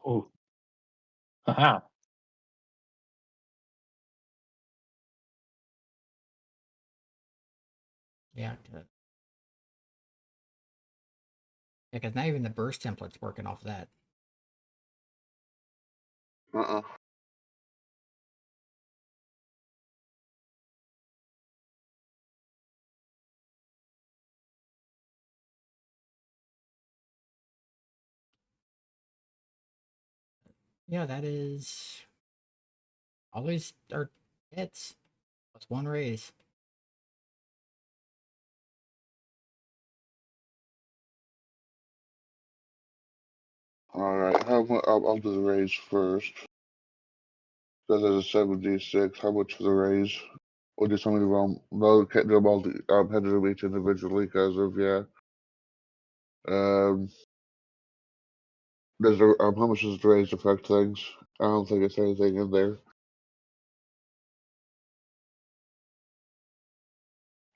Oh. Haha. Yeah. Because not even the burst template's working off that. Uh-uh. Yeah, that is always our hits. Plus 1 raise. Alright, I'll do the raise first. Because there's a 7d6. How much for the raise? Or do somebody wrong? No, can't do them all. Had to do each individually because of, yeah. There's a, how much does the raise affect things? I don't think it's anything in there.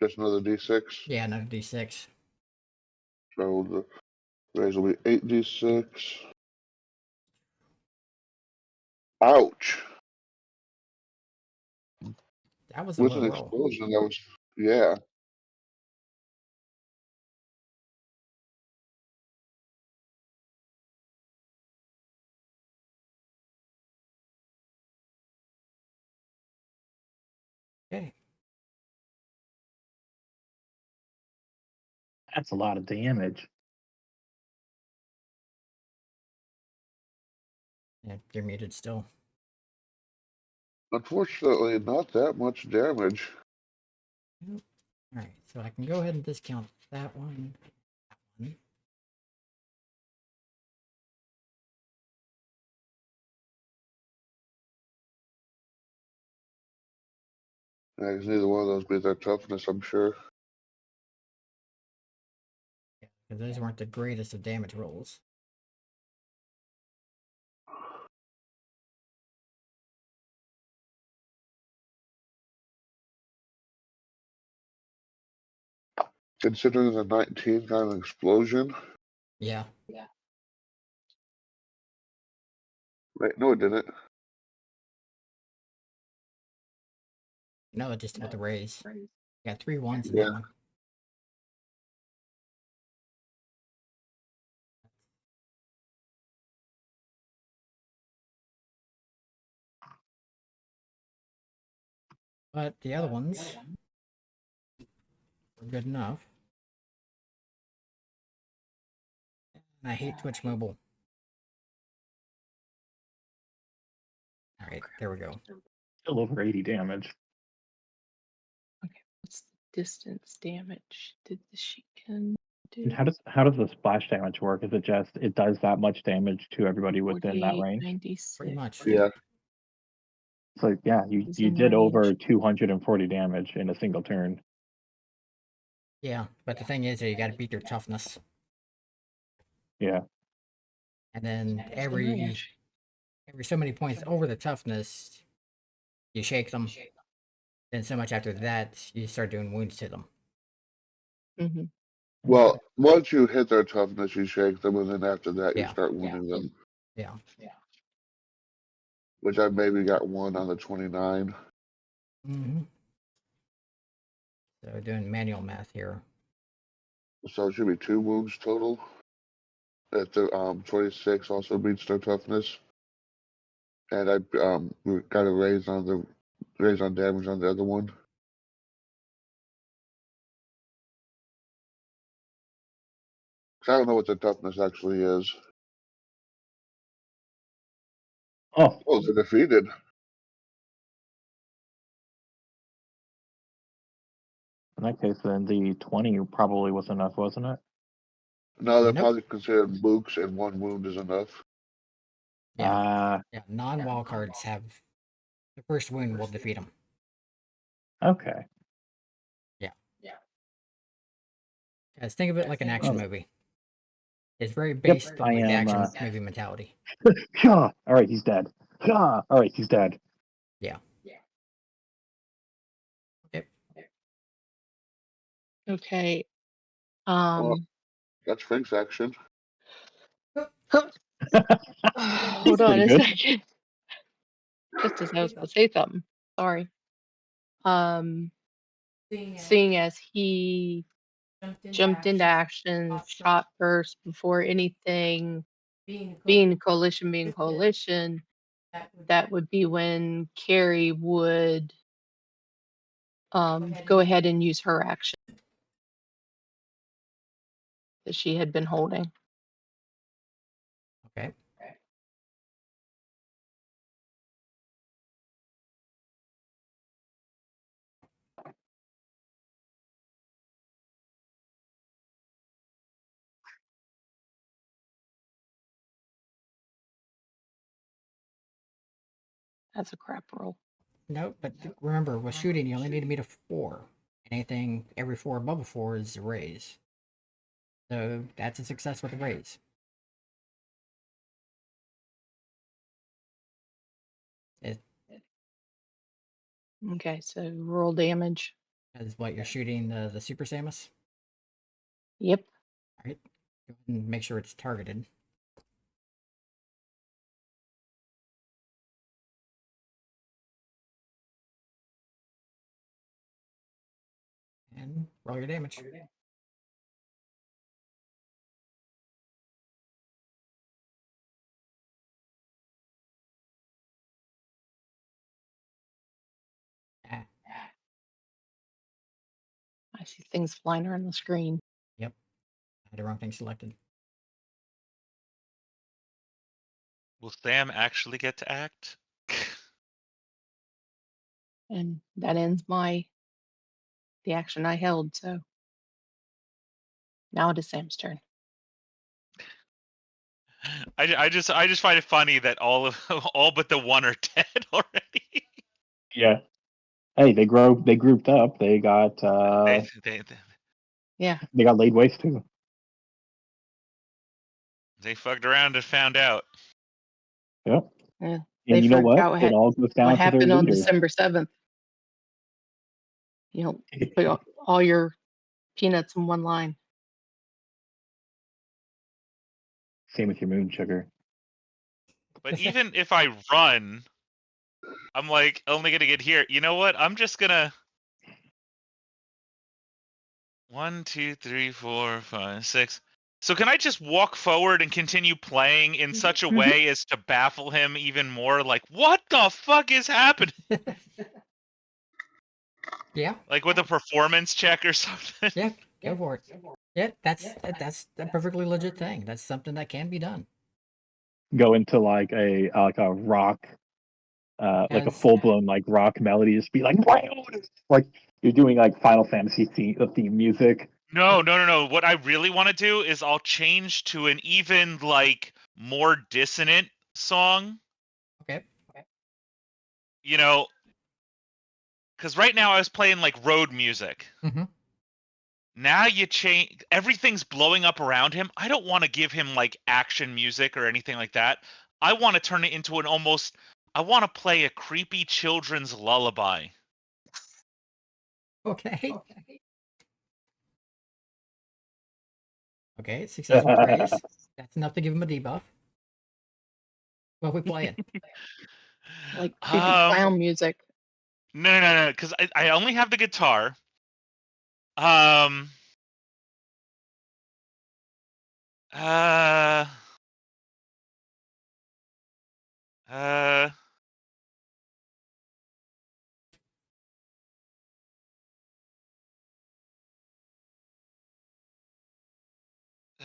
Just another d6. Yeah, another d6. So the raise will be 8d6. Ouch! That was a With low an roll. explosion, that was, yeah. Okay. That's a lot of damage. Yeah, you're muted still. Unfortunately, not that much damage. Alright, so I can go ahead and discount that one. That one. Yeah, 'cause neither one of those beat their toughness, I'm sure. Yeah, because those weren't the greatest of damage rolls. Considering the 19 kind of explosion. Yeah. Wait, no, it didn't. No, just with the raise. Got 3 1s in Yeah. that one. But the other ones were good enough. And I hate Twitch Mobile. Alright, there we go. Still over 80 damage. Okay, what's the distance damage did the Sheikah do? And how does the splash damage work? Is it just it does that much damage to everybody within that 48, range? 96. Pretty much. Yeah. So yeah, you He's in did over range. 240 damage in a single turn. Yeah, but the thing is, you got to beat their toughness. Yeah. And then He's in every range. so many points over the toughness, you shake them. Then so much after that, you start doing wounds to them. Mm-hmm. Well, once you hit their toughness, you shake them, and then after that, you Yeah. start wounding them. Yeah. Which I maybe got one on the 29. Mm-hmm. So doing manual math here. So it should be 2 wounds total. If the 26 also beats their toughness. And I got a raise on damage on the other one. I don't know what the toughness actually is. Oh, Oh, they're defeated. in that case, then the 20 probably was enough, wasn't it? No, they're Nope. probably considered mooks, and 1 wound is enough. Yeah. Non-wall cards have the first wound will defeat them. Okay. Guys, think of it like an action Oh. movie. It's very based on I like the am, action movie mentality. All right, he's dead. All right, he's dead. Yeah. Yep. Okay. Well, that's Frank's action. Hold on Pretty a good. second. Just as I was gonna say something. Sorry. Seeing as he jumped into action, shot first before anything, being coalition, that would be when Carrie would go ahead and use her action that she had been holding. Okay. That's a crap roll. No, but remember, with shooting, you only need to meet a 4. Anything every 4 above a 4 is a raise. So that's a success with a raise. Okay, so roll damage. As what you're shooting the Super Samus. Yep. All right. Go ahead and make sure it's targeted. And roll your damage. Ah, I see things flying around the screen. yep. I had the wrong thing selected. Will Sam actually get to act? And that ends the action I held, so now it is Sam's turn. I just find it funny that all but the 1 are dead already. Yeah. Hey, they grouped up. They got Yeah. they got laid waste too. They fucked around and found out. Yep. Yeah. And They you know what? forgot It all goes what down to their happened on leader. December 7th. You know, put all your peanuts in one line. Same with your moon sugar. But even if I run, I'm like only gonna get here. You know what? I'm just gonna 1, 2, 3, 4, 5, 6. So can I just walk forward and continue playing in such a Mhm. way as to baffle him even more? Like, what the fuck is happening? Yeah. Like with a performance check or something? Yeah. Go for it. Yeah, that's a perfectly legit thing. That's something that can be done. Go into like a rock, like a As full blown like rock melody. Just be like you're doing like Final Fantasy theme music. No. What I really want to do is I'll change to an even like more dissonant song. okay. You know, because right now I was playing like road music. Mm-hmm. Now you change, everything's blowing up around him. I don't want to give him like action music or anything like that. I want to turn it into I want to play a creepy children's lullaby. Okay. Okay, successful praise. That's enough to give him a debuff. What are we playing? Like creepy clown music. No, because I only have the guitar. Um. Uh. Uh.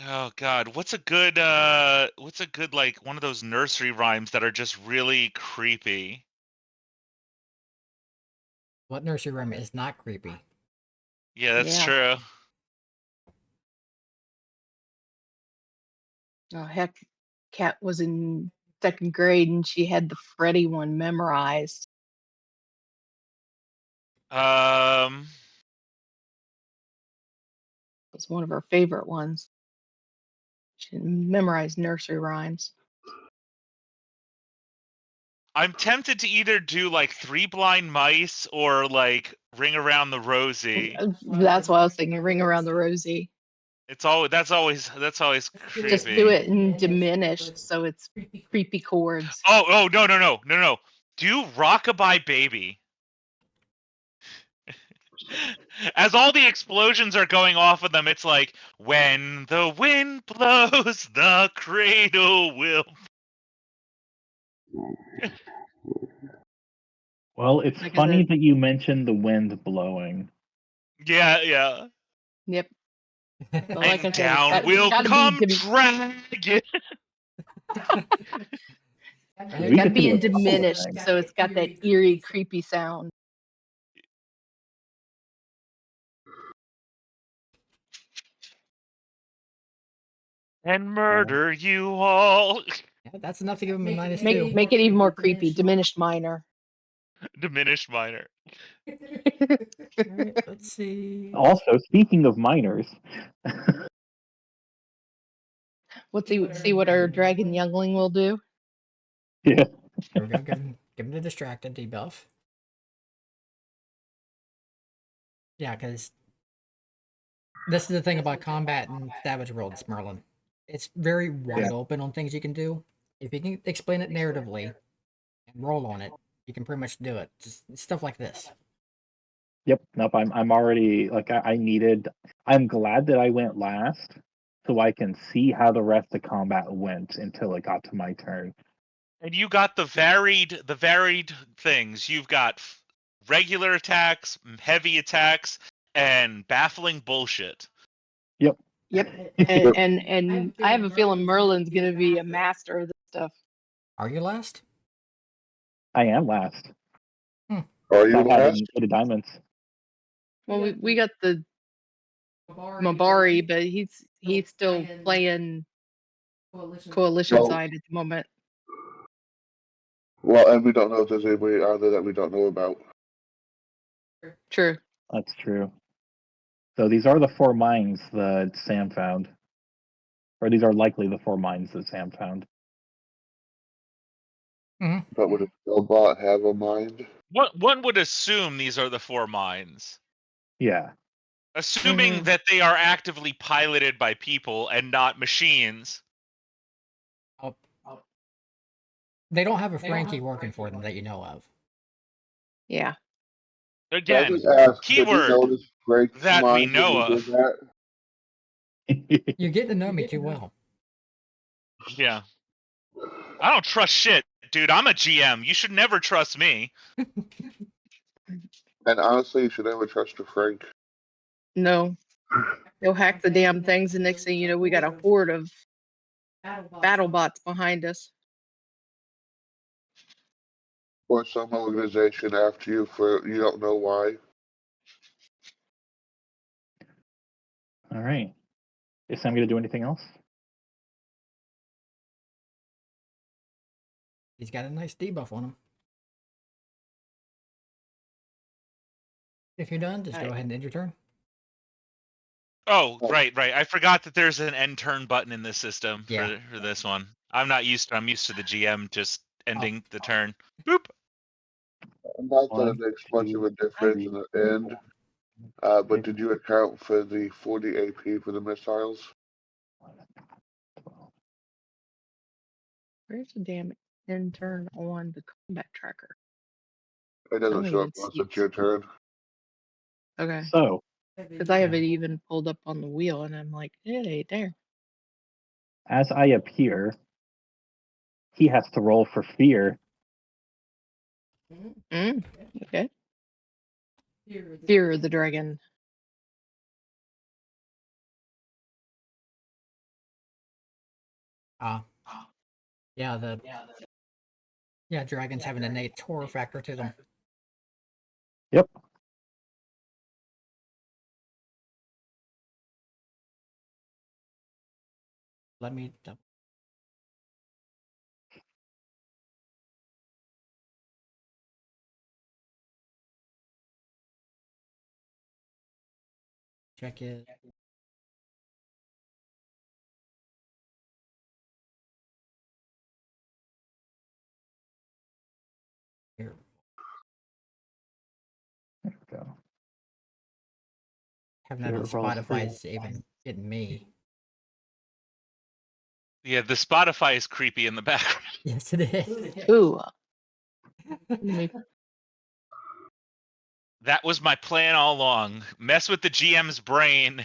Oh God, what's a good like one of those nursery rhymes that are just really creepy? What nursery rhyme is not creepy? Yeah, that's Yeah. true. Oh heck, Kat was in 2nd grade and she had the Freddy one memorized. Um. It was one of her favorite ones. She memorized nursery rhymes. I'm tempted to either do like Three Blind Mice or like Ring Around the Rosie. That's why I was thinking Ring Around the Rosie. It's always that's always Just creepy. do it in diminished so it's creepy chords. Oh no. Do Rockabye Baby. As all the explosions are going off of them, it's like when the wind blows, the cradle will. Well, it's Like I funny said, that you mentioned the wind blowing. Yeah. yep. But like And I said, down it's will gotta be come dragon. Right? We gotta could be do in a couple of diminished things. so it's got that eerie, creepy sound. And murder you all. Yeah, that's enough to give him a minus Make 2. make it even more creepy, diminished minor. Diminished minor. Alright, let's see. Also, speaking of minors, Let's see what our dragon youngling will do. yeah, Here we go. Give him the distracted debuff. Yeah, because this is the thing about combat and Savage Worlds, Merlin. It's very wide open on things you can do. If you can explain it narratively and roll on it, you can pretty much do it. Just stuff like this. yep, nope. I'm already like I needed. I'm glad that I went last, so I can see how the rest of combat went until it got to my turn. And you got the varied things. You've got regular attacks, heavy attacks, and baffling bullshit. Yep. And I have a feeling Merlin's gonna be a master of this stuff. Are you last? I am last. Are you Without having last? any diamonds. Well, we got the Mabari, but he's still playing coalition Well, side at the moment. well, and we don't know if there's anybody out there that we don't know about. True. That's true. So these are the 4 mines that Sam found, or these are likely the 4 mines that Sam found. But would a Spellbot have a mind? One would assume these are the 4 mines. Yeah. Assuming that they are actively piloted by people and not machines. Oh. They don't have a Frankie working for them that you know of. Yeah. Again, I just asked, did you keyword notice Frank's that we mind when know he of. did that? You're getting to know me too well. Yeah. I don't trust shit, dude. I'm a GM. You should never trust me. And honestly, you should never trust a Frank. No. They'll hack the damn things, and next thing you know, we got a horde of battle bots behind us. Or some organization after you for you don't know why. All right. Is Sam going to do anything else? He's got a nice debuff on him. If you're done, just go ahead and end your turn. Oh, right. I forgot that there's an end turn button in this system Yeah. for this one. I'm used to the GM just ending the turn. Boop. Not that it 1, makes much of 2, a difference 3, in the 4, end. 5, But 6. did you account for the 40 AP for the missiles? Where's the damn intern on the combat tracker? It I doesn't don't show even up unless see it's your turn. Okay. So, Because I have it even pulled up on the wheel, and I'm like, it ain't there. as I appear, he has to roll for fear. Okay. Fear of the dragon. Yeah, dragons have an innate terror factor to them. Yep. Let me check it. Here. There we go. Haven't had Here, roll Spotify's even getting me. Yeah, the Spotify is creepy in the background. Yes, it is. Ooh. Let me- That was my plan all along. Mess with the GM's brain.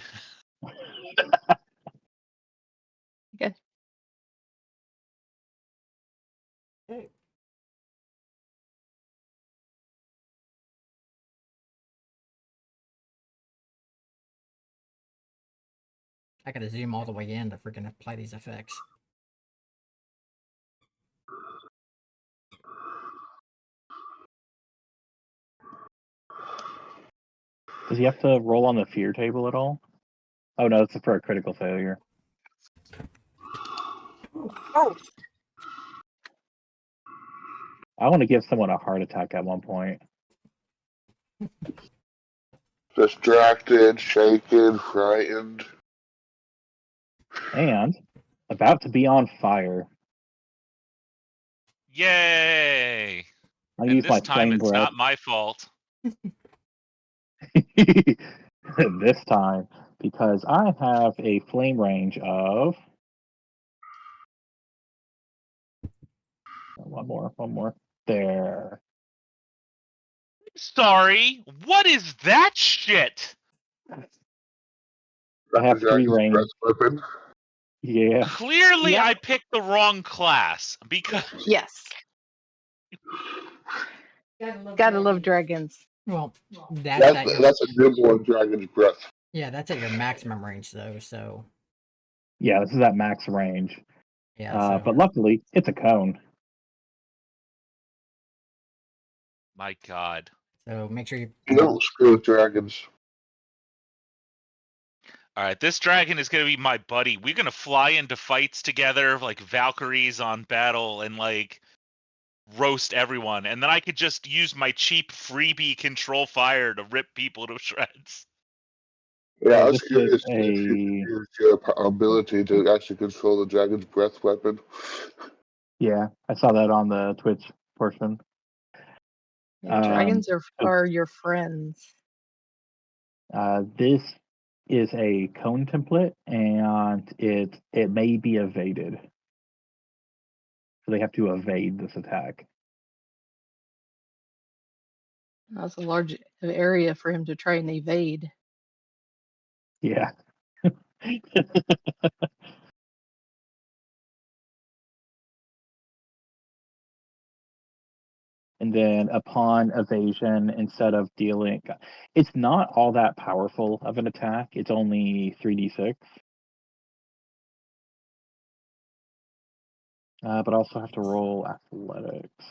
Okay. I gotta zoom all the way in to freaking apply these effects. Does he have to roll on the fear table at all? Oh no, it's for a critical failure. Oh. I want to give someone a heart attack at one point. Distracted, shaken, frightened. And about to be on fire. Yay! I And use my this time flame it's breath. not my fault. This time, because I have a flame range of one more. There. Sorry, what is that shit? I have Dr. 3 Jack's range. breath weapon. Yeah. Clearly, Yep. I picked the wrong class because Yes. Gotta love dragons. Well, that's at your That's a nibble on Dragon's breath. yeah, that's at your maximum range though. So Yeah, this is at max range. yeah, But luckily, it's a cone. my God. so make sure you. You don't screw with dragons. All right, this dragon is gonna be my buddy. We're gonna fly into fights together, like Valkyries on battle, and like roast everyone. And then I could just use my cheap freebie control fire to rip people to shreds. Yeah, I was This is curious if you a used your ability to actually control the dragon's breath weapon. yeah. I saw that on the Twitch portion. Yeah, dragons are your friends. This is a cone template, and it may be evaded, so they have to evade this attack. That's a large area for him to try and evade. Yeah. And then upon evasion, instead of dealing, it's not all that powerful of an attack. It's only 3d6. But I also have to roll athletics.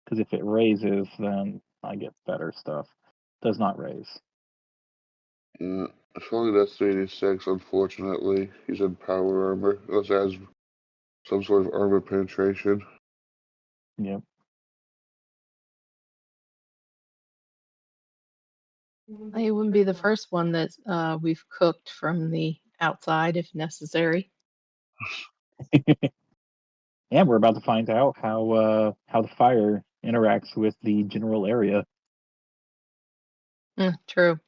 Because if it raises, then I get better stuff. Does not raise. Yeah, it's only that's 3d6, unfortunately. He's in power armor. Unless it has some sort of armor penetration. Yep. It wouldn't be the first one that we've cooked from the outside if necessary. And we're about to find out how the fire interacts with the general area. True.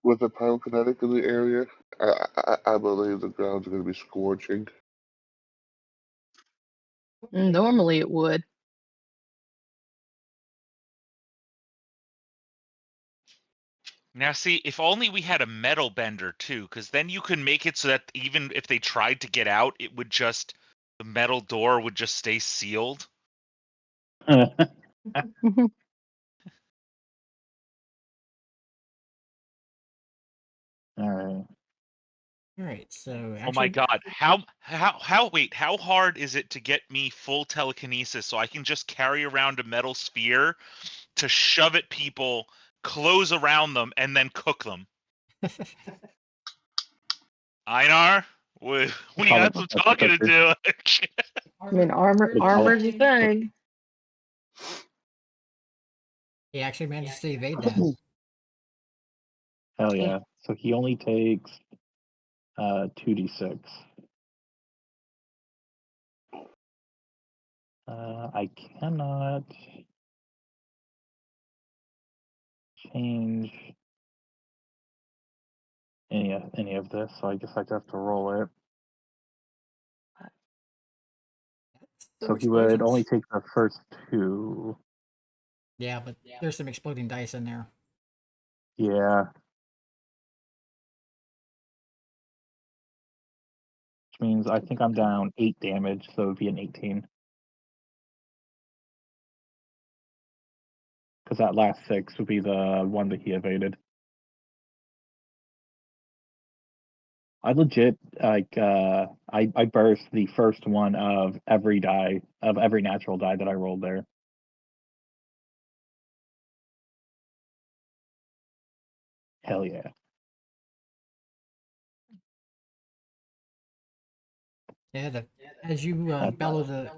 with the pyrokinetic in the area, I believe the ground's going to be scorching. Normally it would. Now, see, if only we had a metal bender too, because then you could make it so that even if they tried to get out, it would just the metal door would just stay sealed. All right. All right, so Oh my actually, god, wait, how hard is it to get me full telekinesis so I can just carry around a metal sphere to shove at people, close around them, and then cook them? Einar, we Call got it some a talking to cooker. do. I mean, They call armor's a it- thing. he actually managed to evade that. Hell Yeah. yeah. So he only takes 2d6. I cannot change any of this, so I guess I have to roll it. Still So he would only explosions. take the first 2. Yeah, but there's some exploding dice in there. Yeah. Which means I think I'm down 8 damage, so it would be an 18. Because that last 6 would be the one that he evaded. I legit I burst the first one of every natural die that I rolled there. Hell yeah. Yeah, as you bellow the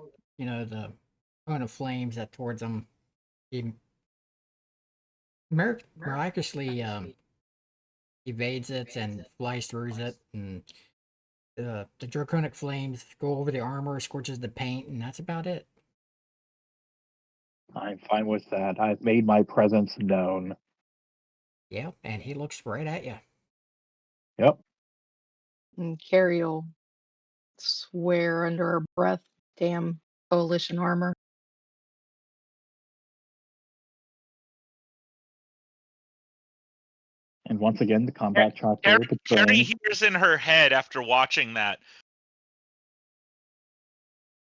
cone of flames that towards him, he miraculously evades it and flies through it, and the draconic flames go over the armor, scorches the paint, and that's about it. I'm fine with that. I've made my presence known. Yep, and he looks right at you. Yep. And Carrie will swear under her breath, damn coalition armor. And once again, the combat chopper Carrie betraying. hears in her head after watching that.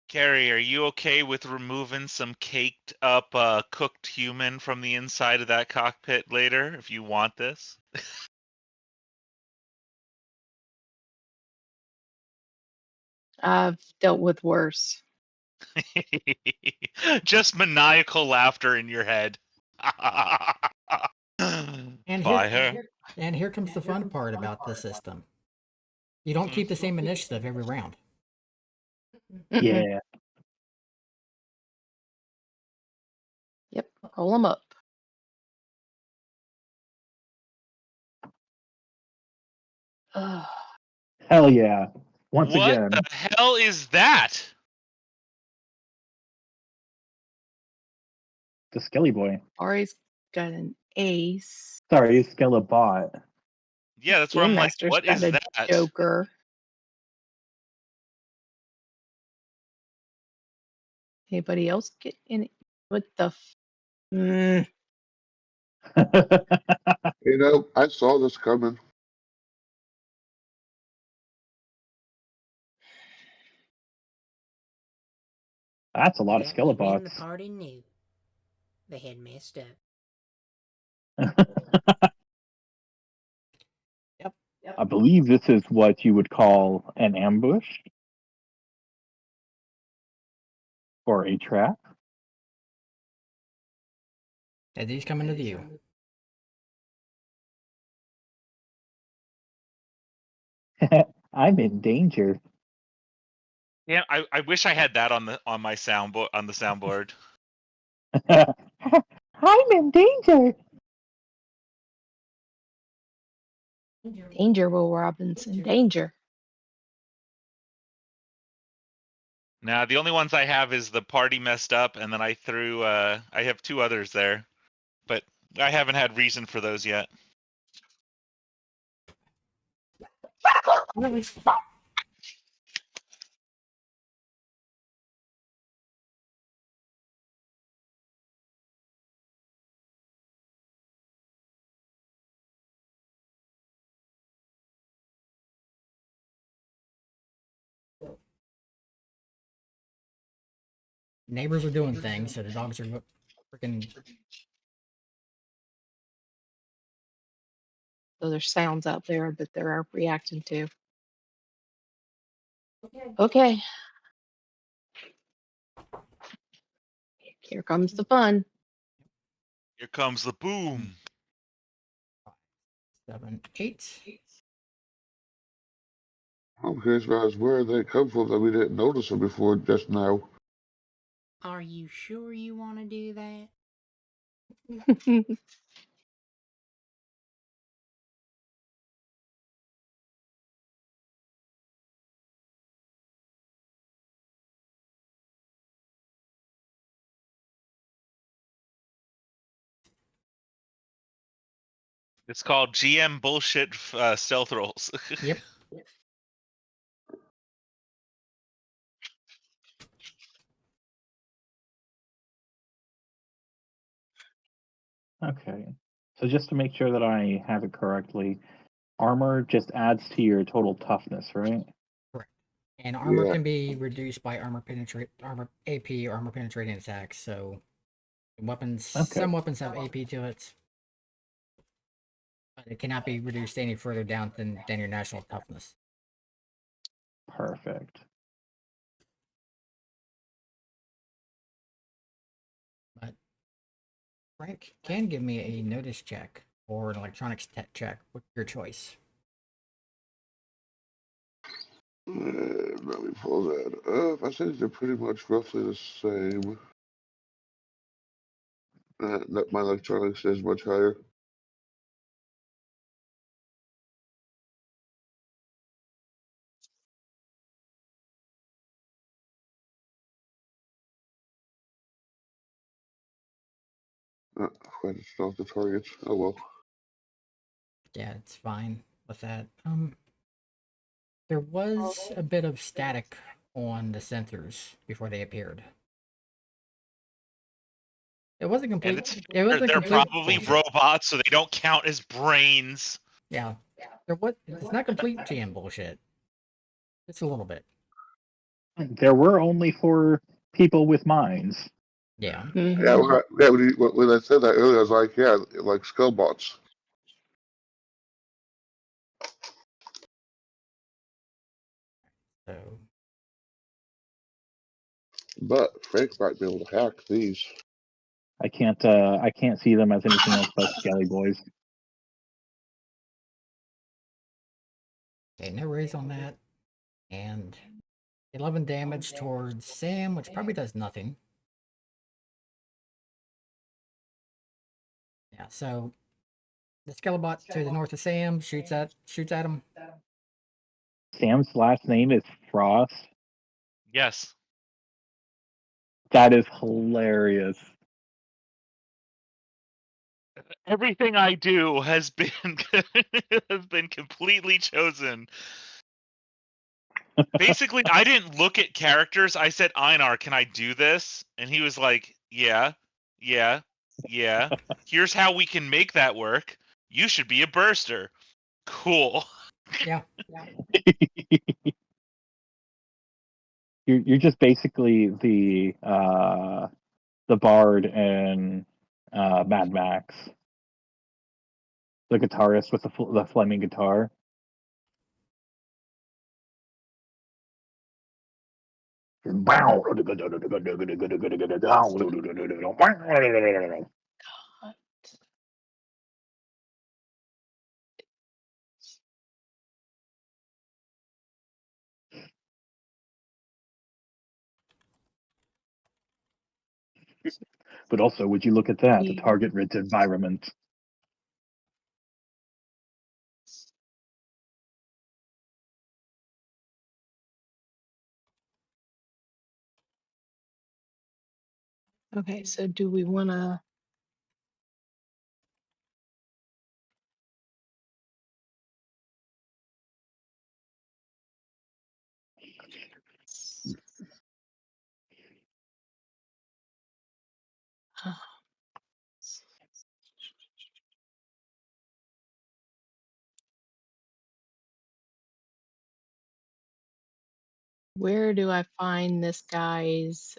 Carrie, are you okay with removing some caked up cooked human from the inside of that cockpit later if you want this? I've dealt with worse. Just maniacal laughter in your head. And Fire. here comes the fun part about this system. You don't keep the same initiative every round. Yeah. Yep, roll them up. Ugh. Hell yeah. Once What again. the hell is that? The Skelly Boy. Ari's got an ace. Sorry, Skelebot. Yeah, that's where Game I'm like, Master's what got is a that? Joker. Anybody else get any? What the? You know, I saw this coming. That's a lot of That was when the Skelebots. party knew they had messed up. I believe this is what you would call an ambush or a trap. As he's coming to view. I'm in danger. Yeah, I wish I had that on my soundboard. I'm in danger. Danger, Will Robinson. Danger. Now the only ones I have is the party messed up, and then I threw I have 2 others there, but I haven't had reason for those yet. Really? Stop. Neighbors are doing things, so the dogs are freaking. So there's sounds out there that they're reacting to. Okay. Here comes the fun. Here comes the boom. 7, 8. I'm curious about where they come from that we didn't notice them before just now. Are you sure you want to do that? It's called GM bullshit stealth rolls. Yep. Okay. So just to make sure that I have it correctly, armor just adds to your total toughness, right? Correct. And armor Yeah. can be reduced by armor AP, or armor penetrating attacks. So weapons, Okay. some weapons have AP to it, but it cannot be reduced any further down than your national toughness. Perfect. But Frank can give me a notice check or an electronics check with your choice. Let me pull that up. I think they're pretty much roughly the same. My electronics is much higher. Quite it's not the targets. Oh well. Yeah, it's fine with that. There was a bit of static on the sensors before they appeared. It wasn't And complete. It wasn't they're complete probably bullshit. robots, so they don't count as brains. Yeah, it's not complete GM bullshit. It's a little bit. There were only 4 people with minds. Yeah. Mhm. Yeah, when I said that earlier, I was like, yeah, like skullbots. So But Frank might be able to hack these. I can't see them as anything else but Skelly boys. okay, no raise on that, and 11 damage towards Sam, which probably does nothing. Yeah. So the Skelebot to the north of Sam shoots at him. Sam's last name is Frost. Yes. That is hilarious. Everything I do has been has been completely chosen. Basically, I didn't look at characters. I said, Einar, can I do this? And he was like, yeah, yeah, yeah. Here's how we can make that work. You should be a burster. Cool. Yeah. You're just basically the bard in Mad Max, the guitarist with the Fleming guitar. But also, would you look at that? The target-rich environment. Okay, so do we want to? Where do I find this guy's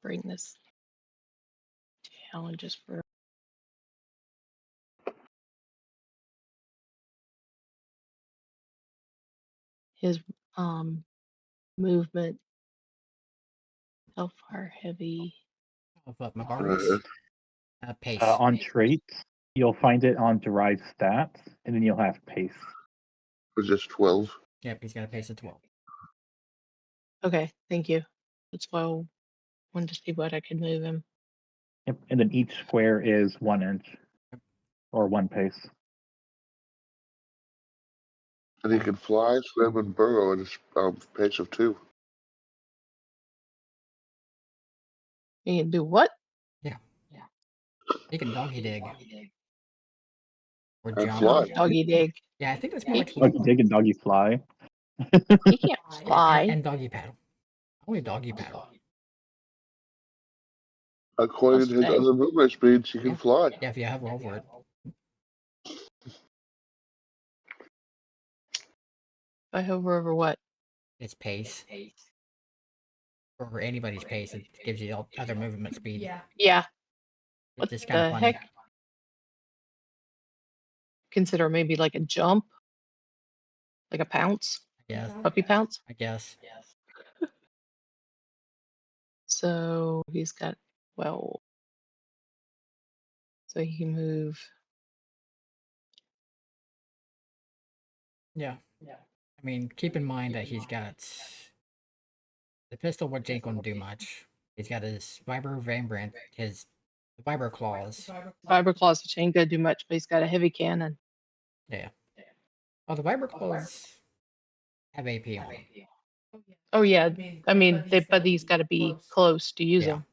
bring this down just for his movement, hellfire heavy. Of my Barbies. Pace. On traits, you'll find it on derived stats, and then you'll have pace. It's just 12. Yep, he's got a pace of 12. Okay, thank you. That's why I wanted to see what I could move him. Yep. And then each square is 1 inch or 1 pace. And he can fly, swim, and burrow at a pace of 2. He can do what? He can doggy dig. Or And jump. fly. Doggy dig. Yeah, I think that's more like Doggy dig and doggy fly. He can't fly. and doggy paddle. Only doggy paddle. According to his Okay. other movement speeds, he can fly. Yeah, if you have roll for it. If I hover over what? It's pace. Or anybody's pace, it gives you other movement speed. Yeah. It's What just kind of the funny. heck? Consider maybe like a jump, like a pounce, Yes, puppy pounce. I guess. So he's got, well, so he can move. Yeah. I mean, keep in mind that he's got the pistol, which ain't going to do much. He's got his vibro Vanbrand, his vibro claws. Fiber claws, which ain't gonna do much, but he's got a heavy cannon. Yeah. Oh, the vibro claws have AP on them. Oh yeah, I mean, but he's got to be close to use Yeah. them.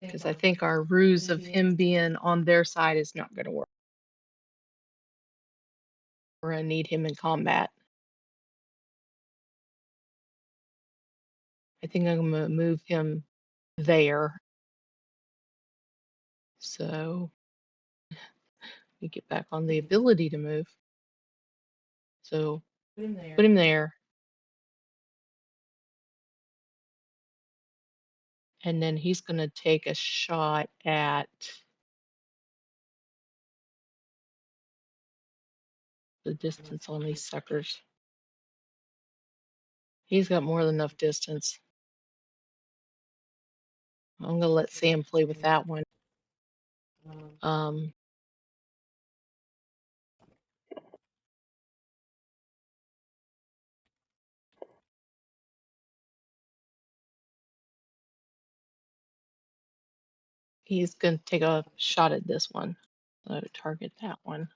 Because I think our ruse of him being on their side is not going to work. We're going to need him in combat. I think I'm going to move him there. So we get back on the ability to move. So put him there. And then he's going to take a shot at the distance on these suckers. He's got more than enough distance. I'm going to let Sam play with that one. He's going to take a shot at this one. So target that one.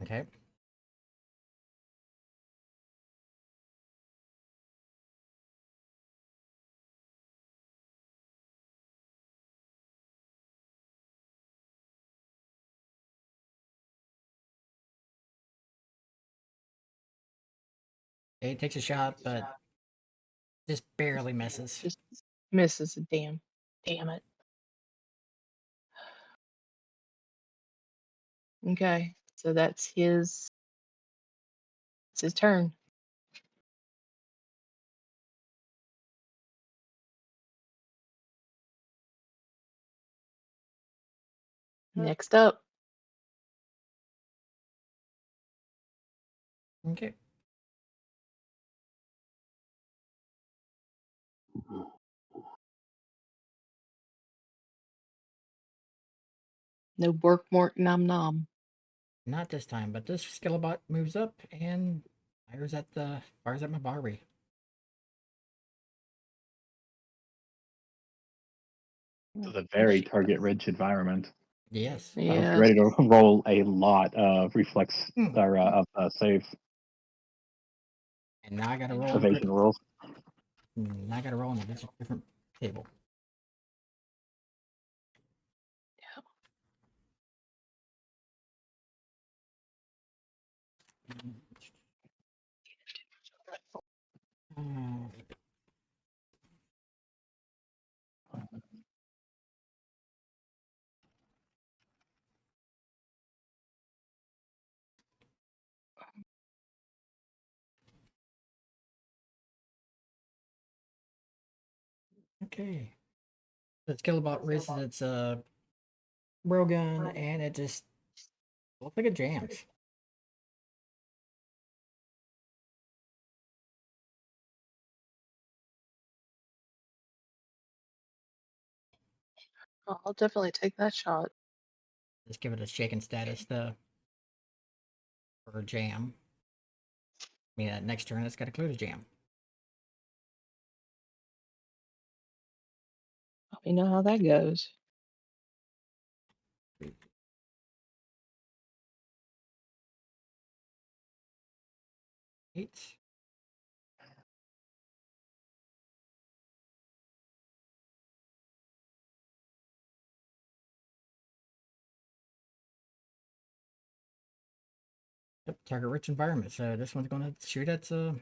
Okay. He takes a shot, but just barely misses. Just misses. Damn it. Okay, so that's his. It's his turn. Next up, Okay. no bork mork nom nom. Not this time, but this skillabot moves up and fires at my Barbie. This is a very target-rich environment. Yes. Yeah. Ready to roll a lot of reflex Hmm. or save And now I gotta roll. evasion rolls. Now I gotta roll on a different table. Okay. The Skillbot raises its railgun and it just looks like it jams. Oh, I'll definitely take that shot. Just give it a shaken status for a jam. I mean, next turn it's got to clear the jam. We know how that goes. Eight. Yep, target rich environment. So this one's going to shoot at the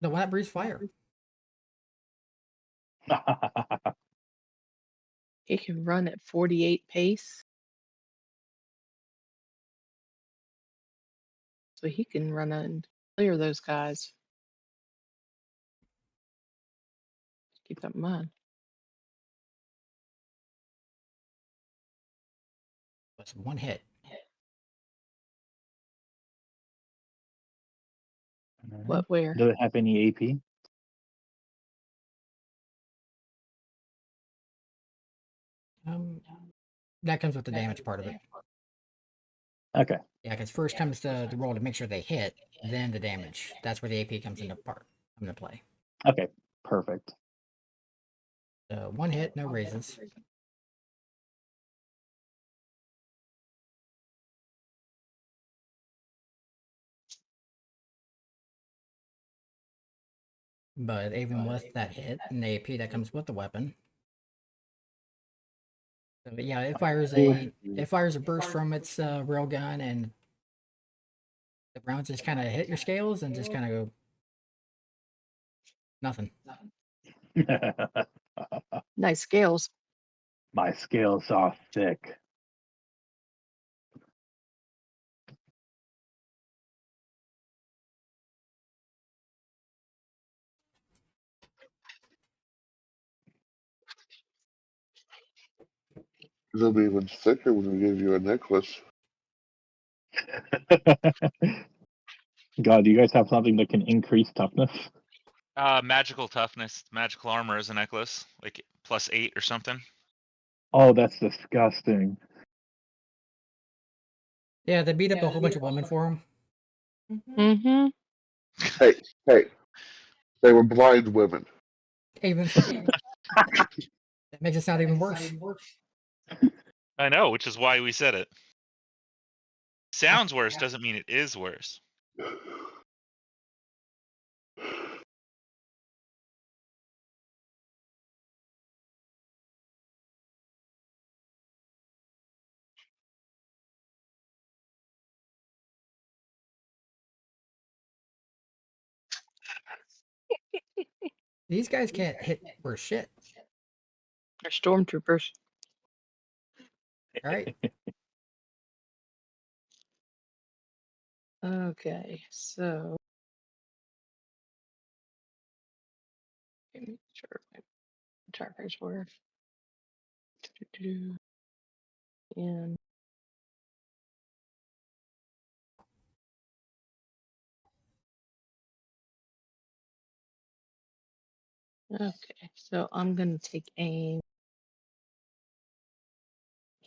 one that breathes fire. He can run at 48 pace. So he can run and clear those guys. Keep that in mind. That's one hit. What, where? Does it have any AP? That comes with the damage part of it. Okay. Yeah, because first comes the roll to make sure they hit, then the damage. That's where the AP comes into play. Okay. Perfect. So one hit, no raises. But even with that hit and the AP that comes with the weapon. So yeah, it fires a burst from its railgun, and the rounds just kind of hit your scales and just kind of go nothing. Nice scales. My scales are thick. They'll be even thicker when we give you a necklace. God, do you guys have something that can increase toughness? Magical toughness, magical armor as a necklace, like +8 or something. Oh, that's disgusting. Yeah, they beat up a whole bunch of women for him. Mm-hmm. Hey, they were blind women. Even so, that makes it sound even worse. I know, which is why we said it. Sounds worse doesn't mean it is worse. These guys can't hit worse shit. They're stormtroopers. All right. Okay, so let me make sure my trackers were. And okay, so I'm gonna take aim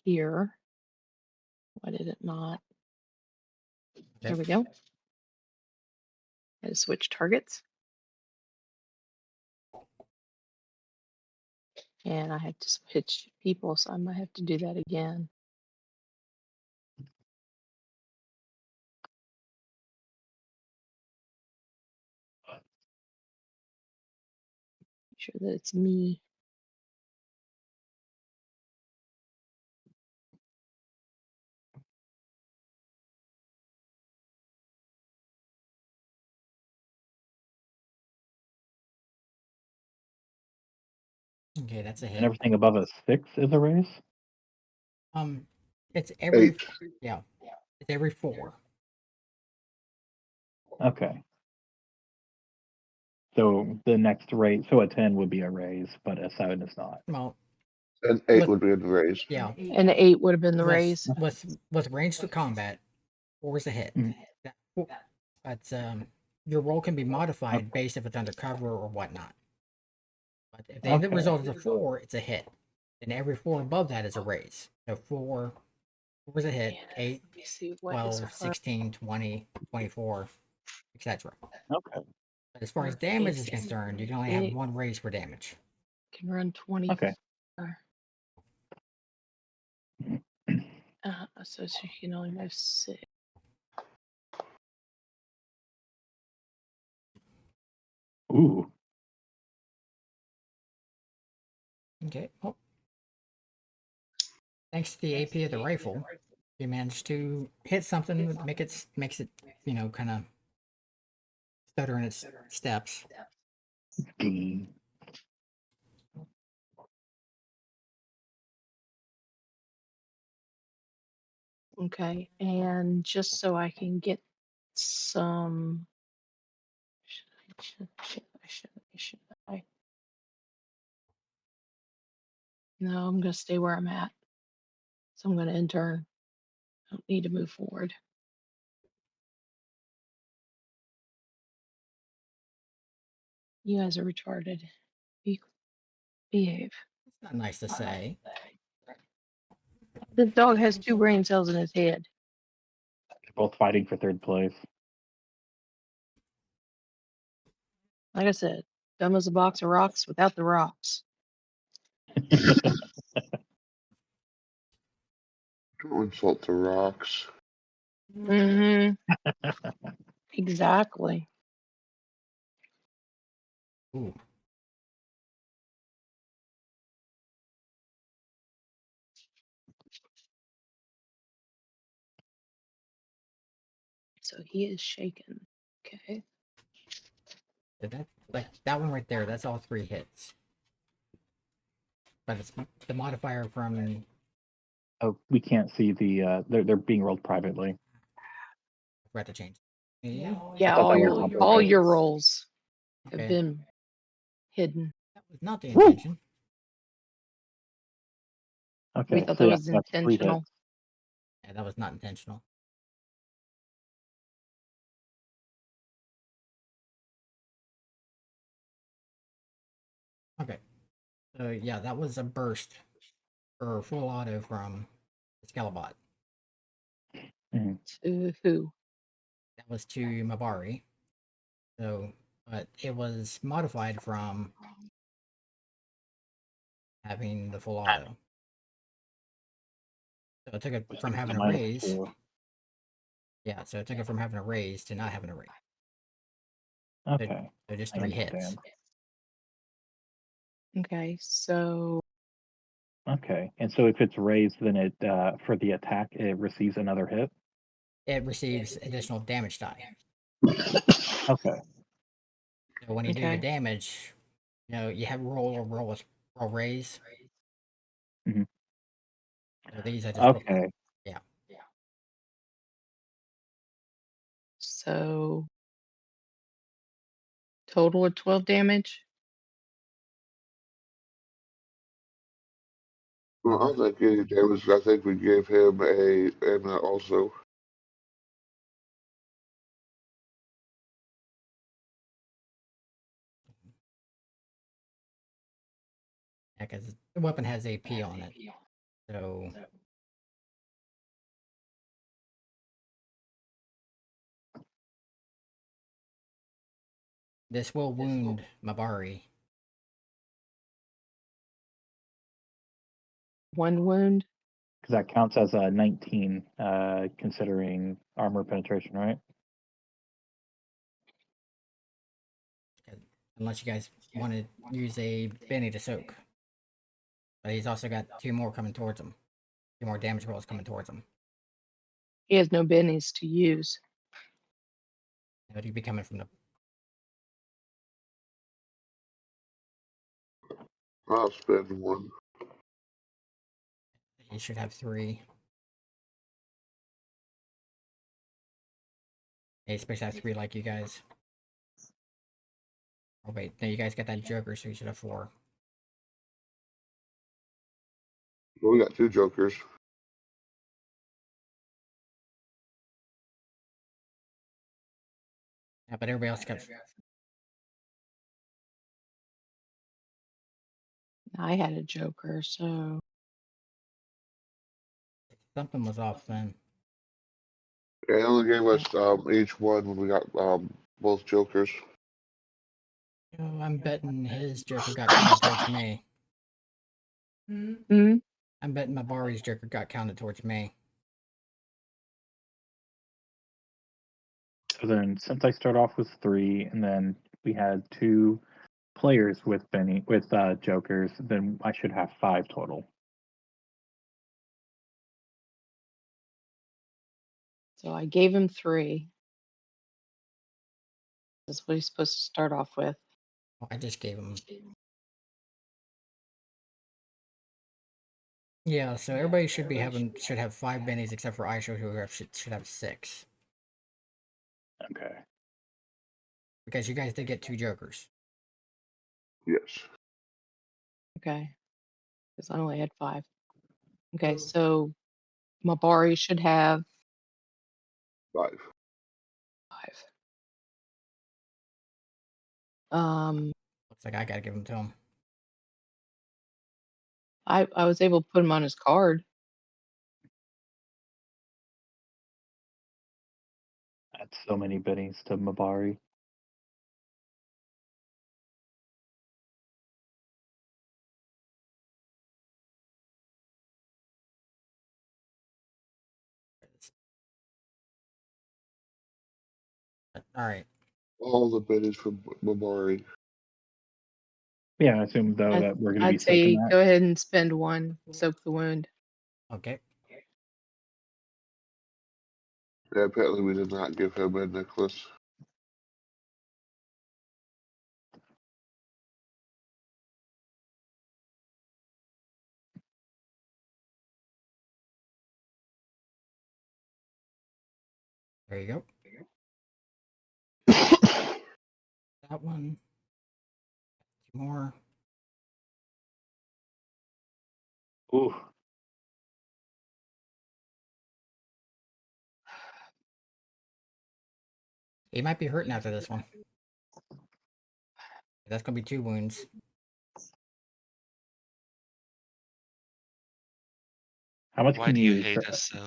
here. Why did it not? There we go. I switch targets. And I have to switch people, so I might have to do that again. Make sure that it's me. Okay, that's a And hit. everything above a 6 is a raise? It's every 8. yeah, it's every 4. Okay. So the next raise, so a 10 would be a raise, but a 7 is not. Well, And 8 With- would be a raise. yeah. And the 8 would have been the with, raise. with ranged combat, 4 is a hit. Mhm. But your roll can be modified based if it's undercover or whatnot. But if the end Okay. result is a 4, it's a hit. And every 4 above that is a raise. So 4 is a hit, 8, Let me see what 12, is 16, 20, 24, etc. Okay. But as far as damage is concerned, you can only have 1 raise for damage. Can run 20. Okay. So she can only move 6. Ooh. Okay. Oh. Thanks to the AP of the rifle, you managed to hit something that makes it, kind of stutter in its steps. D. Okay, and just so I can get some. Should I? No, I'm going to stay where I'm at. So I'm going to intern. Don't need to move forward. You guys are retarded. Behave. It's not nice to say. This dog has 2 brain cells in his head. They're both fighting for third place. Like I said, dumb as a box of rocks without the rocks. Don't insult the rocks. Mm-hmm. Exactly. Ooh. So he is shaken. Okay. That one right there, that's all 3 hits. But it's the modifier from. Oh, we can't see the. They're being rolled privately. I forgot to change. Yeah, Yeah, thought all that was your on all purpose. your rolls have Okay. been hidden. That was not the intention. Okay. We thought so that yeah, was that's 3 intentional. hits. Yeah, that was not intentional. Okay. So yeah, that was a burst or full auto from Scalabot. To who? That was to Mabari. So, but it was modified from having the full auto. So it took it Which from gives having a a minus raise. 2. Yeah, so it took it from having a raise to not having a raise. Okay. So just I 3 hits. understand. Okay, so Okay. And so if it's raised, then it for the attack it receives another hit. It receives additional damage die. Okay. So when you do the Okay. damage, you have roll raise. Mhm. So these are just Okay. so total of 12 damage. Well, I think any damage, I think we gave him and also. because the weapon has AP on it. So this will wound Mabari. 1 wound. Because that counts as a 19, considering armor penetration, right? Unless you guys want to use a Benny to soak. But he's also got 2 more coming towards him. 2 more damage rolls coming towards him. He has no bennies to use. But he'd be coming from the. I'll spend 1. He should have 3. He's supposed to have 3 like you guys. Oh wait, no, you guys got that Joker, so you should have 4. Well, we got 2 jokers. Yeah, but everybody else got. I had a Joker, so Something was off then. They only gave us each one when we got both jokers. I'm betting his Joker got counted towards me. Hmm? I'm betting Mabari's Joker got counted towards me. So then, since I start off with 3, and then we had 2 players with jokers, then I should have 5 total. so I gave him 3. That's what he's supposed to start off with. Oh, I just gave him. Yeah, so everybody should have 5 bennies except for Aisha, who should have 6. Okay. Because you guys did get 2 jokers. Yes. Okay. Because I only had 5. Okay, so Mabari should have 5. 5. Um, Looks like I gotta give them to him. I was able to put him on his card. That's so many bennies to Mabari. Alright. All the bid is from Mamori. Yeah, I assume though I'd, that we're going to be I'd say soaking that. go ahead and spend 1, soak the wound. Okay. Yeah, apparently we did not give him a necklace. There you go. That one. 2 more. Ooh. He might be hurting after this one. That's gonna be 2 wounds. How much Why can do you you hate us so?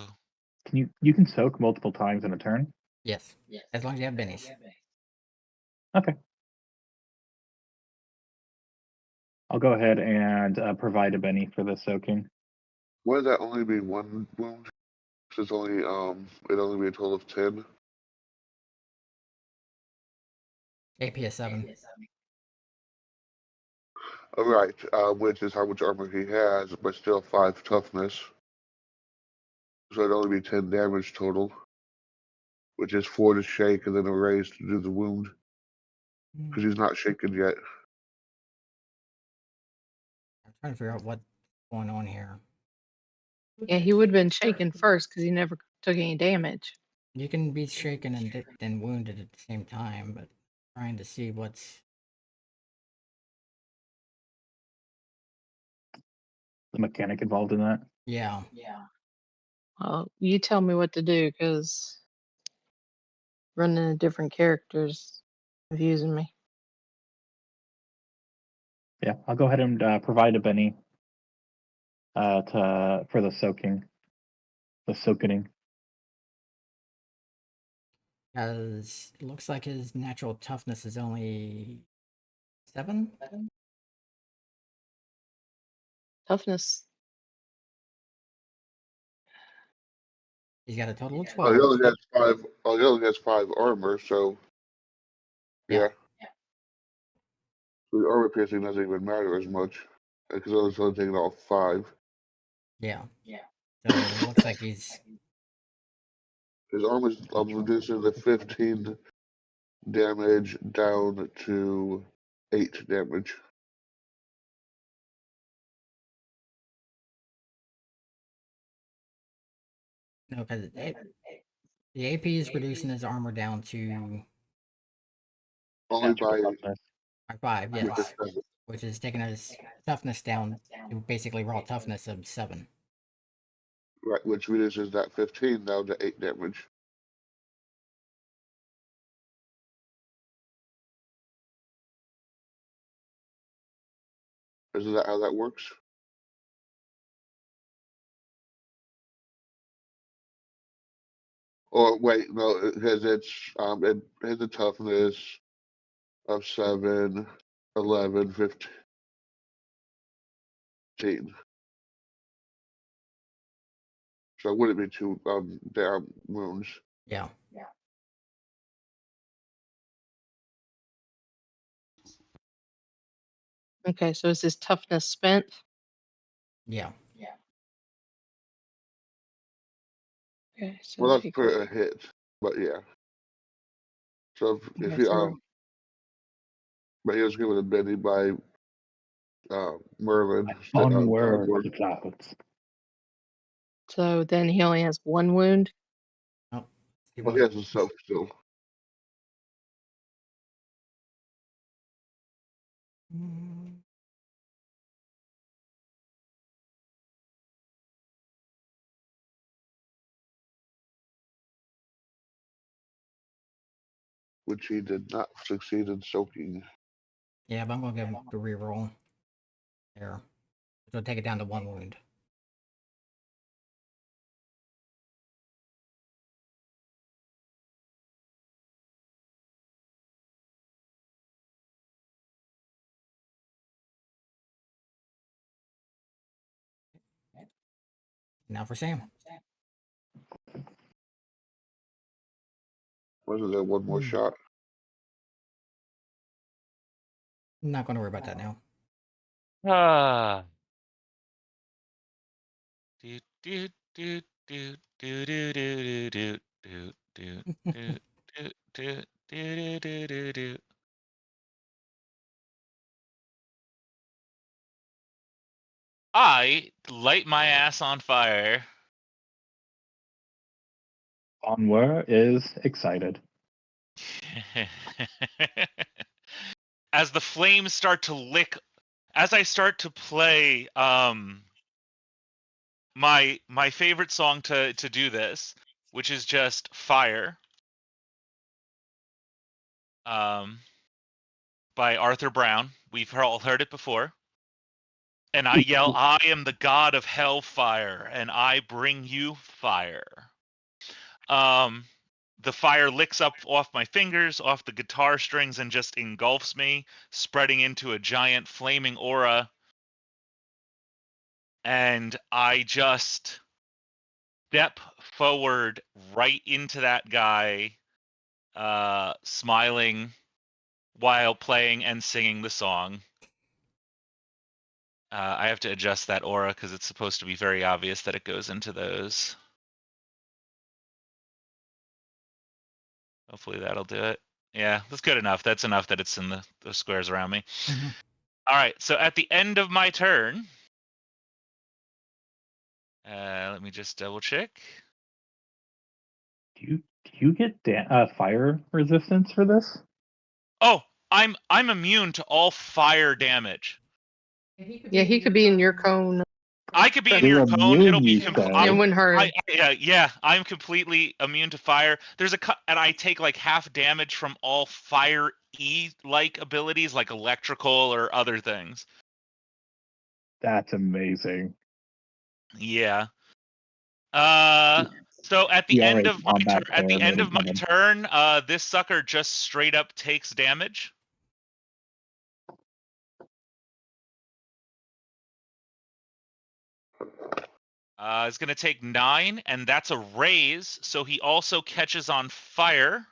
you can soak multiple times in a turn? Yes. As long as you have bennies. Okay. I'll go ahead and provide a benny for the soaking. Would that only be 1 wound? So it's only it'd only be a total of 10. AP is 7. Alright, which is how much armor he has, but still 5 toughness. So it'd only be 10 damage total. Which is 4 to shake and then a raise to do the wound. Because he's not shaken yet. I'm trying to figure out what's going on here. Yeah, he would have been shaken first because he never took any damage. You can be shaken and wounded at the same time, but trying to see what's. The mechanic involved in that. Yeah. Well, you tell me what to do because running a different characters confusing me. Yeah, I'll go ahead and provide a benny for the soaking. The soaking. As it looks like his natural toughness is only 7. Toughness. He's got a total of Oh, he 12. only has 5. Oh, he only has 5 armor, so yeah. So the armor piercing doesn't even matter as much. Because I was only taking off 5. Yeah. So it looks like he's. His armor's reducing the 15 damage down to 8 damage. No, because the AP is reducing his armor down to Only by Toughness. 5, which is yes. 7. Which is taking his toughness down to basically raw toughness of 7. Right, which reduces that 15 down to 8 damage. Isn't that how that works? Or wait, no, because it has a toughness of 7, 11, 15. So it wouldn't be 2 down wounds. Yeah. Okay, so is his toughness spent? Yeah. Okay, so Well, that's take per hit, but yeah. So if okay, he so, but he was given a Benny by Merlin. On word Word. it happens. so then he only has 1 wound. Oh. See Well, what- he has himself still. Mm, Which he did not succeed in soaking. Yeah, but I'm gonna give him the reroll. There. So take it down to 1 wound. Now for Sam. Wasn't there one more shot? Not gonna worry about that now. Ah. Do do do do do do do do do do do do do do do do do. I light my ass on fire. Onward is excited. As the flames start to lick, as I start to play my favorite song to do this, which is just Fire, by Arthur Brown. We've all heard it before. And I yell, I am the god of hellfire, and I bring you fire. The fire licks up off my fingers, off the guitar strings, and just engulfs me, spreading into a giant flaming aura. And I just step forward right into that guy, smiling while playing and singing the song. I have to adjust that aura because it's supposed to be very obvious that it goes into those. Hopefully that'll do it. Yeah, that's good enough. That's enough that it's in the squares around me. Mhm. All right, so at the end of my turn, let me just double check. Do you get fire resistance for this? Oh, I'm immune to all fire damage. Yeah, he could be in your cone. I could be in You're your cone. immune, It'll be you complete. said. It wouldn't hurt him. Yeah, I'm completely immune to fire. There's and I take like half damage from all fire like abilities, like electrical or other things. That's amazing. Yeah. So at the We are end a of my combat turn, player, ladies and gentlemen. this sucker just straight up takes damage. It's gonna take 9, and that's a raise. So he also catches on fire.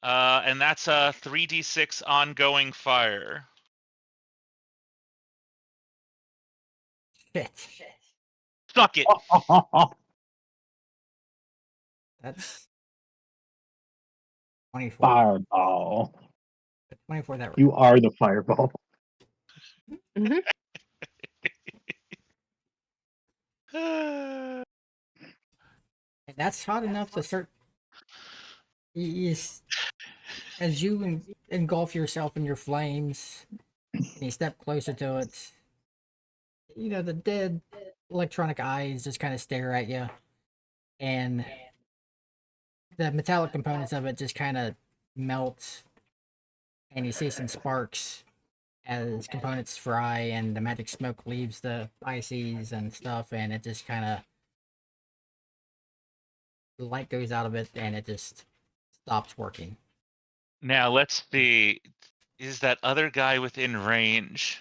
And that's a 3d6 ongoing fire. Shit. Suck it. That's 24. Fireball. 24 that You are the fireball. Mhm. And that's hot enough to start. Yes. as you engulf yourself in your flames, and you step closer to it, the dead electronic eyes just kind of stare at you, and the metallic components of it just kind of melt, and you see some sparks as components fry, and the magic smoke leaves the ICs and stuff, and it just kind of the light goes out of it, and it just stops working. Now let's see. Is that other guy within range?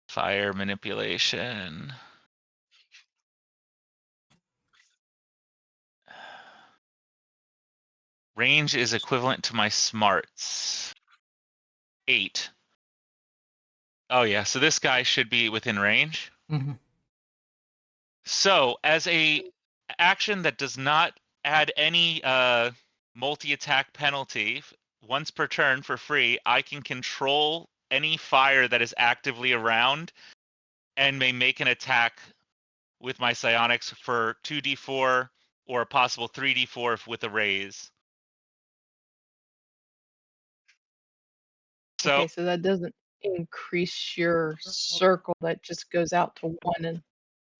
Fire manipulation. Range is equivalent to my smarts. 8. Oh yeah, so this guy should be within range. Mm-hmm. So as a action that does not add any multi-attack penalty, once per turn for free, I can control any fire that is actively around and may make an attack with my psionics for 2d4 or a possible 3d4 with a raise. So Okay, so that doesn't increase your circle. That just goes out to 1 and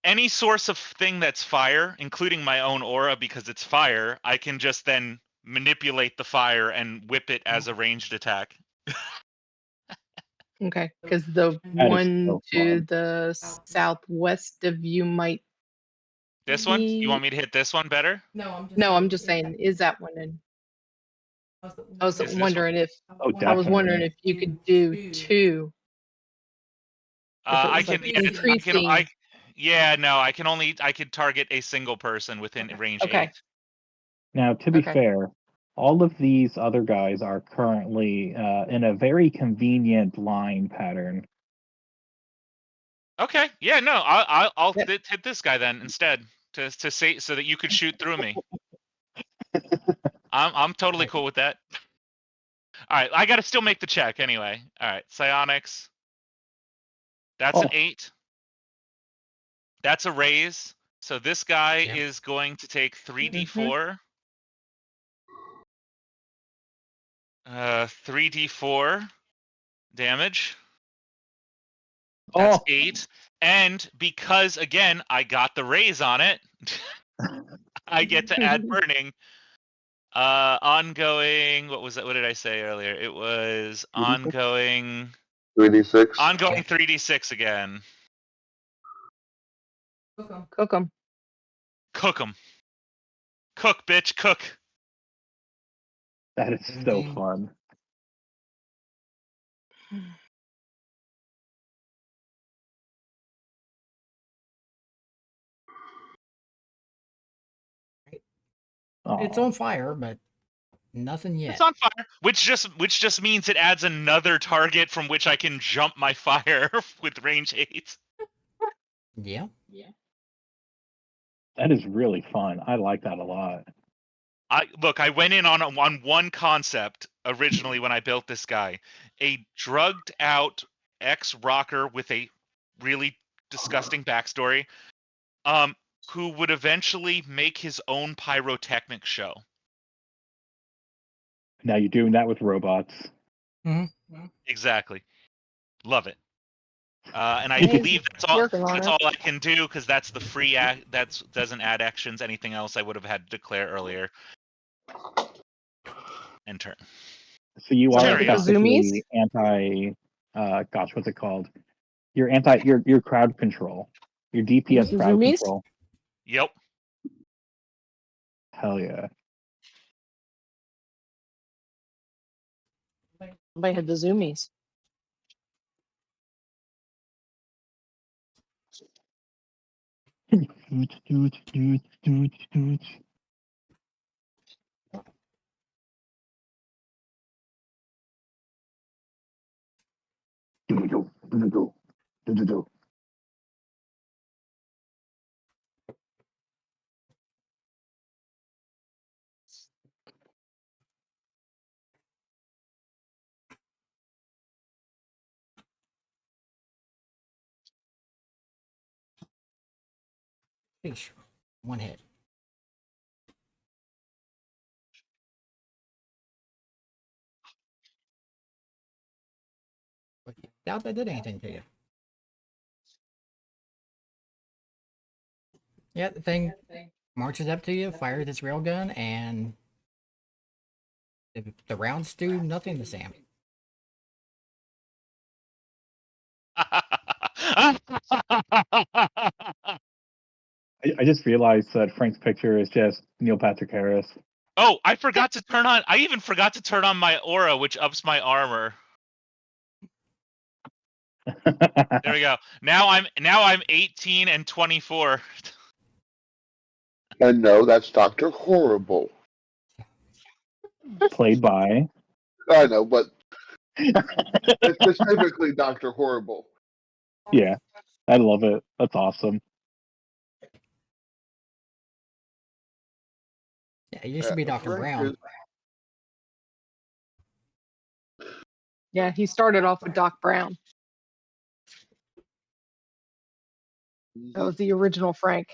any source of thing that's fire, including my own aura because it's fire, I can just then manipulate the fire and whip it as a ranged attack. okay, because the That is one so to fun. the southwest of you might This one? You be. want me to hit this one better? No, I'm just saying, is that one in? I was Is this one? wondering if Oh, I was wondering definitely. if you could do 2, if it I was can. like Yeah, I can. increasing. Yeah, no. I can only. I could target a single person within range Okay, 8. Now, to be okay. fair, all of these other guys are currently in a very convenient line pattern. Okay. Yeah. No. I'll Yep. hit this guy then instead to say so that you could shoot through me. I'm totally cool with that. All right. I got to still make the check anyway. All right. Psionics. That's an Oh, 8. That's a raise. So this guy Yep. is going to take Mm-hmm. 3d4. 3d4 damage. That's oh, 8. And because again I got the raise on it, I get to add burning. Ongoing. What was that? What did I say earlier? It was ongoing. 3d6. Ongoing 3d6 again. Cook them. Cook 'em. Cook, bitch. Cook. that is so 17. fun. It's Oh, on fire, but nothing It's yet. on fire, which just means it adds another target from which I can jump my fire with range 8. Yeah. that is really fun. I like that a lot. I went in on one concept originally when I built this guy, a drugged out ex-rocker with a really disgusting backstory, who would eventually make his own pyrotechnic show. Now you're doing that with robots. Exactly, love it. And I He's believe working on that's it. all I can do because that's the free act. That doesn't add actions. Anything else I would have had to declare earlier. And turn. So you are Somebody hit Terry the on. zoomies. effectively anti. Gosh, what's it called? You're anti. You're crowd control. Your You hit DPS the crowd zoomies. control. Yep. Hell yeah. Somebody hit the zoomies. Eesh. One hit. But I doubt that did anything to you. Yeah, the thing marches up to you, fires its railgun, and the rounds do nothing to Sam. I just realized that Frank's picture is just Neil Patrick Harris. Oh, I forgot to turn on. I even forgot to turn on my aura, which ups my armor. There we go. Now I'm 18 and 24. And no, that's Dr. Horrible. Played by. I know, but it's specifically Dr. Horrible. Yeah, I love it. That's awesome. Yeah, it used to be Dr. Frank Brown. is- Yeah, he started off with Doc Brown. That was the original Frank.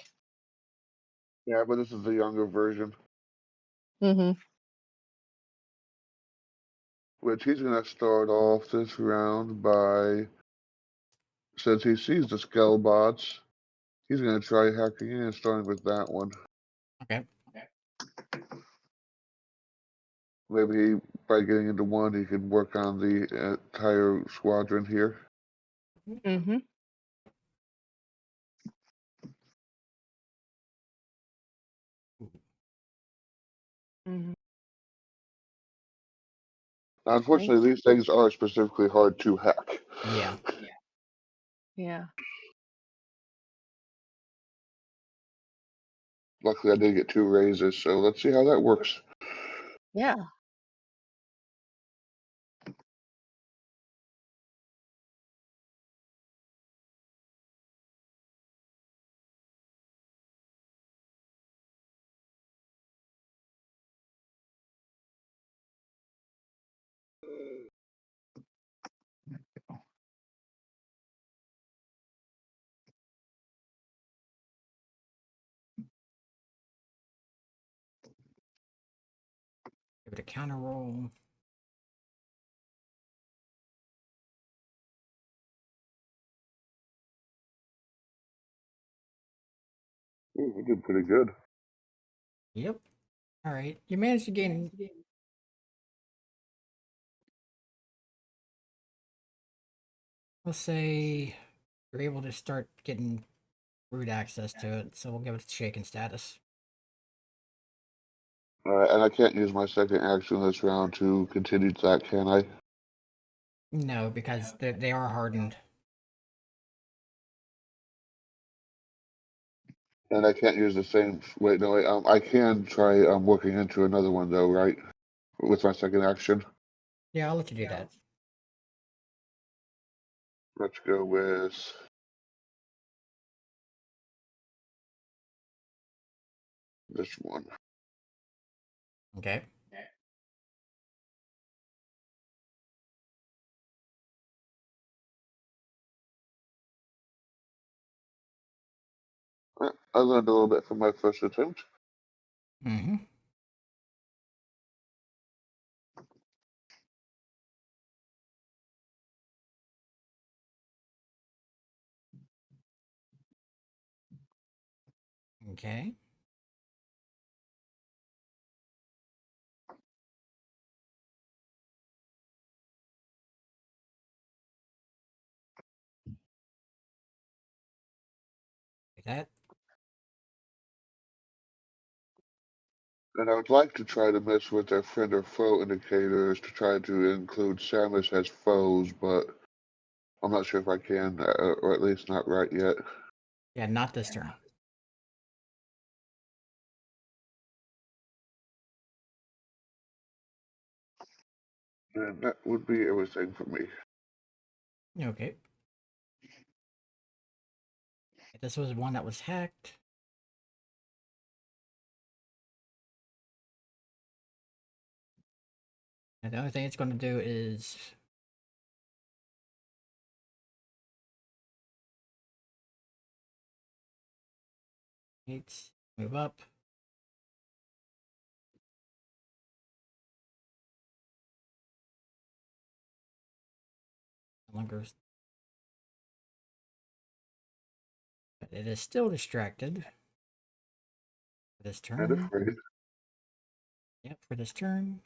Yeah, but this is the younger version, Mm-hmm. which he's going to start off this round by, since he sees the Skellbots, he's going to try hacking in, starting with that one. Okay. Maybe by getting into one, he can work on the entire squadron here. Mm-hmm. Mm-hmm. Now, unfortunately, these things are specifically hard to hack. Yeah. Yeah. Luckily, I did get 2 raises, so let's see how that works. Yeah. Give it a counter roll. Ooh, we did pretty good. Yep. All right. You managed to gain. Let's say you're able to start getting root access to it, so we'll give it shaken status. And I can't use my second action this round to continue that, can I? No, because they are hardened. And I can't use the same. Wait, no, wait, I can try working into another one, though, right? With my second action. Yeah, I'll let you do that. Let's go with this one. Okay. I learned a little bit from my first attempt. Mm-hmm. Okay. Like that. And I would like to try to mess with their friend or foe indicators to try to include Samus as foes, but I'm not sure if I can, or at least not right yet. Yeah, not this turn. And that would be everything for me. Okay. This was one that was hacked. And the only thing it's going to do is Let's move up. No longer. But it is still distracted. For this And turn. afraid. Yep, for this turn.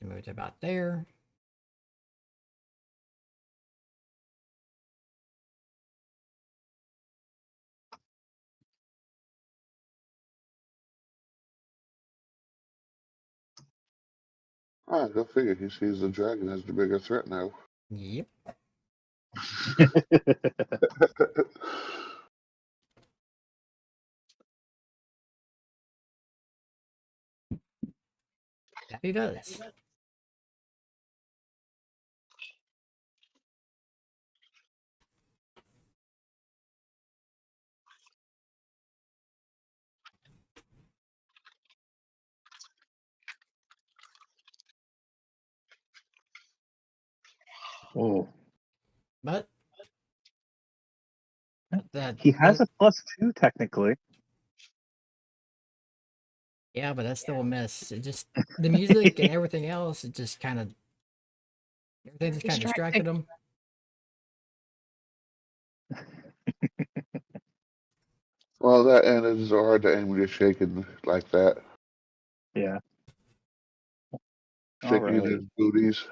Move it about there. Go figure. He sees the dragon as the bigger threat now. Yep. That he does. Oh, But that he has that, a +2 technically. yeah, but that's still a miss. It just the music and everything else, it just kind of everything just kind of distracted him. Well, that and it's so hard to aim when you're shaking like that. Yeah. All Shaking right. his booties.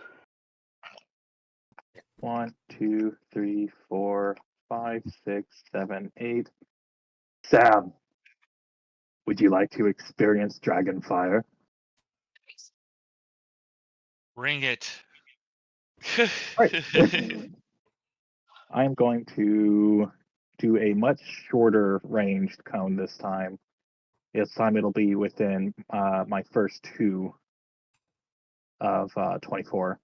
1, 2, 3, 4, 5, 6, 7, 8. Sam, would you like to experience dragon fire? Bring it. Right. I am going to do a much shorter ranged cone this time. This time it'll be within my first 2 of 24.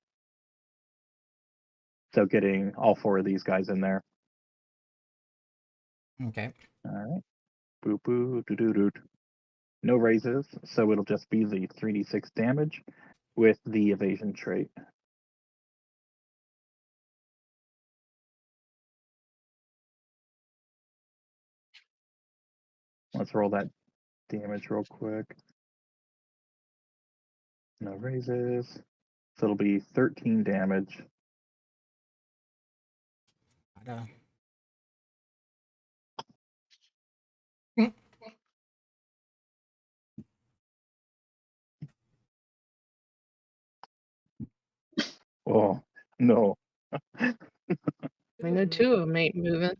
So getting all 4 of these guys in there. Okay. All right. Boop boo doo doo doo. No raises, so it'll just be the 3d6 damage with the evasion trait. Let's roll that damage real quick. No raises. So it'll be 13 damage. But, Oh, no. I know 2 of them ain't moving.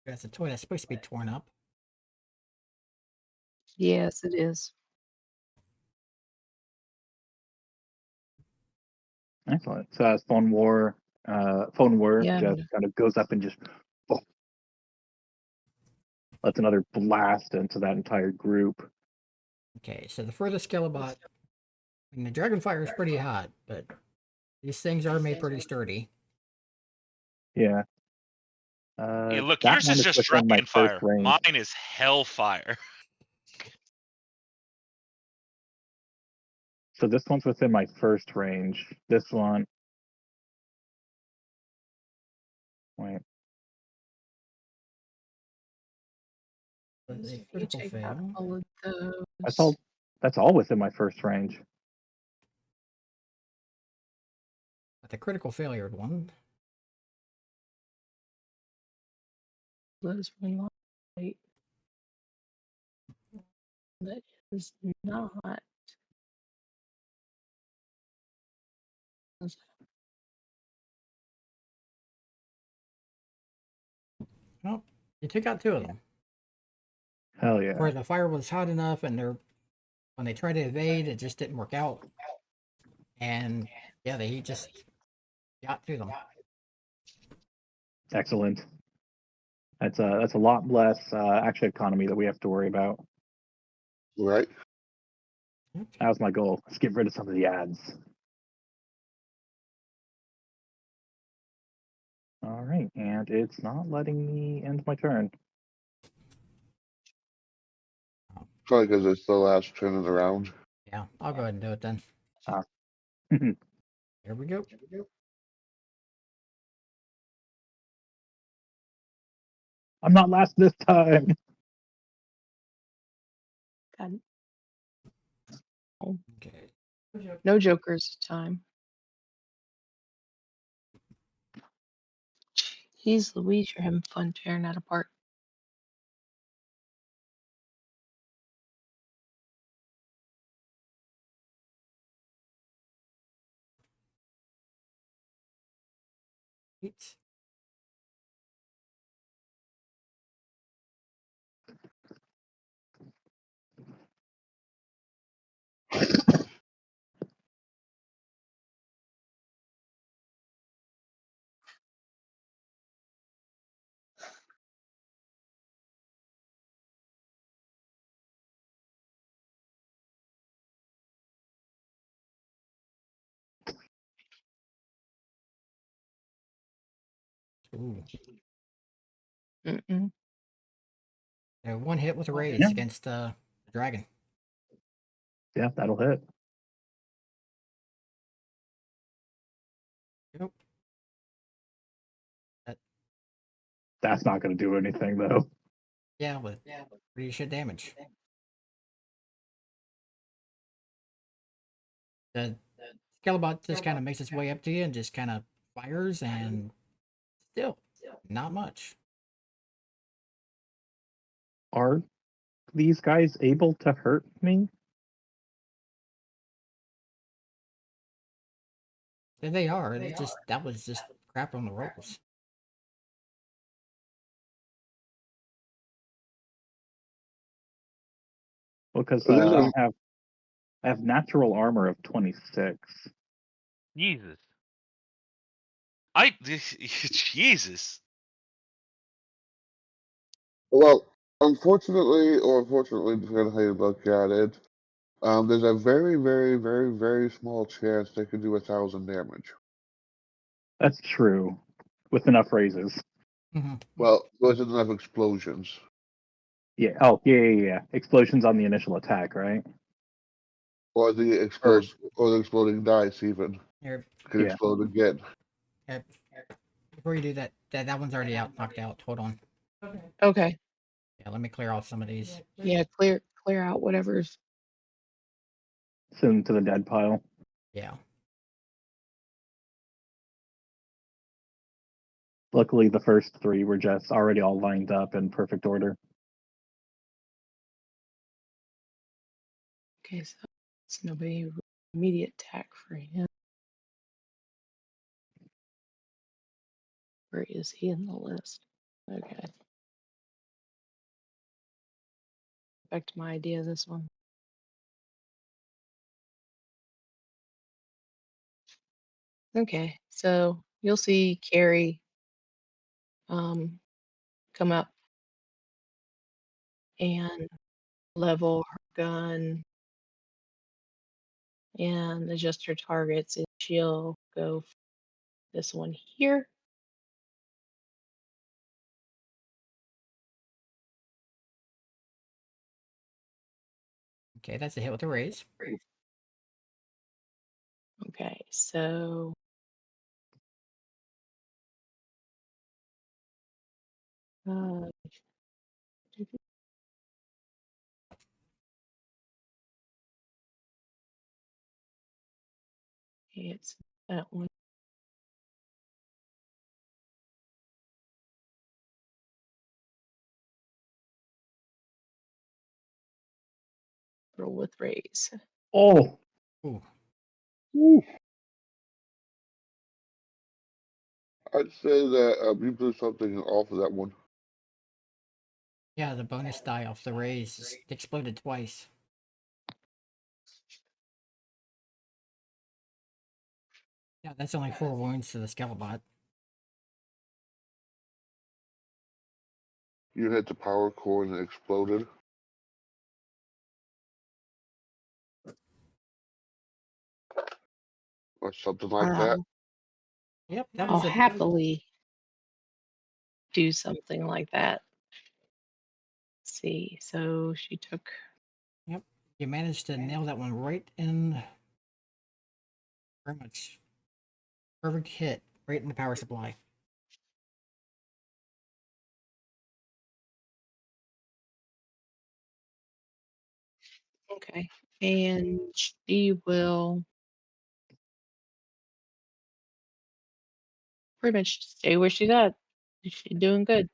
that's a toy that's supposed to be torn up. Yes, it is. Excellent. So as Phone War Yeah. just kind of goes up and just lets another blast into that entire group. Okay, so the furthest Skelebot, I mean, the dragon fire is pretty hot, but these things are made pretty sturdy. Yeah. Yeah, look, That yours one is is just within my dragon first fire. range. Mine is hellfire. So this one's within my first range. This one. Wait. But So a if you critical take out fail. all of That's those, all. That's all within my first range. But the critical failure one. those were light. That is not. Oh, you took out 2 of them. Hell yeah. Where the fire was hot enough, and when they tried to evade, it just didn't work out. And yeah, they just got to them. Excellent. That's a lot less action economy that we have to worry about. Right? That was my goal. Let's get rid of some of the ads. All right, and it's not letting me end my turn. Probably because it's the last turn of the round. Yeah, I'll go ahead and do it then. Here we go. I'm not last this time. God, Okay. no jokers this time. Jeez Louise, you're having fun tearing that apart. Eight. Ooh. Mm-mm. One hit with a raise Yeah. against the dragon. Yeah, that'll hit. Yep. That's not going to do anything, though. Yeah, with pretty shit damage. The Skelebot just kind of makes its way up to you and just kind of fires, and still not much. Are these guys able to hurt me? There they are. It's just that was just crap on the rolls. Because It is I have natural armor of 26. Jesus. Jesus. Well, unfortunately, or fortunately, depending on how you look at it, there's a very, very, very, very small chance they could do 1,000 damage. That's true. With enough raises. Well, with enough explosions. Yeah. Oh, yeah. Explosions on the initial attack, right? Or the exploding dice even Here, can Yeah. explode again. here, before you do that, that one's already knocked out. Hold on. Okay. Yeah, let me clear off some of these. Yeah, clear out whatever's. Send them to the dead pile. Yeah. Luckily, the first three were just already all lined up in perfect order. Okay, so it's nobody immediate attack for him. Where is he in the list? Okay. Back to my idea, this one. Okay, so you'll see Carrie come up and level her gun and adjust her targets, and she'll go for this one here. Okay, that's a hit with a raise. Okay, so uh, okay, it's that one. Roll with raise. Oh, Ooh. Woo. I'd say that you blew something off of that one. Yeah, the bonus die off the raise just exploded twice. Yeah, that's only 4 wounds to the Skelebot. You hit the power core and it exploded. or something like that. Yep, that I'll was a happily do something like that. Let's see, so she took. Yep. You managed to nail that one right in. Very much perfect hit right in the power supply. Okay, and she will pretty much stay where she's at. She's doing good.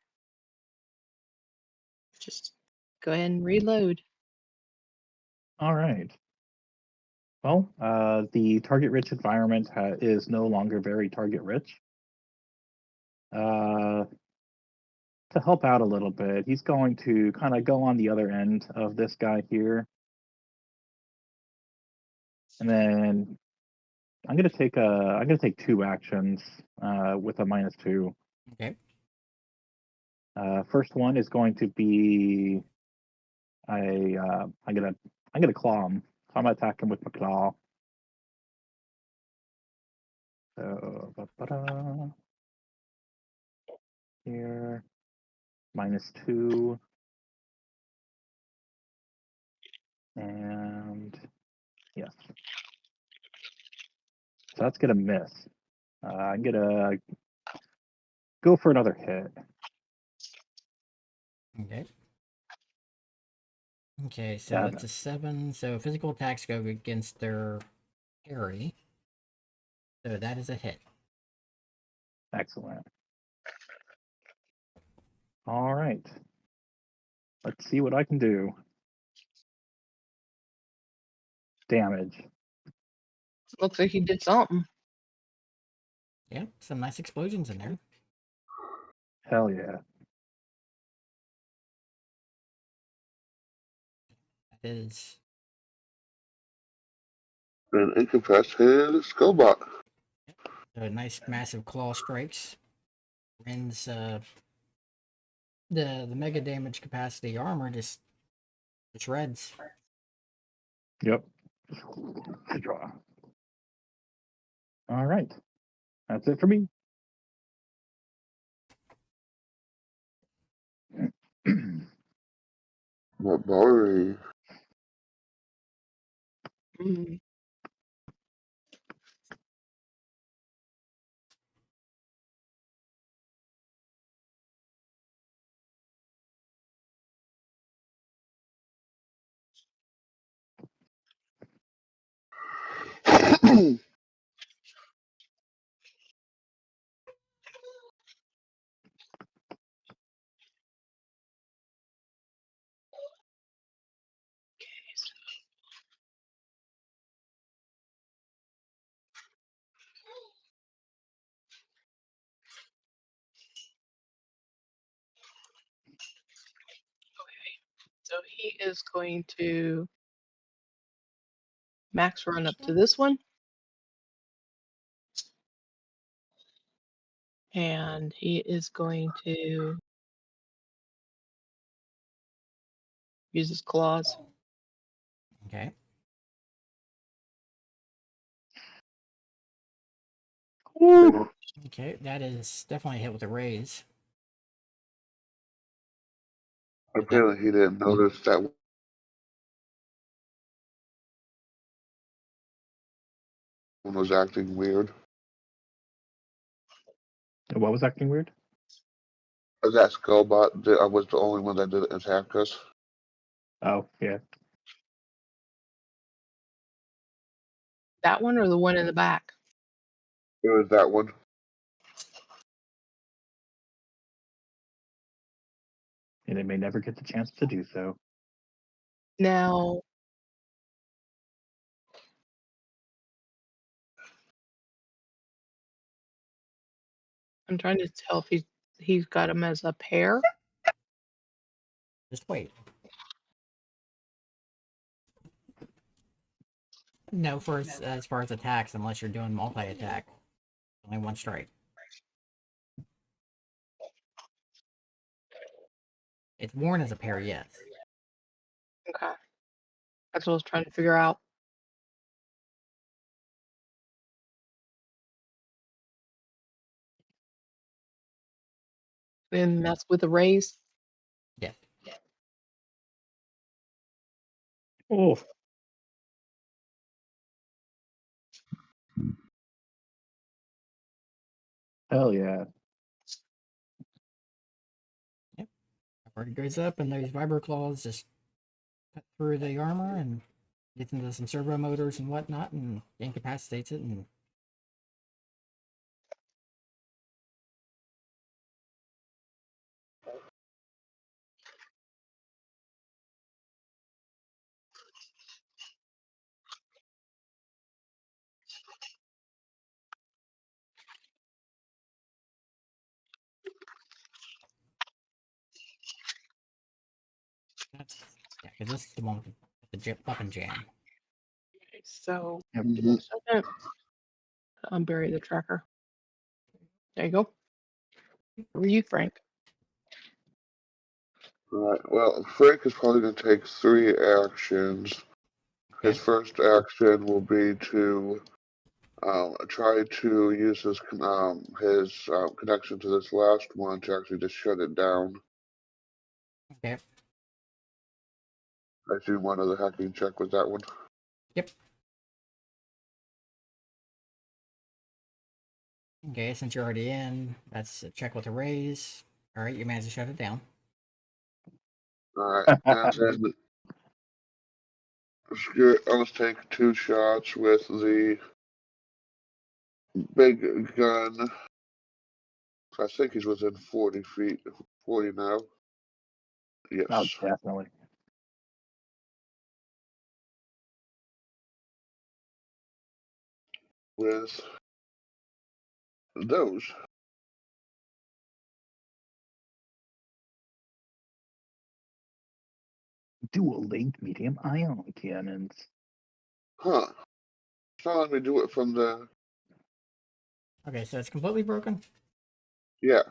Just go ahead and reload. All right. Well, the target-rich environment is no longer very target-rich. To help out a little bit, he's going to kind of go on the other end of this guy here, and then I'm gonna take 2 actions with a -2. Okay. First one is going to be I'm gonna claw him. So I'm gonna attack him with my claw. So here -2, and yes, so that's gonna miss. I'm gonna go for another hit. Okay. Okay, so Yeah, that's a 7. So physical attacks go against their parry. So that is a hit. excellent. All right. Let's see what I can do. Damage. Looks like he did something. Yep, some nice explosions in there. Hell yeah. That is And incapacitated Skullbot. a nice massive claw strikes. Rends the mega damage capacity armor just shreds. Yep. Draw. All right. That's it for me. Mabari. Mm. So he is going to max run up to this one. And he is going to use his claws. Okay. Okay, that is definitely a hit with a raise. Apparently he didn't notice that one was acting weird. What was acting weird? That Skullbot, I was the only one that didn't attack us. Oh, yeah. That one or the one in the back? It was that one. And it may never get the chance to do so. Now, I'm trying to tell if he's got him as a pair. Just wait. No, for as far as attacks, unless you're doing multi-attack. Only one strike. It's worn as a pair, yes. Okay. That's what I was trying to figure out. And that's with a raise. Yes. Oh, hell yeah. Already goes up, and those vibro claws just cut through the armor and gets into some servo motors and whatnot, and incapacitates it. And that's yeah, because this is the one with the weapon jam. Okay, so Yep. give me a second. Unbury the tracker. There you go. Were you, Frank? Right. Well, Frank is probably going to take 3 actions. His Okay. first action will be to try to use his connection to this last one to actually just shut it down. Okay. I do one other hacking check with that one. Yep. Okay, since you're already in, that's a check with a raise. All right, you managed to shut it down. Alright, and then let's take 2 shots with the big gun. I think he's within 40 feet. 40 now. Yes. Oh, definitely. With those. Dual link medium ion cannons. Huh. It's not letting me do it from the. Okay, so it's completely broken. Yeah.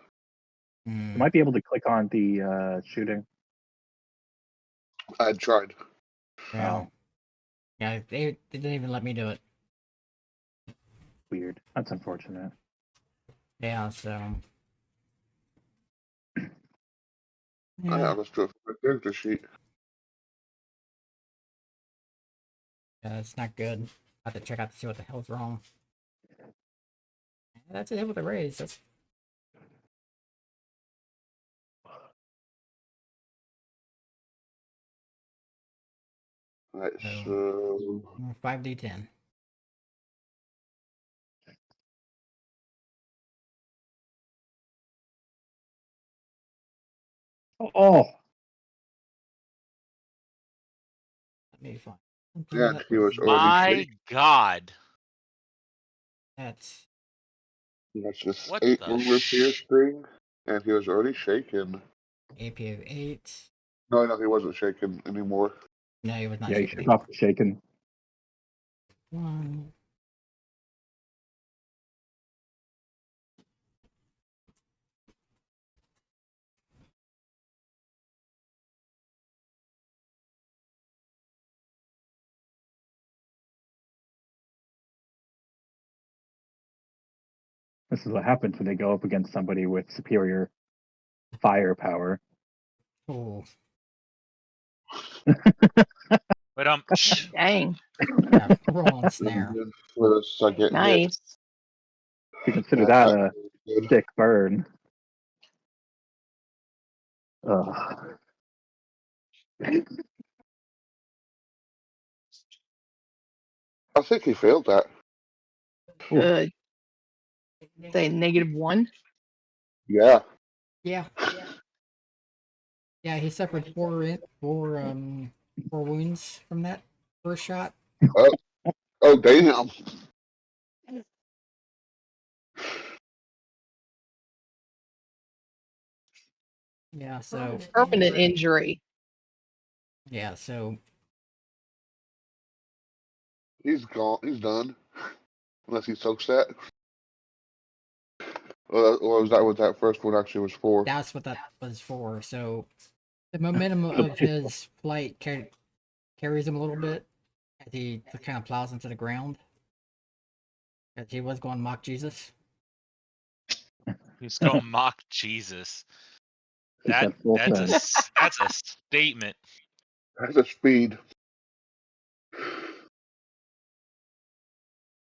Hmm. You might be able to click on the shooting. I tried. Yeah. Oh, Yeah, they didn't even let me do it. weird. That's unfortunate. Yeah, so. I Yeah, have us do it from the character sheet. yeah, it's not good. I have to check out to see what the hell's wrong. That's a hit with a raise. That's Alright, No. so. 5d10. Oh, Let me find something And that he was already My shaken. God. that's That's just What 8 the armor piercing. And he was already shaken. AP of 8. No, he wasn't shaken anymore. No, he was not yeah, you shaken shook off anymore. the shaken. 1. This is what happens when they go up against somebody with superior firepower. Oh, But Dang. yeah, roll on And snare. then for the second hit. Nice. You consider Yeah, that that a was good. sick burn. Ugh. I think he failed that. Ooh. Good. Say -1. Yeah. Yeah, yeah, he suffered 4 wounds from that first shot. Oh, oh damn. Yeah, so Permanent injury. yeah, so He's gone. He's done. Unless he soaks that. Or was that what that first one actually was for? that's what that was for. So the momentum of his flight carries him a little bit as he kind of plows into the ground. As he was going mock Jesus. he's going mock Jesus. Keep that full send. That's a statement. That's a speed.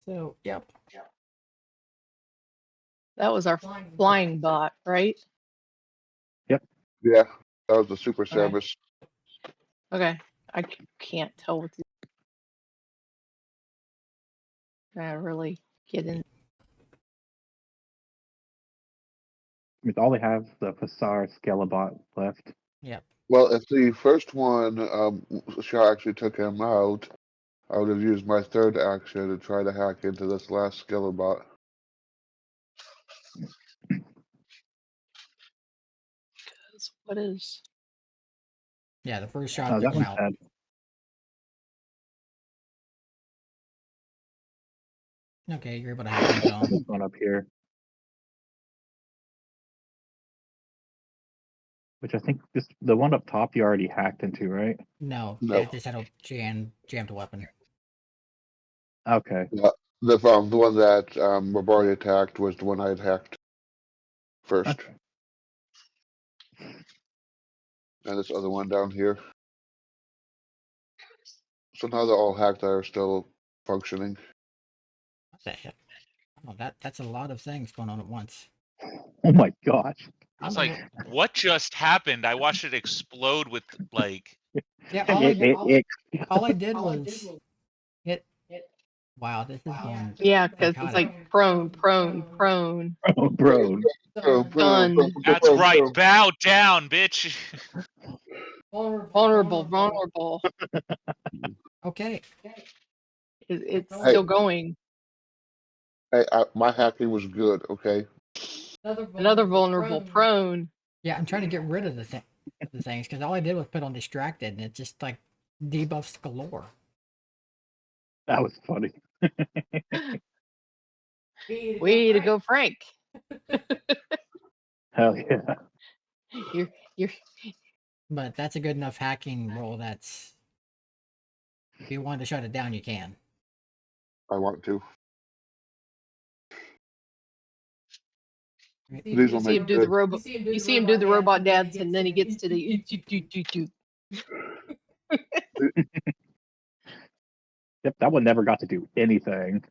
So, yep. That was our flying bot, right? Yeah, that was the Super Okay. Samus. Okay. I can't tell what I really get in. I mean, all they have is the Passar Skelebot left. Yep. Well, if the first one shot actually took him out, I would have used my third action to try to hack into this last Skellebot. What is? Yeah, the first shot Oh, took that him one's out. dead. Okay, you're able to hack into him. This one up here. Which I think the one up top you already hacked into, right? No, No. it just had a jammed weapon. Okay. The one that Mabari attacked was the one I had hacked first. Okay. And this other one down here. So now they're all hacked that are still functioning. What the heck? Oh, that's a lot of things going on at once. Oh my gosh. I was like, what just happened? I watched it explode with like. Yeah, all I did was hit. Wow, this is going. Yeah, because it's psychotic. like prone. Oh, bro. Stunned. That's right. Bow down, bitch. Vulnerable. Okay. It's Hey. still going. Hey, my hacking was good, okay? Another vulnerable prone. Yeah, I'm trying to get rid of the things because all I did was put on distracted, and it just like debuffs galore. That was funny. Way to go, Frank. Hell yeah. You're But that's a good enough hacking roll. That's if you wanted to shut it down, you can. I want to. These will see him make do the good. robot. You see him do the robot dance, and then he gets to the. Yep, that one never got to do anything.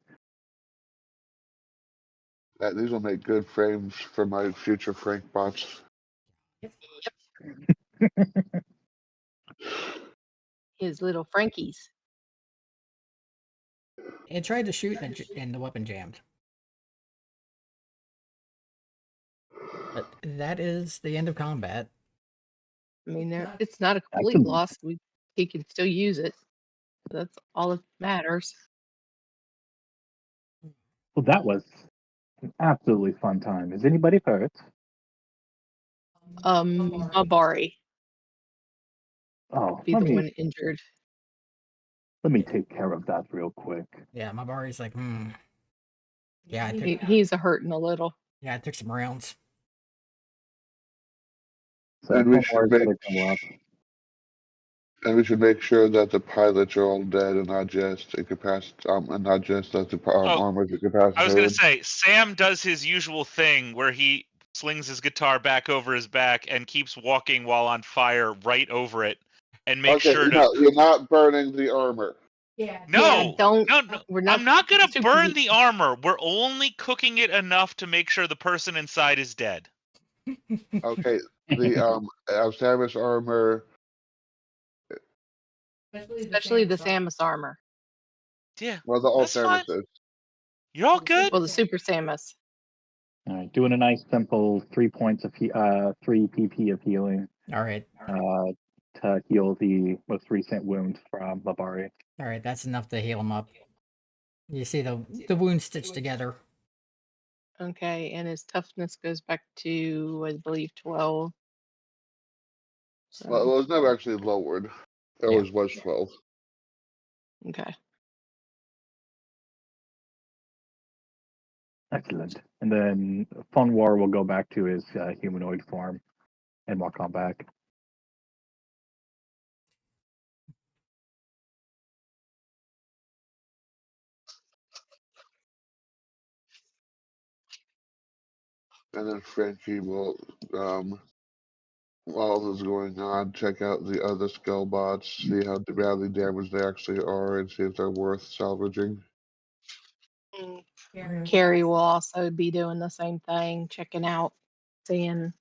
These will make good frames for my future Frank bots. His little Frankies. It tried to shoot and the weapon jammed. But that is the end of combat. I mean, it's not a complete Excellent. loss. He can still use it. That's all that matters. Well, that was an absolutely fun time. Is anybody hurt? Mabari Oh, be the one injured. let me take care of that real quick. Yeah, my Bari's like, Yeah, He's a hurting a little. Yeah, I took some rounds. So And we Homewor's should gonna go up. make sure that the pilots are all dead and not just incapacitated, and not just that the armor's incapacitated. I was gonna say Sam does his usual thing where he slings his guitar back over his back and keeps walking while on fire right over it, and make sure to. You're not burning the armor. No, don't. no. We're not. I'm not gonna super burn heat. the armor. We're only cooking it enough to make sure the person inside is dead. Okay, the Samus armor. Especially the Samus armor. Yeah. Well, the all That's fine. Samuses. You're all good. Well, the Super Samus. All right, doing a nice simple 3 points of 3 PP of healing. All right. To heal the most recent wound from Mabari. All right, that's enough to heal him up. You see the wounds stitched together. Okay, and his toughness goes back to, I believe, 12. So, Well, it was never actually lowered. It always was 12. okay. Excellent. And then Fun War will go back to his humanoid form and walk on back. And then Frankie will while this is going on, check out the other skull bots, see how badly damaged they actually are, and see if they're worth salvaging. Carrie will also be doing the same thing, checking out, seeing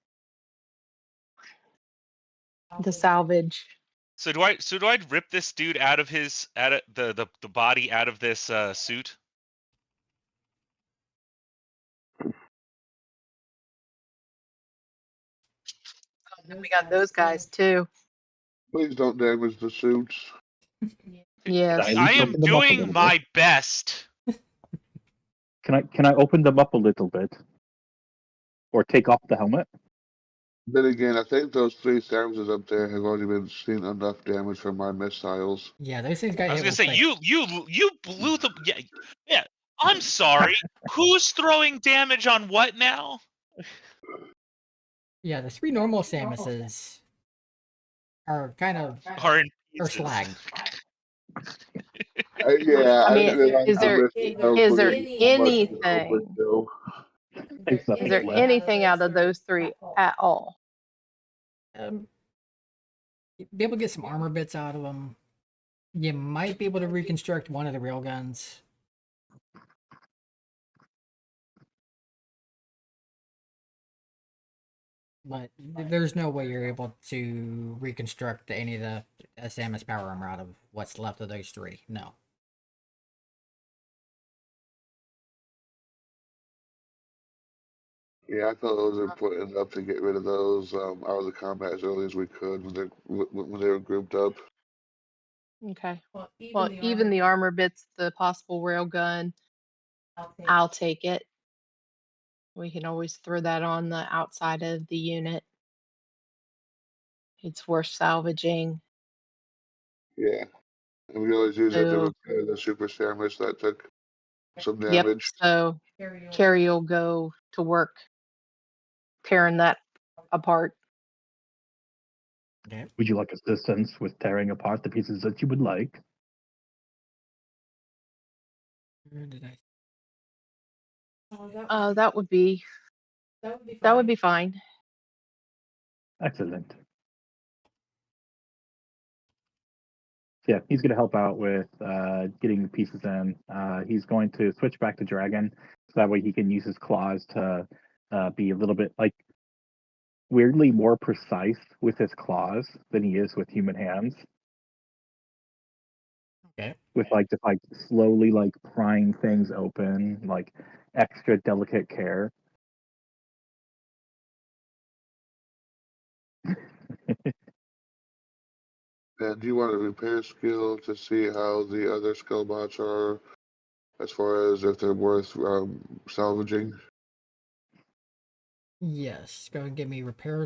the salvage. So do I rip this dude out of the body out of this suit? We got those guys too. Please don't damage the suits. Yes. At I least am open them up a doing little my bit. best. Can I open them up a little bit, or take off the helmet? Then again, I think those 3 sandwiches up there have already been seen enough damage from my missiles. Yeah, those things got I was hit gonna with say like you blew the yeah. I'm sorry. Who's throwing damage on what now? yeah, the 3 normal Samuses are kind of Are in are pieces. slagged. Yeah, I I mean, didn't realize is the there missile is was there so much of an anything overkill. Except is there it's left. anything out of those 3 at all? Be able to get some armor bits out of them. You might be able to reconstruct one of the railguns. But there's no way you're able to reconstruct any of the Samus power armor out of what's left of those 3. No. Yeah, I thought it was important enough to get rid of those out of the combat as early as we could when they were grouped up. Okay. Well, even the armor bits, the possible railgun, I'll take it. We can always throw that on the outside of the unit. It's worth salvaging. Yeah, and we always use it to So, repair the super sandwich that took some yep. damage. So Carrie will go to work tearing that apart. Okay. Would you like assistance with tearing apart the pieces that you would like? Where did I? That would be fine. Excellent. Yeah, he's going to help out with getting the pieces in. He's going to switch back to Dragon, so that way he can use his claws to be a little bit weirdly more precise with his claws than he is with human hands. Okay. With just slowly prying things open, extra delicate care. And do you want a repair skill to see how the other skull bots are, as far as if they're worth salvaging? Yes. Go and give me repair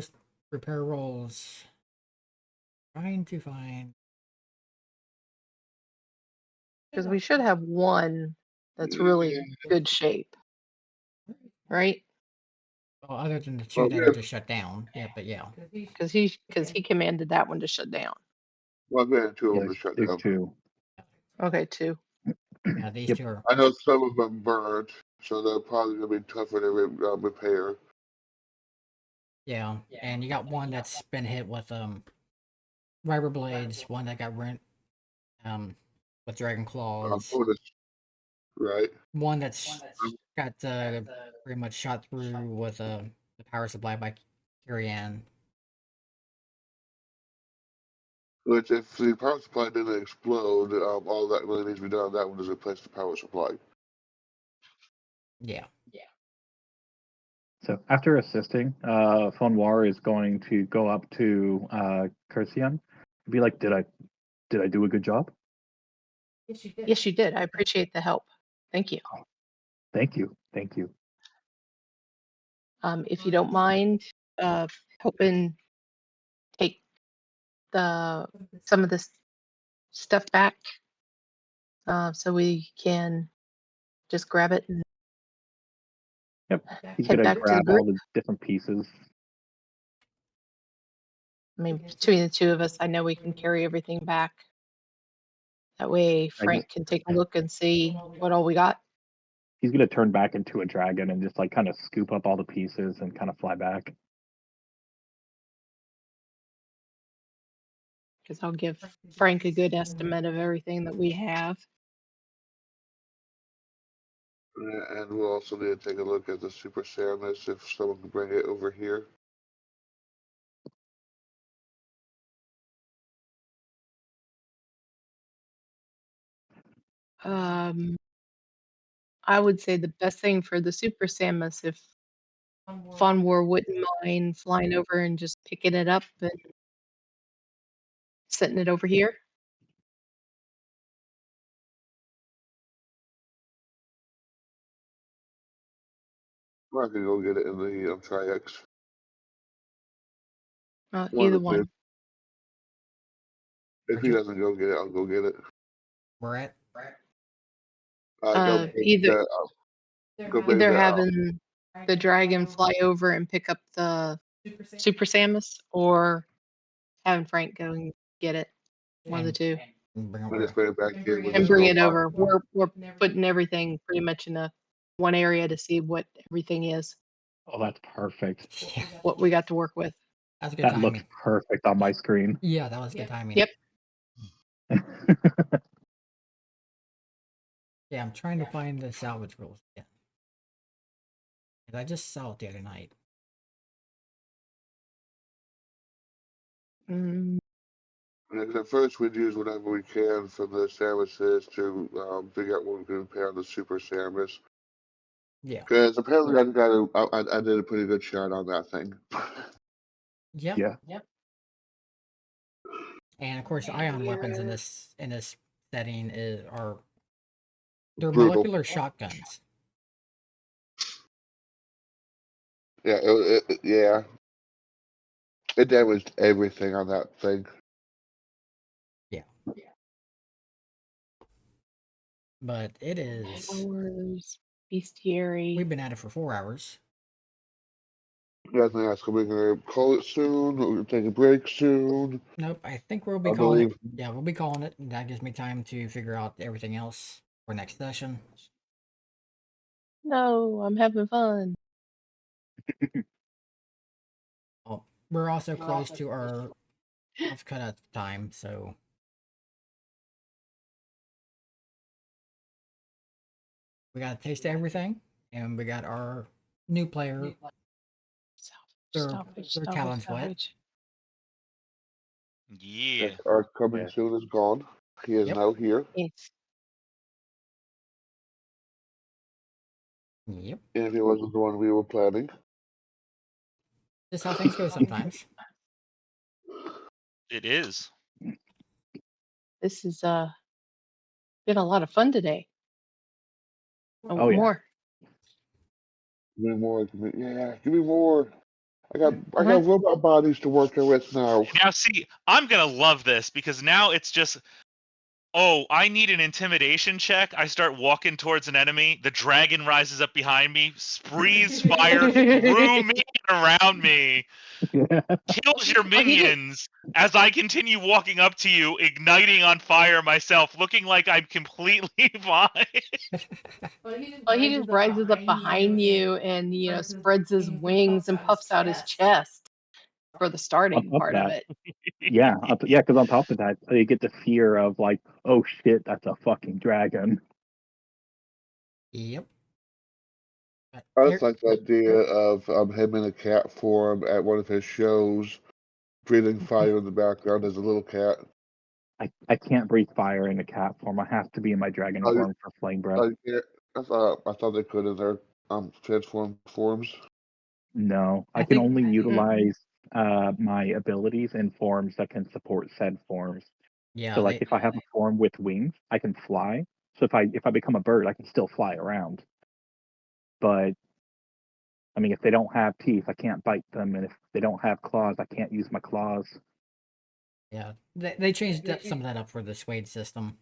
rolls. Trying to find. Because we should have one that's really good shape. Right? Well, other than the 2 Well, that are just shut down. Yeah, but yeah. Because he commanded that one to shut down. well, we had 2 of Yeah, them to shut there's down. 2. Okay, 2. Yeah, these Yep. 2 are. I know some of them burned, so they're probably going to be tougher to repair. Yeah, and you got one that's been hit with Riber blades, one that got rent with dragon claws, Right. one that's got pretty much shot through with the power supply by Kyrian. Which, if the power supply didn't explode, all that really needs to be done. That one is replace the power supply. Yeah. So after assisting, Fonwar is going to go up to Cursian and be like, "Did I do a good job?" Yes, you did. I appreciate the help. Thank you. Thank you. Thank you. If you don't mind, helping take some of this stuff back, so we can just grab it and Yep. He's head gonna back to the grab group. all the different pieces. I mean, between the 2 of us, I know we can carry everything back. That way, Frank can take a look and see what all we got. He's gonna turn back into a dragon and just kind of scoop up all the pieces and kind of fly back. because I'll give Frank a good estimate of everything that we have. And we'll also need to take a look at the Super Samus if someone can bring it over here. I would say the best thing for the Super Samus, if Fun War wouldn't mind flying over and just picking it up and setting it over here. Or I can go get it in the Tri-X. Either one. If he doesn't go get it, I'll go get it. We're at Either Either having the dragon fly over and pick up the Super Samus, or having Frank go and get it. One of the two. and bring I over. just bring it back here. And bring it over. We're putting everything pretty much in one area to see what everything is, Oh, that's perfect. Yeah, what we got to work with. that's good That timing. looks perfect on my screen. Yeah, that was good timing. Yep. Yeah, I'm trying to find the salvage rules again. I just saw it the other night. Mm, And at first, we'd use whatever we can from the Samuses to figure out what we can pair on the Super Samus. Yeah. Because apparently I did a pretty good shot on that thing. Yeah. Yeah. And of course, ion weapons in this setting are they're Brutal. molecular shotguns. Yeah, yeah. It damaged everything on that thing. Yeah. But it is. Powers, bestiary. We've been at it for 4 hours. You guys may ask, are we going to call it soon? Or we're going to take a break soon? Nope, I think we'll be I calling it. believe- Yeah, we'll be calling it. That gives me time to figure out everything else for next session. No, I'm having fun. Oh, we're also close to our cutoff time, so we got a taste of everything, and we got our new player. Their talent sweat. Yeah. Our coming Yeah. soon is gone. He is Yep. now here. It's Yep. And if he wasn't the one we were planning. Just how things go sometimes. It is. This has been a lot of fun today. Oh, yeah. More. Give me more. Give me more. I got robot bodies to work with now. Now, see, I'm gonna love this because now it's just, oh, I need an intimidation check. I start walking towards an enemy. The dragon rises up behind me, sprees fire through me and around me, kills your minions as I continue walking up to you, igniting on fire myself, looking like I'm completely fine. Well, he just rises up behind you and spreads his wings and puffs out his chest for the starting part of it. Yeah, because on top of that, you get the fear of like, oh shit, that's a fucking dragon. Yep. I just like the idea of him in a cat form at one of his shows, breathing fire in the background as a little cat. I can't breathe fire in a cat form. I have to be in my dragon Oh, form for flame breath. I thought they could in their transform forms. No, I can only utilize my abilities in forms that can support said forms. Yeah. So, like, if I have a form with wings, I can fly. So if I become a bird, I can still fly around. But I mean, if they don't have teeth, I can't bite them, and if they don't have claws, I can't use my claws. Yeah, they changed some of that up for the SWADE system.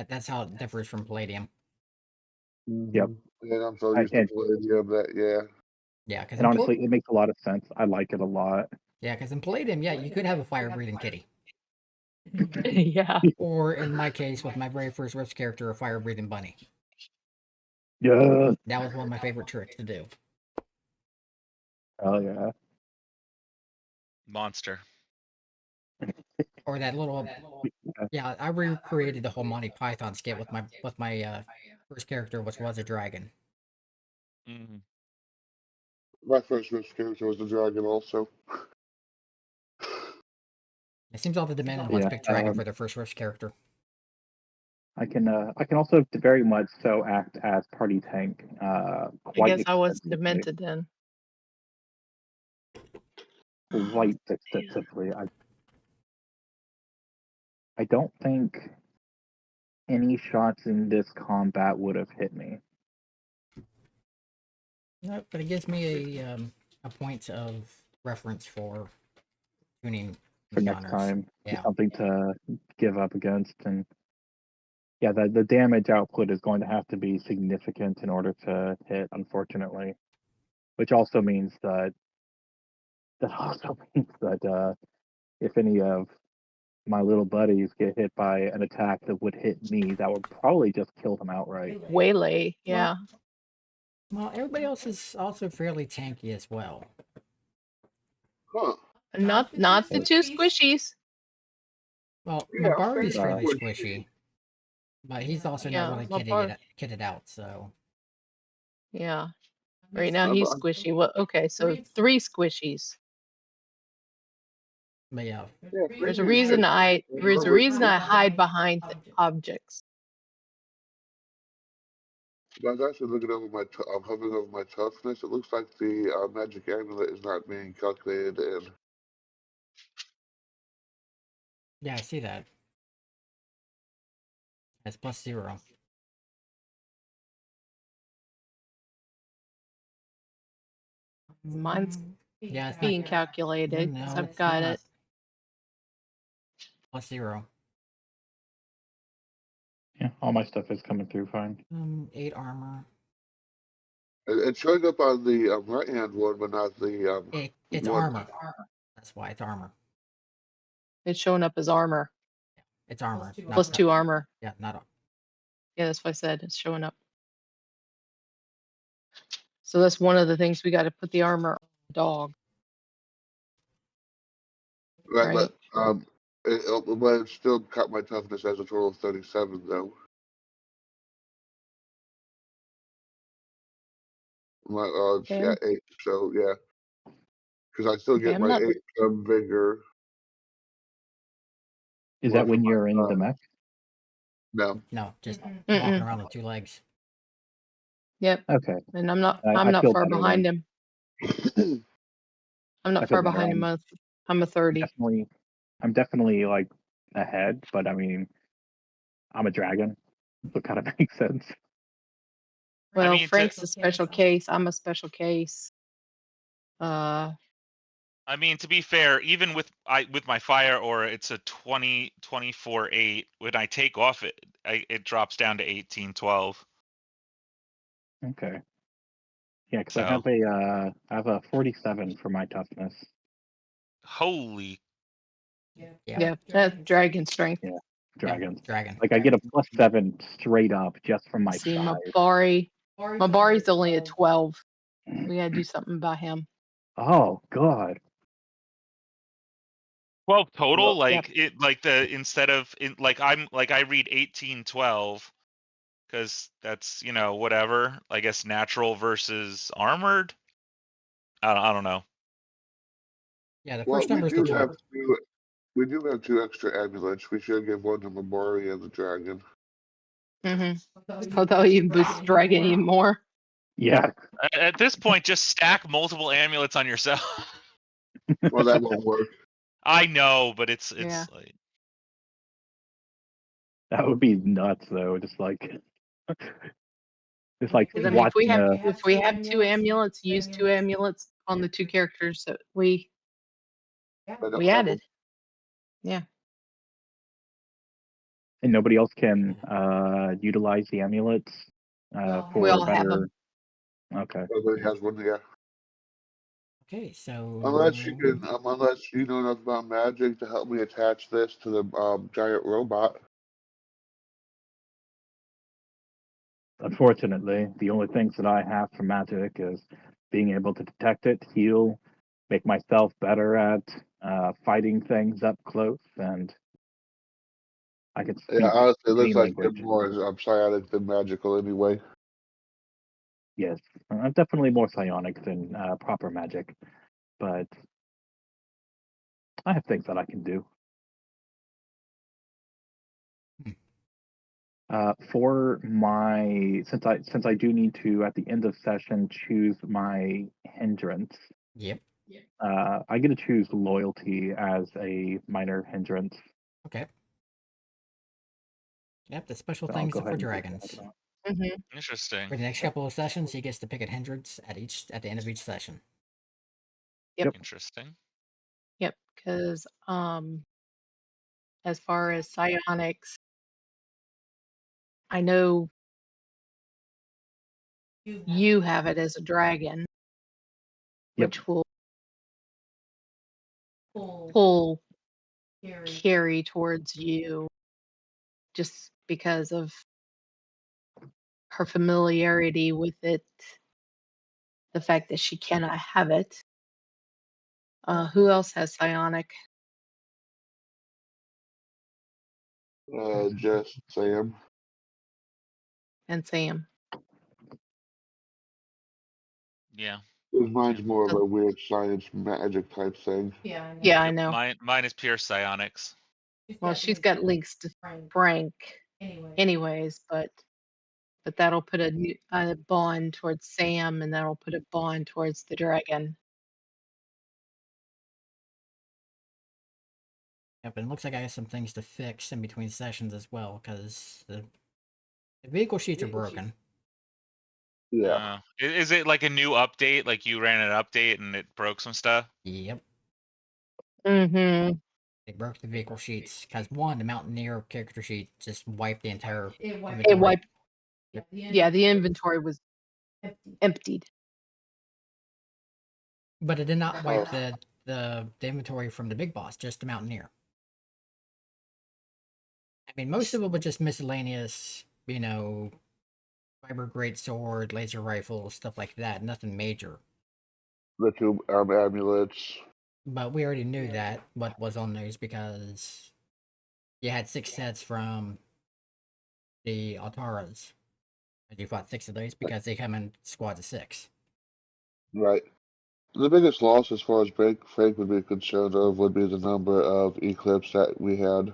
That's how it differs from Palladium. Yep. And I'm so used to Palladium that, yeah. Yeah, because And honestly, it makes a lot of sense. I like it a lot. Yeah, because in Palladium, yeah, you could have a fire-breathing kitty. Yeah. Or in my case, with my very first Rift character, a fire-breathing bunny. Yeah. That was one of my favorite tricks to do. Oh yeah. Monster. or that little. Yeah, I recreated the whole Monty Python skit with my first character, which was a dragon. Mm. My first risk character was the dragon, also. It seems all the demanding ones Yeah, pick dragon for their first Rift character. I can also very much so act as party tank. I Quite guess I was extensively. demented then. Quite extensively. I don't think any shots in this combat would have hit me. No, but it gives me a point of reference for tuning For next encounters. time, Yeah. something to give up against, and yeah, the damage output is going to have to be significant in order to hit, unfortunately. Which also means that if any of my little buddies get hit by an attack that would hit me, that would probably just kill them outright. Waylay, yeah. Well, everybody else is also fairly tanky as well. Huh. Not the two squishies. Well, Yeah, Mabari's fairly squishy. squishy, but he's also Yeah, not really Mabar. kitted out. So Yeah. Right now he's Mabar. squishy. Well, okay, so 3 squishies. but yeah, Yeah, There's a Frankie's reason good. I hide behind objects. I was actually looking over I'm hovering over my toughness. It looks like the magic amulet is not being calculated in. yeah, I see that. It's +0. Mine's Yeah, it's being not calculated. No, So I've it's got not. it. +0. Yeah, all my stuff is coming through fine. 8 armor. It's showing up on the right hand one, but not the It's one. armor. That's why it's armor. It's showing up as armor. It's armor. +2 armor. Yeah, not. Yeah, that's what I said. It's showing up. So that's one of the things we got to put the armor on the dog. Right, Right. but it still cut my toughness as a total of 37, though. It's Okay. yeah 8. So yeah, because I still Okay, get I'm my not. 8 vigor. Is Well, that when from you're in the mech? No. No, just walking Mm-mm. around on 2 legs. Yep. Okay. And I'm not I not feel far better behind then. him. I'm I not feel far better. behind him. I'm a 30. I'm definitely like ahead, but I mean, I'm a dragon, so it kind of makes sense. Well, I mean, Frank's a special case. I'm a special case. I mean, to be fair, even with my fire aura, it's a 24/8. When I take off it drops down to 18/12. Okay. Yeah, because So I have a 47 for my toughness. holy. Yeah, that's dragon strength. Yeah, dragon. Dragon. Like I get a +7 straight up just from my See, size. Mabari's only a 12. We gotta do something about him. Oh God. 12 total, Well, like it, like the instead of like I read 18/12 because that's whatever. I guess natural versus armored. I don't know. Yeah, the well, first number is the total. We do have 2 extra amulets. We should give one to Mabari and the dragon. Although you boost dragon even more. Yeah. At this point, just stack multiple amulets on yourself. Well, that won't work. I know, but it's Yeah. like That would be nuts though. Just like Because I mean, watching if we have 2 amulets, use 2 amulets on the 2 characters that we I don't we have added. them. Yeah. and nobody else can utilize the amulets for We all have better. them. Okay. Everybody has one, yeah. Okay, so Unless you know enough about magic to help me attach this to the giant robot. Unfortunately, the only things that I have for magic is being able to detect it, heal, make myself better at fighting things up close, and I can speak Yeah, honestly, it any looks like you're language. more psionic than magical anyway. Yes, I'm definitely more psionic than proper magic, but I have things that I can do. For my since I do need to at the end of session choose my hindrance. Yep. I get to choose loyalty as a minor hindrance. Okay. Yep, the special So I'll things go are for ahead and do dragons. that. Mm-hmm. Interesting. For the next couple of sessions, he gets to pick a hindrance at the end of each session. Interesting. Yep. Because as far as psionics, I know you have it as a dragon, Yep. which will pull Carrie towards you just because of her familiarity with it, the fact that she cannot have it. Who else has psionic? Just Sam. And Sam. Yeah. Because mine's more of a weird science magic type thing. Yeah, I Yep, know. Mine is pure psionics. Well, she's got links to Frank anyways, but that'll put a bond towards Sam, and that'll put a bond towards the dragon. Yep, and it looks like I have some things to fix in between sessions as well, because the vehicle sheets are broken. Yeah. Is it like a new update? Like you ran an update and it broke some stuff? Yep, Mm-hmm. they broke the vehicle sheets because one, the Mountaineer character sheet just wiped the entire It inventory. wiped. Yeah, the inventory was emptied. But it did not wipe Oh. the inventory from the big boss, just the Mountaineer. I mean, most of it was just miscellaneous, fiber great sword, laser rifle, stuff like that. Nothing major. The two amulets. But we already knew that what was on those because you had 6 sets from the Altaras. And you fought 6 of those because they come in squads of 6. Right. The biggest loss, as far as Frank would be concerned of, would be the number of eclipse that we had.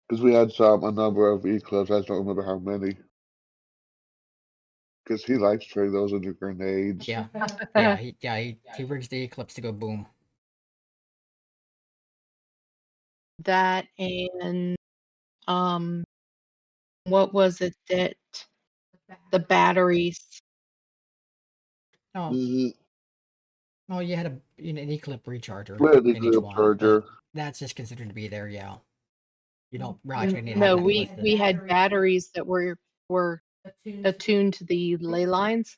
Because we had a number of eclipse. I just don't remember how many. Because he likes turning those into grenades. Yeah, he rigs the eclipse to go boom. That and what was it that the batteries? Oh, Mhm. oh, you had an eclipse recharger We had the in each eclipse one, charger. but that's just considered to be there. Yeah, you don't actually need to No, have that we listed. had batteries that were attuned to the ley lines.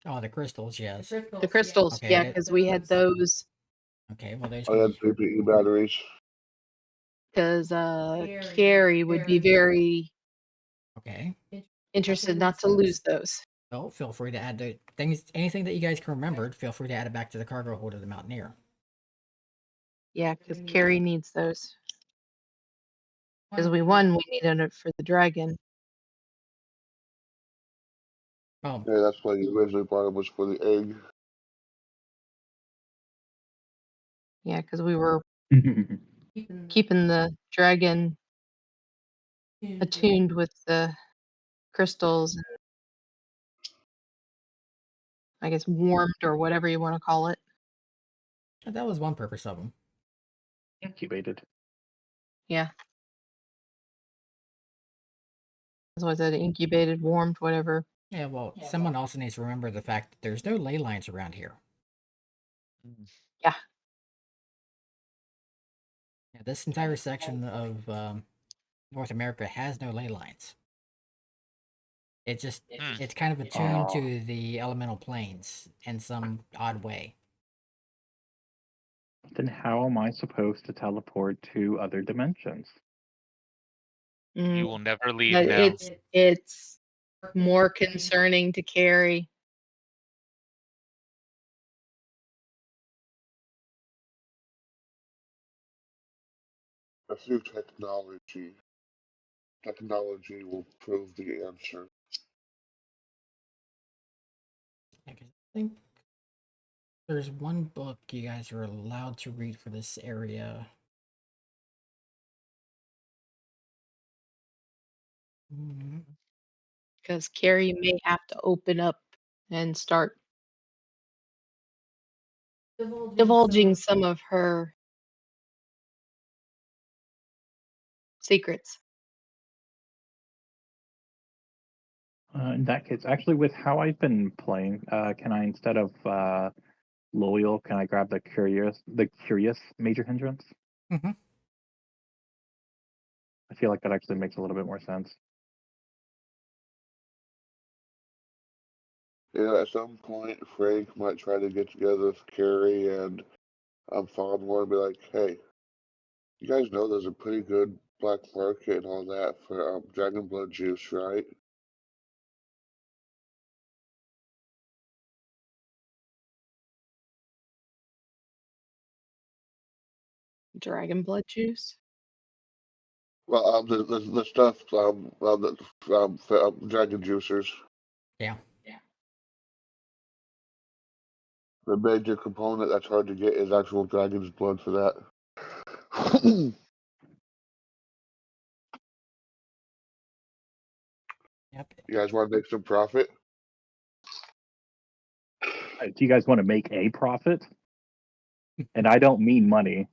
Oh, the crystals, yes. The crystals, Okay, yeah, because we had those. Okay, well, those I can had be. PPE batteries. Because Carrie would be very Okay. interested not to lose those. Well, feel free to add the things, anything that you guys can remember. Feel free to add it back to the cargo hold of the Mountaineer. Yeah, because Carrie needs those. Because we needed it for the dragon. Oh, Yeah, that's why you originally bought them, was for the egg. Yeah, because we were keeping the dragon attuned with the crystals, and I guess warmed or whatever you want to call it. that was one purpose of them. Incubated. Yeah. Was it incubated, warmed, whatever? Yeah, well, someone also needs to remember the fact that there's no ley lines around here. Yeah. Yeah, this entire section of North America has no ley lines. It just it's kind of attuned to the elemental planes in some odd way. Then how am I supposed to teleport to other dimensions? You will never leave But now. it's more concerning to Carrie. through technology. Technology will prove the answer. I think there's one book you guys are allowed to read for this area. Because Carrie may have to open up and start divulging some of her secrets. In that case, actually, with how I've been playing, can I, instead of loyal, can I grab the curious major hindrance? Mm-hmm. I feel like that actually makes a little bit more sense. Yeah, at some point, Frank might try to get together with Carrie and Fondler and be like, hey, you guys know there's a pretty good black market and all that for dragon blood juice, right? Dragon blood juice. Well, the stuff, dragon juicers. Yeah. The major component that's hard to get is actual dragon's blood for that. Yep. You guys want to make some profit? Do you guys want to make a profit? And I don't mean money.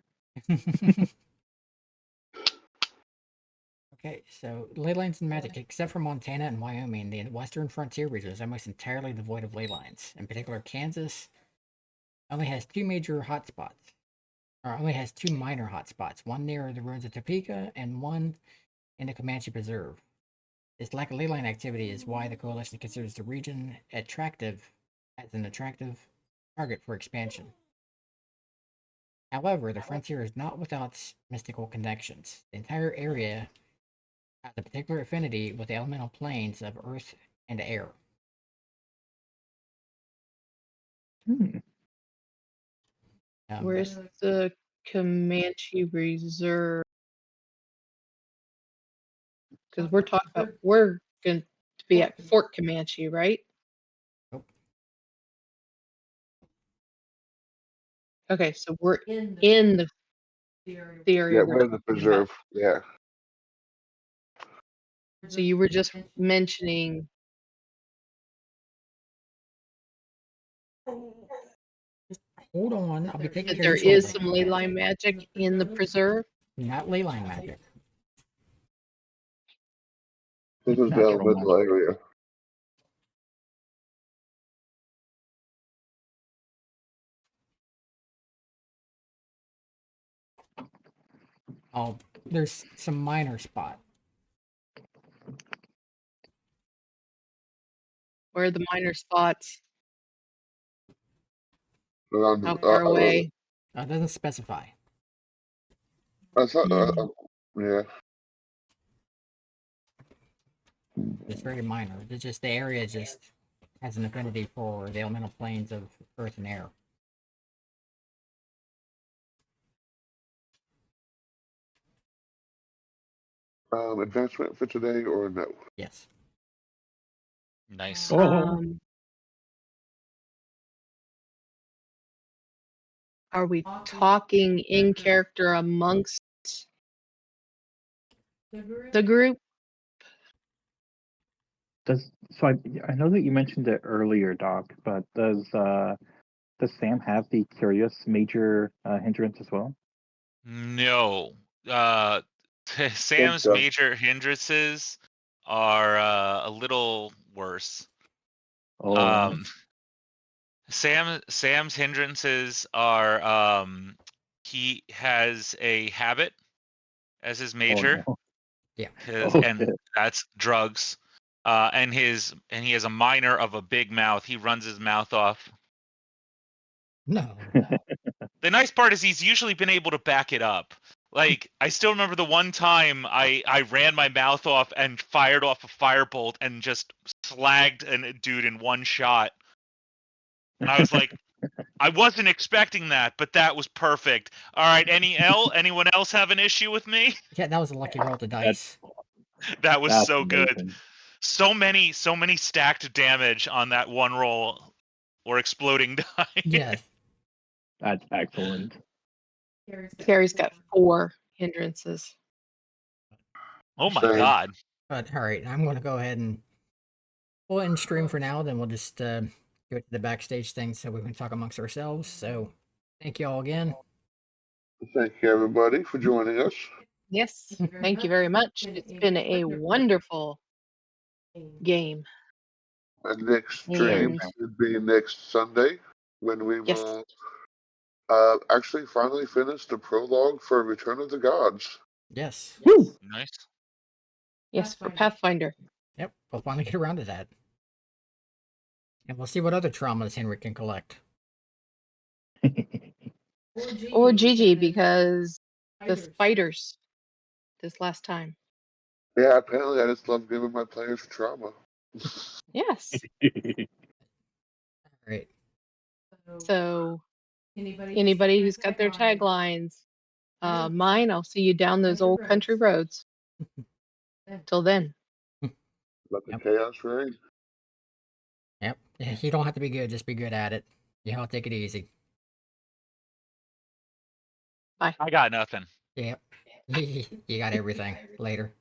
Okay, so ley lines and magic. Except for Montana and Wyoming, the western frontier region is almost entirely devoid of ley lines. In particular, Kansas only has two major hotspots, or only has two minor hotspots, one near the ruins of Topeka and one in the Comanche Preserve. This lack of ley line activity is why the coalition considers the region as an attractive target for expansion. However, the frontier is not without mystical connections. The entire area has a particular affinity with the elemental planes of earth and air. Where's the Comanche Reserve? Because we're talking about we're going to be at Fort Comanche, right? Nope. Okay, so we're in the area. Yeah, we're in the preserve. Yeah. So you were just mentioning. Just hold on, I'll be taking That care there of you is shortly. some ley line magic in the preserve. Not ley line magic. This is the Natural elemental magic. area. Oh, there's some minor spot. Where are the minor spots? Around, How far away? It doesn't specify. I thought, yeah. It's very minor. It's just the area just has an affinity for the elemental planes of earth and air. Advancement for today or no? Yes. Nice. Are we talking in character amongst the group? I know that you mentioned it earlier, Doc, but does Sam have the curious major hindrance as well? No. Sam's so. major hindrances are a little worse. Oh, Sam's hindrances are he has a habit as his major, no. Yeah. and shit. that's drugs. And he has a minor of a big mouth. He runs his mouth off. No. The nice part is he's usually been able to back it up. Like, I still remember the one time I ran my mouth off and fired off a firebolt and just slagged a dude in one shot. And I was like, I wasn't expecting that, but that was perfect. All right, anyone else have an issue with me? Yeah, that was a lucky roll to dice. That was That's so good. amazing. So many stacked damage on that one roll or exploding die. Yes. That's excellent. Carrie's got 4 hindrances. Oh my Same. god. But all right, I'm going to go ahead and we'll end stream for now. Then we'll just go to the backstage thing so we can talk amongst ourselves. So thank you all again. Thank you, everybody, for joining us. Yes, thank you very much. It's been a wonderful game. And next And stream should be next Sunday when we yes, will actually finally finish the prologue for Return of the Gods. Yes. Woo! Nice. yes, for Pathfinder. Yep. We'll finally get around to that. And we'll see what other traumas Henry can collect. Or Gigi, because the spiders this last time. Yeah, apparently I just love giving my players trauma. Yes. All right. So anybody who's got their taglines, mine, I'll see you down those old country roads. Till then. Let the Yep. chaos reign. Yep. Yeah, you don't have to be good, just be good at it. Yeah, I'll take it easy. I got nothing. Yep. You got everything. Later.